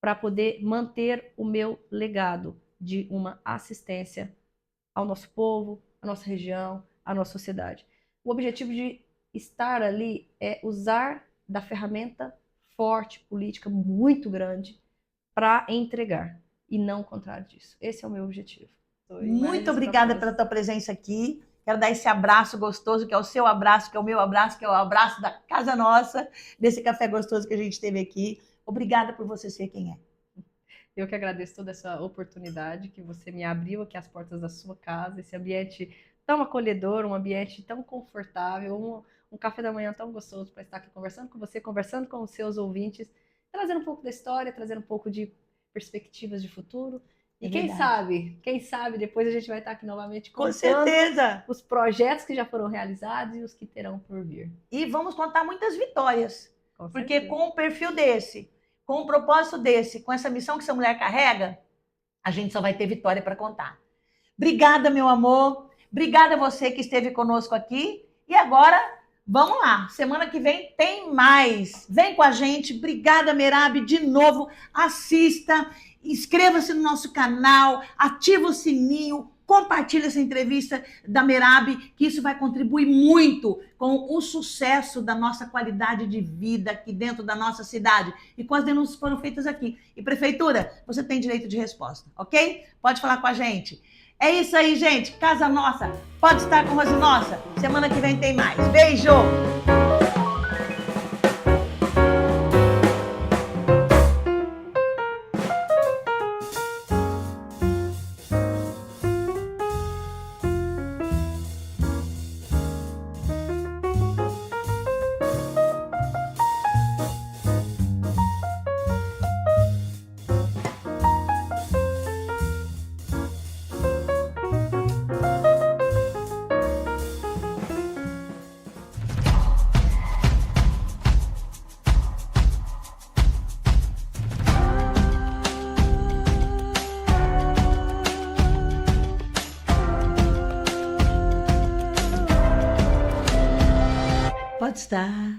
S2: para poder manter o meu legado de uma assistência ao nosso povo, à nossa região, à nossa sociedade. O objetivo de estar ali é usar da ferramenta forte, política, muito grande, para entregar, e não o contrário disso. Esse é o meu objetivo.
S1: Muito obrigada pela tua presença aqui. Quero dar esse abraço gostoso, que é o seu abraço, que é o meu abraço, que é o abraço da Casa Nossa, desse café gostoso que a gente teve aqui. Obrigada por você ser quem é.
S2: Eu que agradeço toda essa oportunidade que você me abriu aqui as portas da sua casa, esse ambiente tão acolhedor, um ambiente tão confortável, um café da manhã tão gostoso para estar aqui conversando com você, conversando com os seus ouvintes, trazendo um pouco da história, trazendo um pouco de perspectivas de futuro. E quem sabe, depois a gente vai estar aqui novamente
S1: com certeza
S2: os projetos que já foram realizados e os que terão por vir.
S1: E vamos contar muitas vitórias, porque com um perfil desse, com um propósito desse, com essa missão que essa mulher carrega, a gente só vai ter vitória para contar. Obrigada, meu amor. Obrigada a você que esteve conosco aqui. E agora, vamos lá. Semana que vem tem mais. Vem com a gente. Obrigada, Merab, de novo. Assista, inscreva-se no nosso canal, ativa o sininho, compartilha essa entrevista da Merab, que isso vai contribuir muito com o sucesso da nossa qualidade de vida aqui dentro da nossa cidade e com as denúncias que foram feitas aqui. E prefeitura, você tem direito de resposta, ok? Pode falar com a gente. É isso aí, gente. Casa Nossa pode estar com Rose Nossa. Semana que vem tem mais. Beijo! Pode estar.